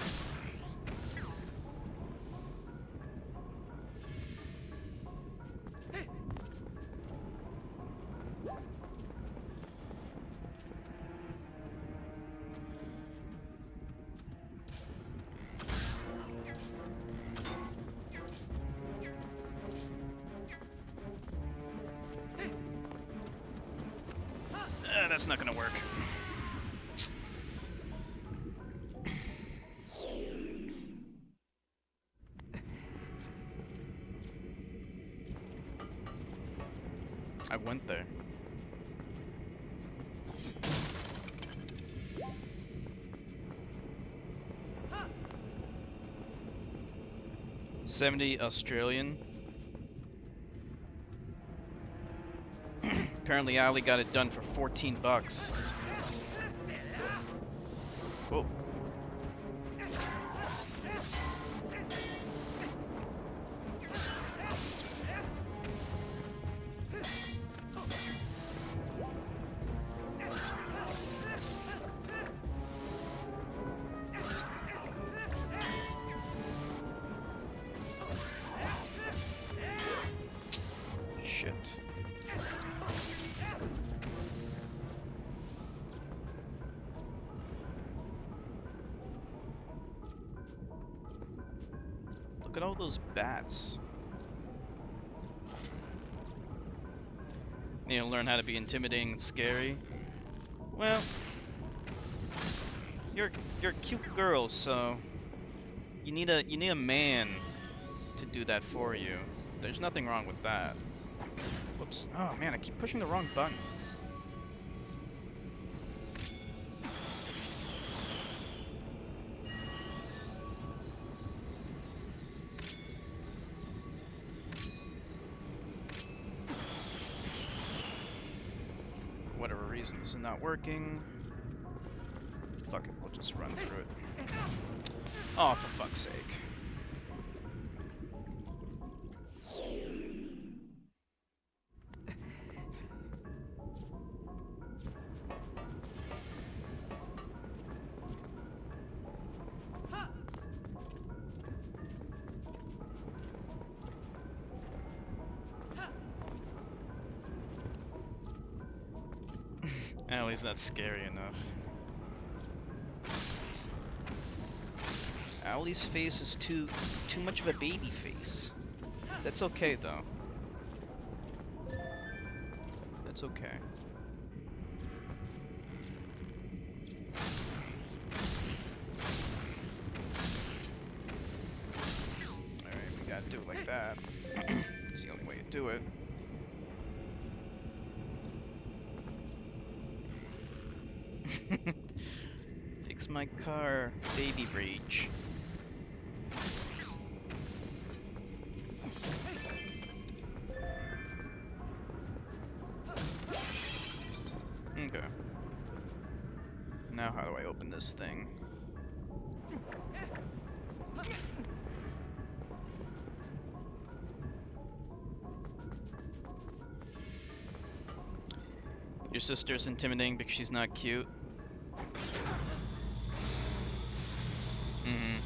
That's not gonna work. I went there. $70 Australian. Apparently Ali got it done for 14 bucks. Whoa. Shit. Look at all those bats. Need to learn how to be intimidating and scary. Well, you're a cute girl, so you need a man to do that for you. There's nothing wrong with that. Whoops. Oh man, I keep pushing the wrong button. reason this is not working. Fuck it, we'll just run through it. Oh, for fuck's sake. Allie's not scary enough. Allie's face is too much of a baby face. That's okay though. That's okay. Alright, we gotta do it like that. It's the only way to do it. Fix my car, baby rage. Okay. Now how do I open this thing? Your sister's intimidating because she's not cute. Mm-hmm.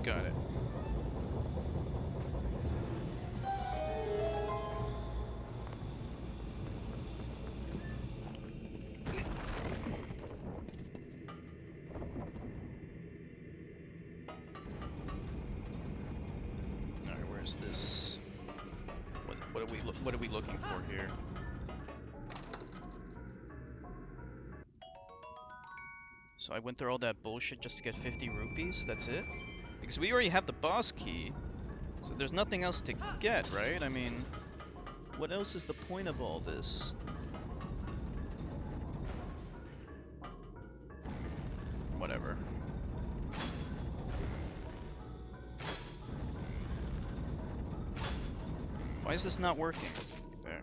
Got it. Alright, where's this? What are we looking for here? So I went through all that bullshit just to get 50 rupees? That's it? Because we already have the boss key, so there's nothing else to get, right? I mean, what else is the point of all this? Whatever. Why is this not working? There.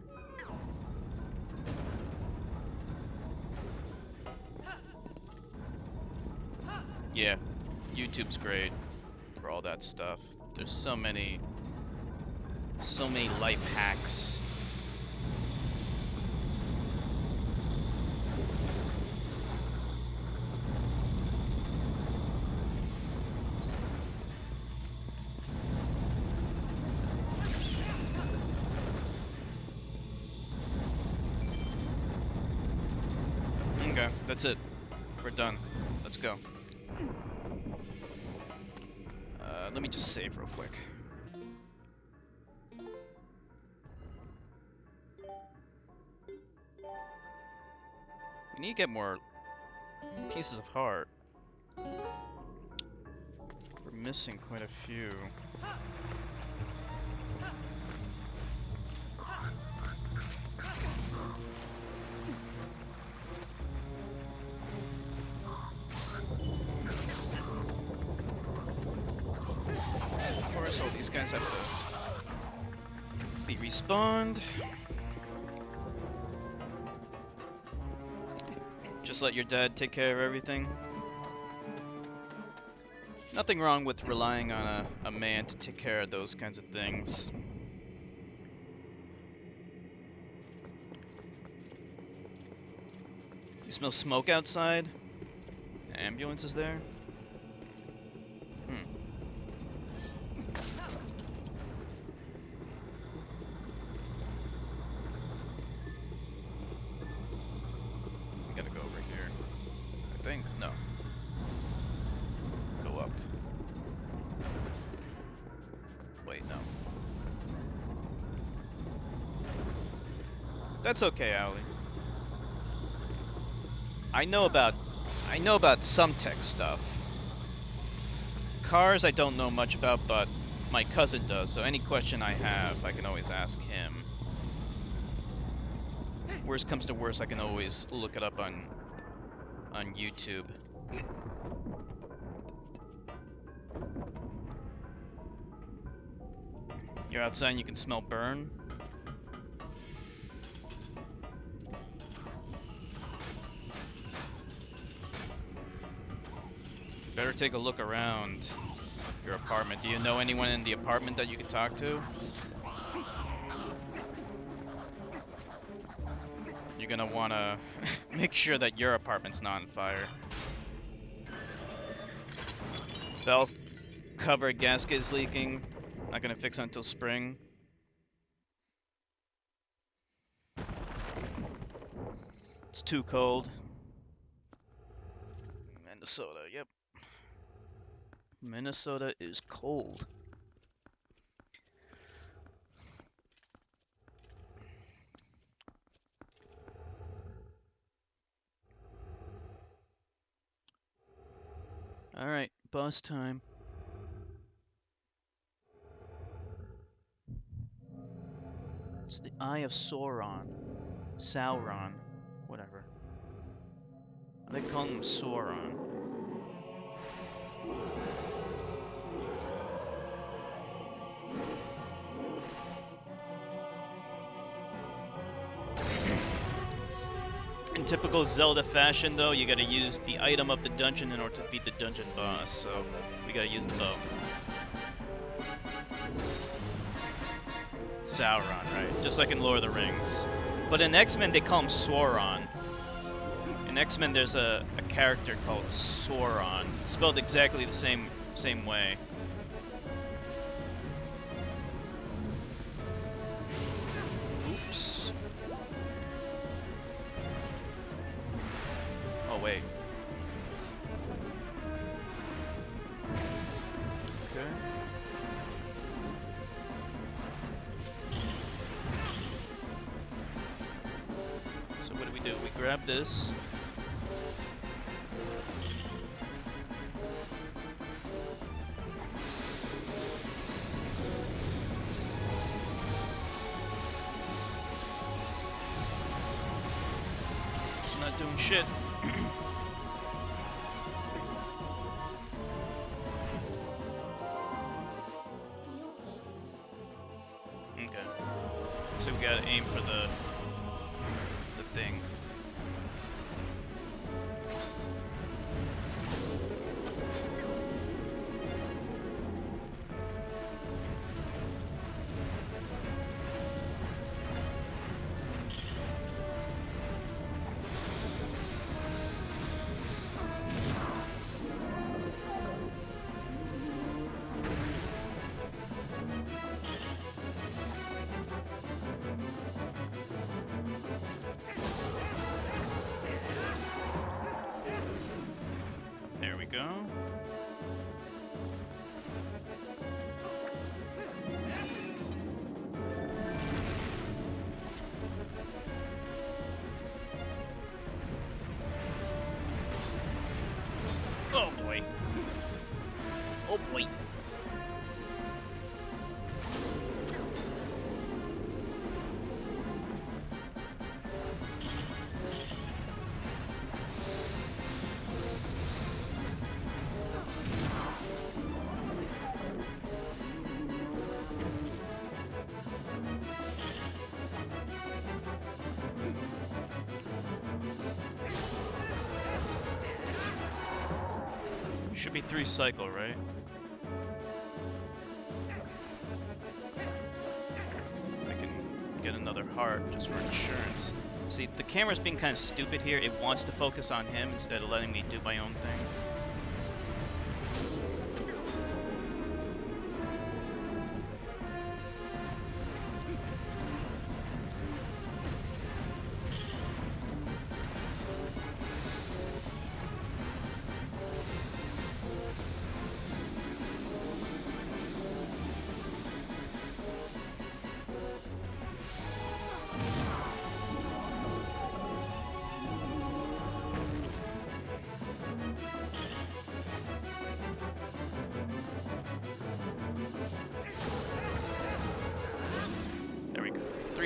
Yeah, YouTube's great for all that stuff. There's so many life hacks. Okay, that's it. We're done. Let's go. Let me just save real quick. We need to get more pieces of heart. We're missing quite a few. Of course, all these guys have to be respawned. Just let your dad take care of everything. Nothing wrong with relying on a man to take care of those kinds of things. You smell smoke outside? The ambulance is there? No. Go up. Wait, no. That's okay, Owlie. I know about I know about some tech stuff. Cars I don't know much about, but my cousin does, so any question I have, I can always ask him. Worst comes to worst, I can always look it up on YouTube. You're outside and you can smell burn. Better take a look around your apartment. Do you know anyone in the apartment that you could talk to? You're gonna wanna make sure that your apartment's not on fire. Valve cover gasket is leaking. Not gonna fix it until spring. It's too cold. Minnesota, yep. Minnesota is cold. Alright, boss time. It's the Eye of Sauron. Sauron. Whatever. I think calling him Sauron. In typical Zelda fashion, though, you gotta use the item of the dungeon in order to beat the dungeon boss, so we gotta use the bow. Sauron, right? Just like in Lord of the Rings. But in X-Men, they call him Sauron. In X-Men, there's a character called Sauron, spelled exactly the same way. Oops. Oh wait. Okay. So what do? We grab this. It's not doing shit. Okay. So we gotta aim for the thing. There we go. Oh boy. Oh boy. Should be 3 cycle, right? I can get another heart just for insurance. See, the camera's being kind of stupid here. It wants to focus on him instead of letting me do my own thing.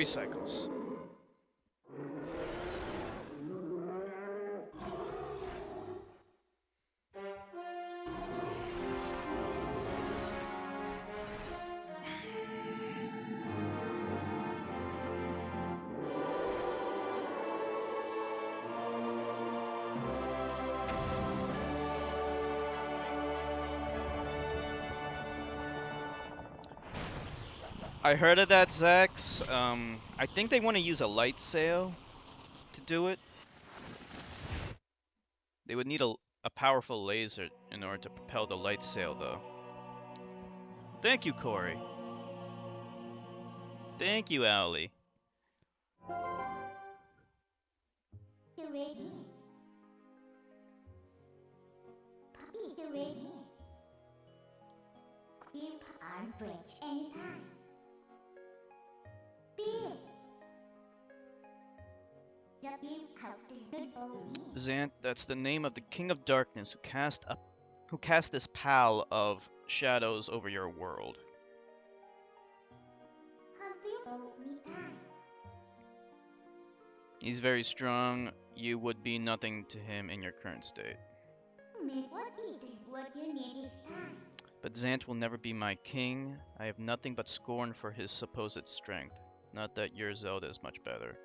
3 cycles. I heard of that, Zax. I think they want to use a light sail to do it. They would need a powerful laser in order to propel the light sail, though. Thank you, Corey. Thank you, Owly.
You ready? Puppy, you ready? You are bridge anytime. Big. You have to good old me.
Zant, that's the name of the King of Darkness who cast this pall of shadows over your world.
Have you old me time?
He's very strong. You would be nothing to him in your current state.
Make what eat what you need is time.
But Zant will never be my king. I have nothing but scorn for his supposed strength. Not that your Zelda is much better.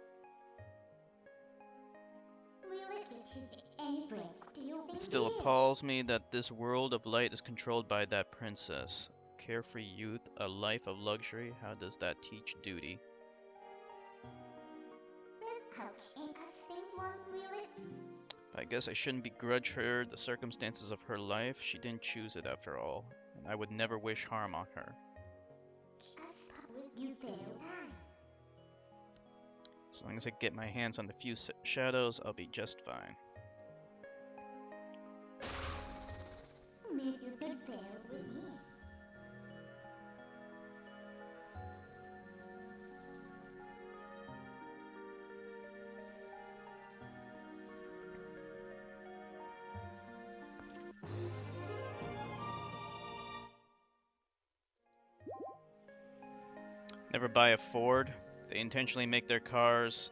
We will get you any break. Do you
It still appalls me that this world of light is controlled by that princess. Carefree youth, a life of luxury, how does that teach duty?
Rest out in a simple will it?
I guess I shouldn't begrudge her the circumstances of her life. She didn't choose it after all, and I would never wish harm on her.
I suppose you fail time.
As long as I get my hands on the few shadows, I'll be just fine.
Make you good fail with me.
Never buy a Ford. They intentionally make their cars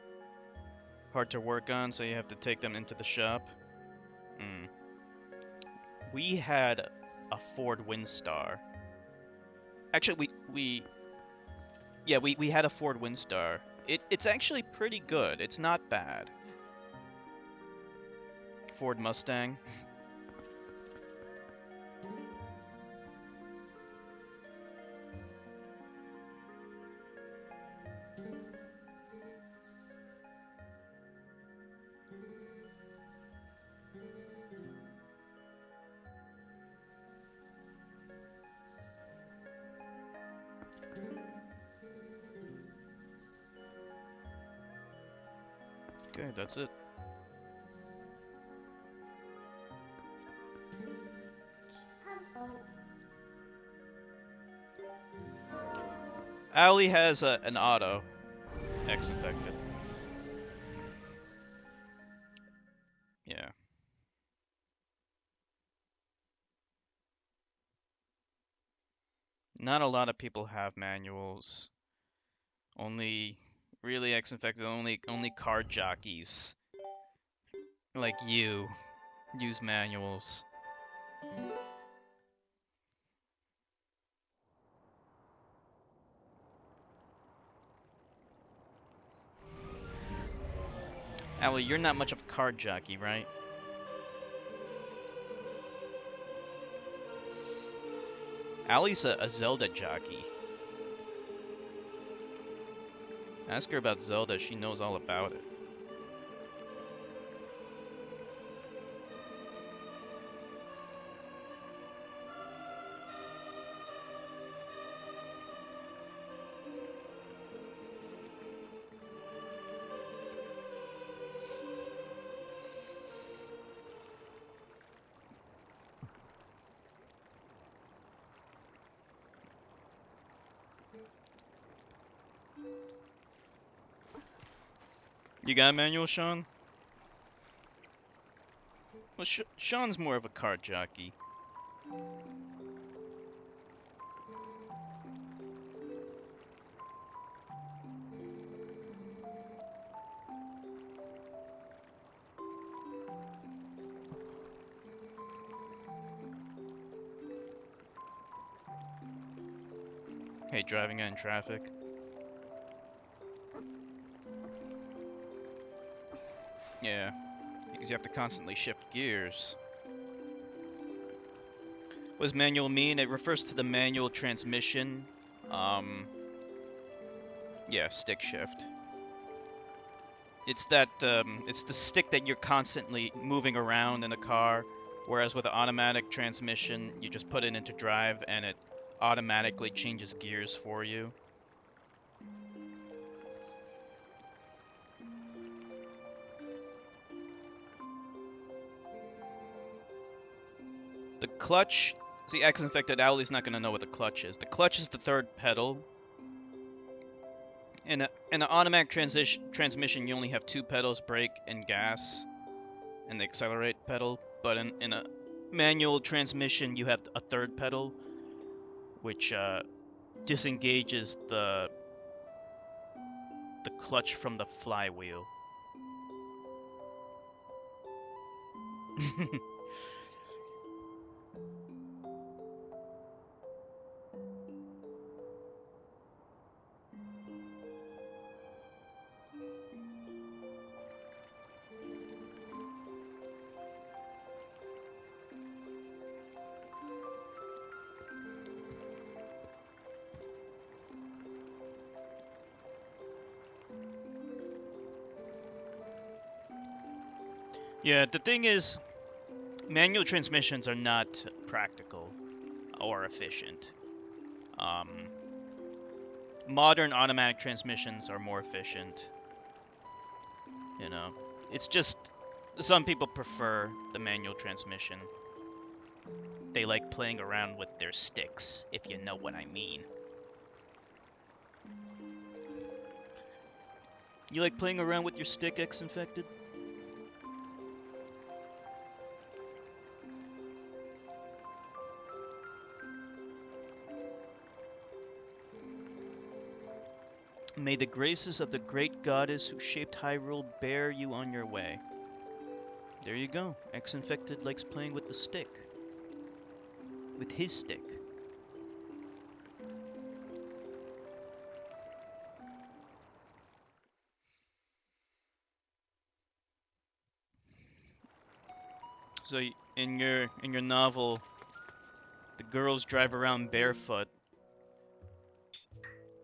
hard to work on, so you have to take them into the shop. We had a Ford Windstar. Actually, we had a Ford Windstar. It's actually pretty good. It's not bad. Ford Mustang. Okay, that's it. Owly has an auto. X-infected. Yeah. Not a lot of people have manuals. Only really X-infected, only card jockeys like you use manuals. Owly, you're not much of a card jockey, right? Owly's a Zelda jockey. Ask her about Zelda, she knows all about it. You got a manual, Sean? Well, Sean's more of a card jockey. Hate driving in traffic. Yeah, because you have to constantly shift gears. What does manual mean? It refers to the manual transmission. Yeah, stick shift. It's that, it's the stick that you're constantly moving around in a car, whereas with an automatic transmission, you just put it into drive and it automatically changes gears for you. The clutch, see, X-Infected Owlie's not going to know what the clutch is. The clutch is the third pedal. In an automatic transmission, you only have two pedals, brake and gas, and the accelerate pedal. But in a manual transmission, you have a third pedal, which disengages the clutch from the flywheel. Yeah, the thing is, manual transmissions are not practical or efficient. Modern automatic transmissions are more efficient. You know, it's just some people prefer the manual transmission. They like playing around with their sticks, if you know what I mean. You like playing around with your stick, X-Infected? May the graces of the great goddess who shaped Hyrule bear you on your way. There you go. X-Infected likes playing with the stick. With his stick. So in your novel, the girls drive around barefoot,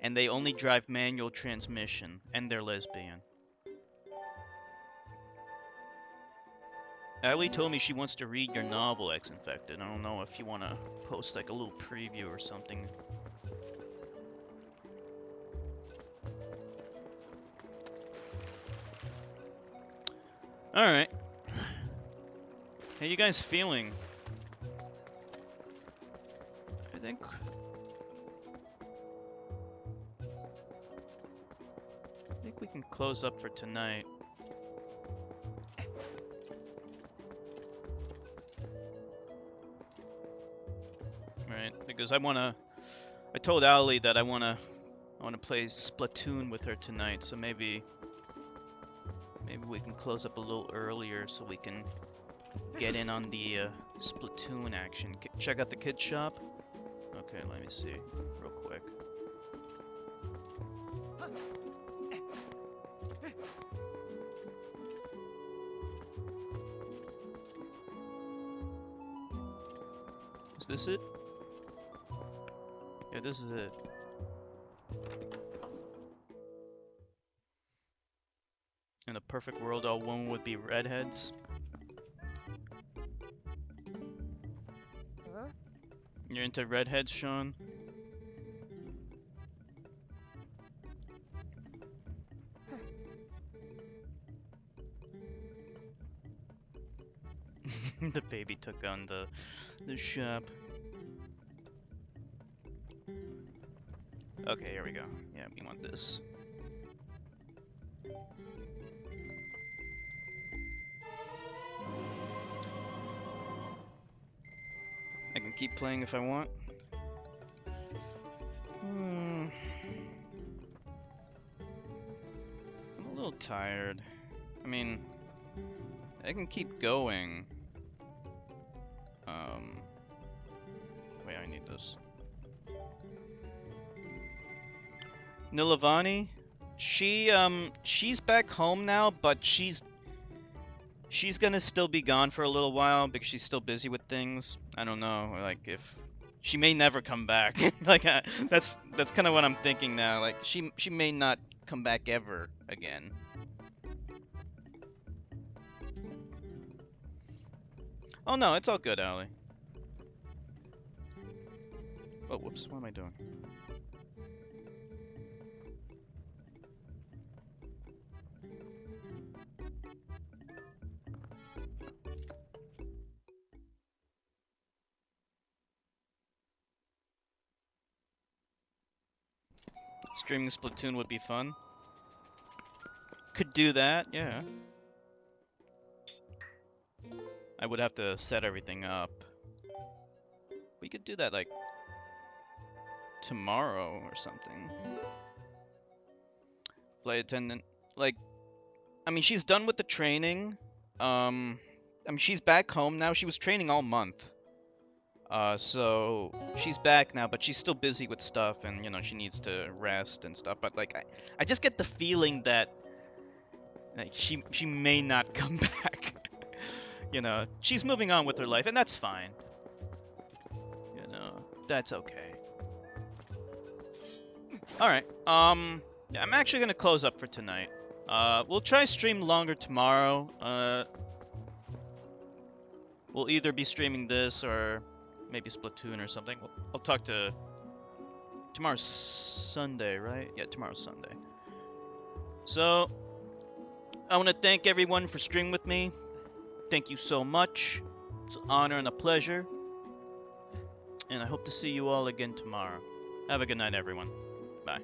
and they only drive manual transmission, and they're lesbian. Allie told me she wants to read your novel, X-Infected. I don't know if you want to post like a little preview or something. Alright. How you guys feeling? I think we can close up for tonight. Right, because I told Allie that I wanna play Splatoon with her tonight, so maybe we can close up a little earlier so we can get in on the Splatoon action. Check out the kids shop. Okay, let me see real quick. Is this it? Yeah, this is it. In a perfect world, all women would be redheads. You're into redheads, Sean? The baby took on the shop. Okay, here we go. Yeah, we want this. I can keep playing if I want. I'm a little tired. I mean, I can keep going. Wait, I need this. Nilavani, she's back home now, but she's gonna still be gone for a little while because she's still busy with things. I don't know, like if she may never come back. Like that's kind of what I'm thinking now. Like she may not come back ever again. Oh no, it's all good, Allie. Oh whoops, what am I doing? Streaming Splatoon would be fun. Could do that, yeah. I would have to set everything up. We could do that like tomorrow or something. Flight attendant, like, I mean, she's done with the training. I mean, she's back home now. She was training all month. So she's back now, but she's still busy with stuff, and you know she needs to rest and stuff. But like, I just get the feeling that like, she may not come back. You know, she's moving on with her life, and that's fine. You know, that's okay. All right. Yeah, I'm actually gonna close up for tonight. We'll try stream longer tomorrow. We'll either be streaming this or maybe Splatoon or something. I'll talk to... Tomorrow's Sunday, right? Yeah, tomorrow's Sunday. So, I want to thank everyone for streaming with me. Thank you so much. It's an honor and a pleasure. And I hope to see you all again tomorrow. Have a good night, everyone. Bye.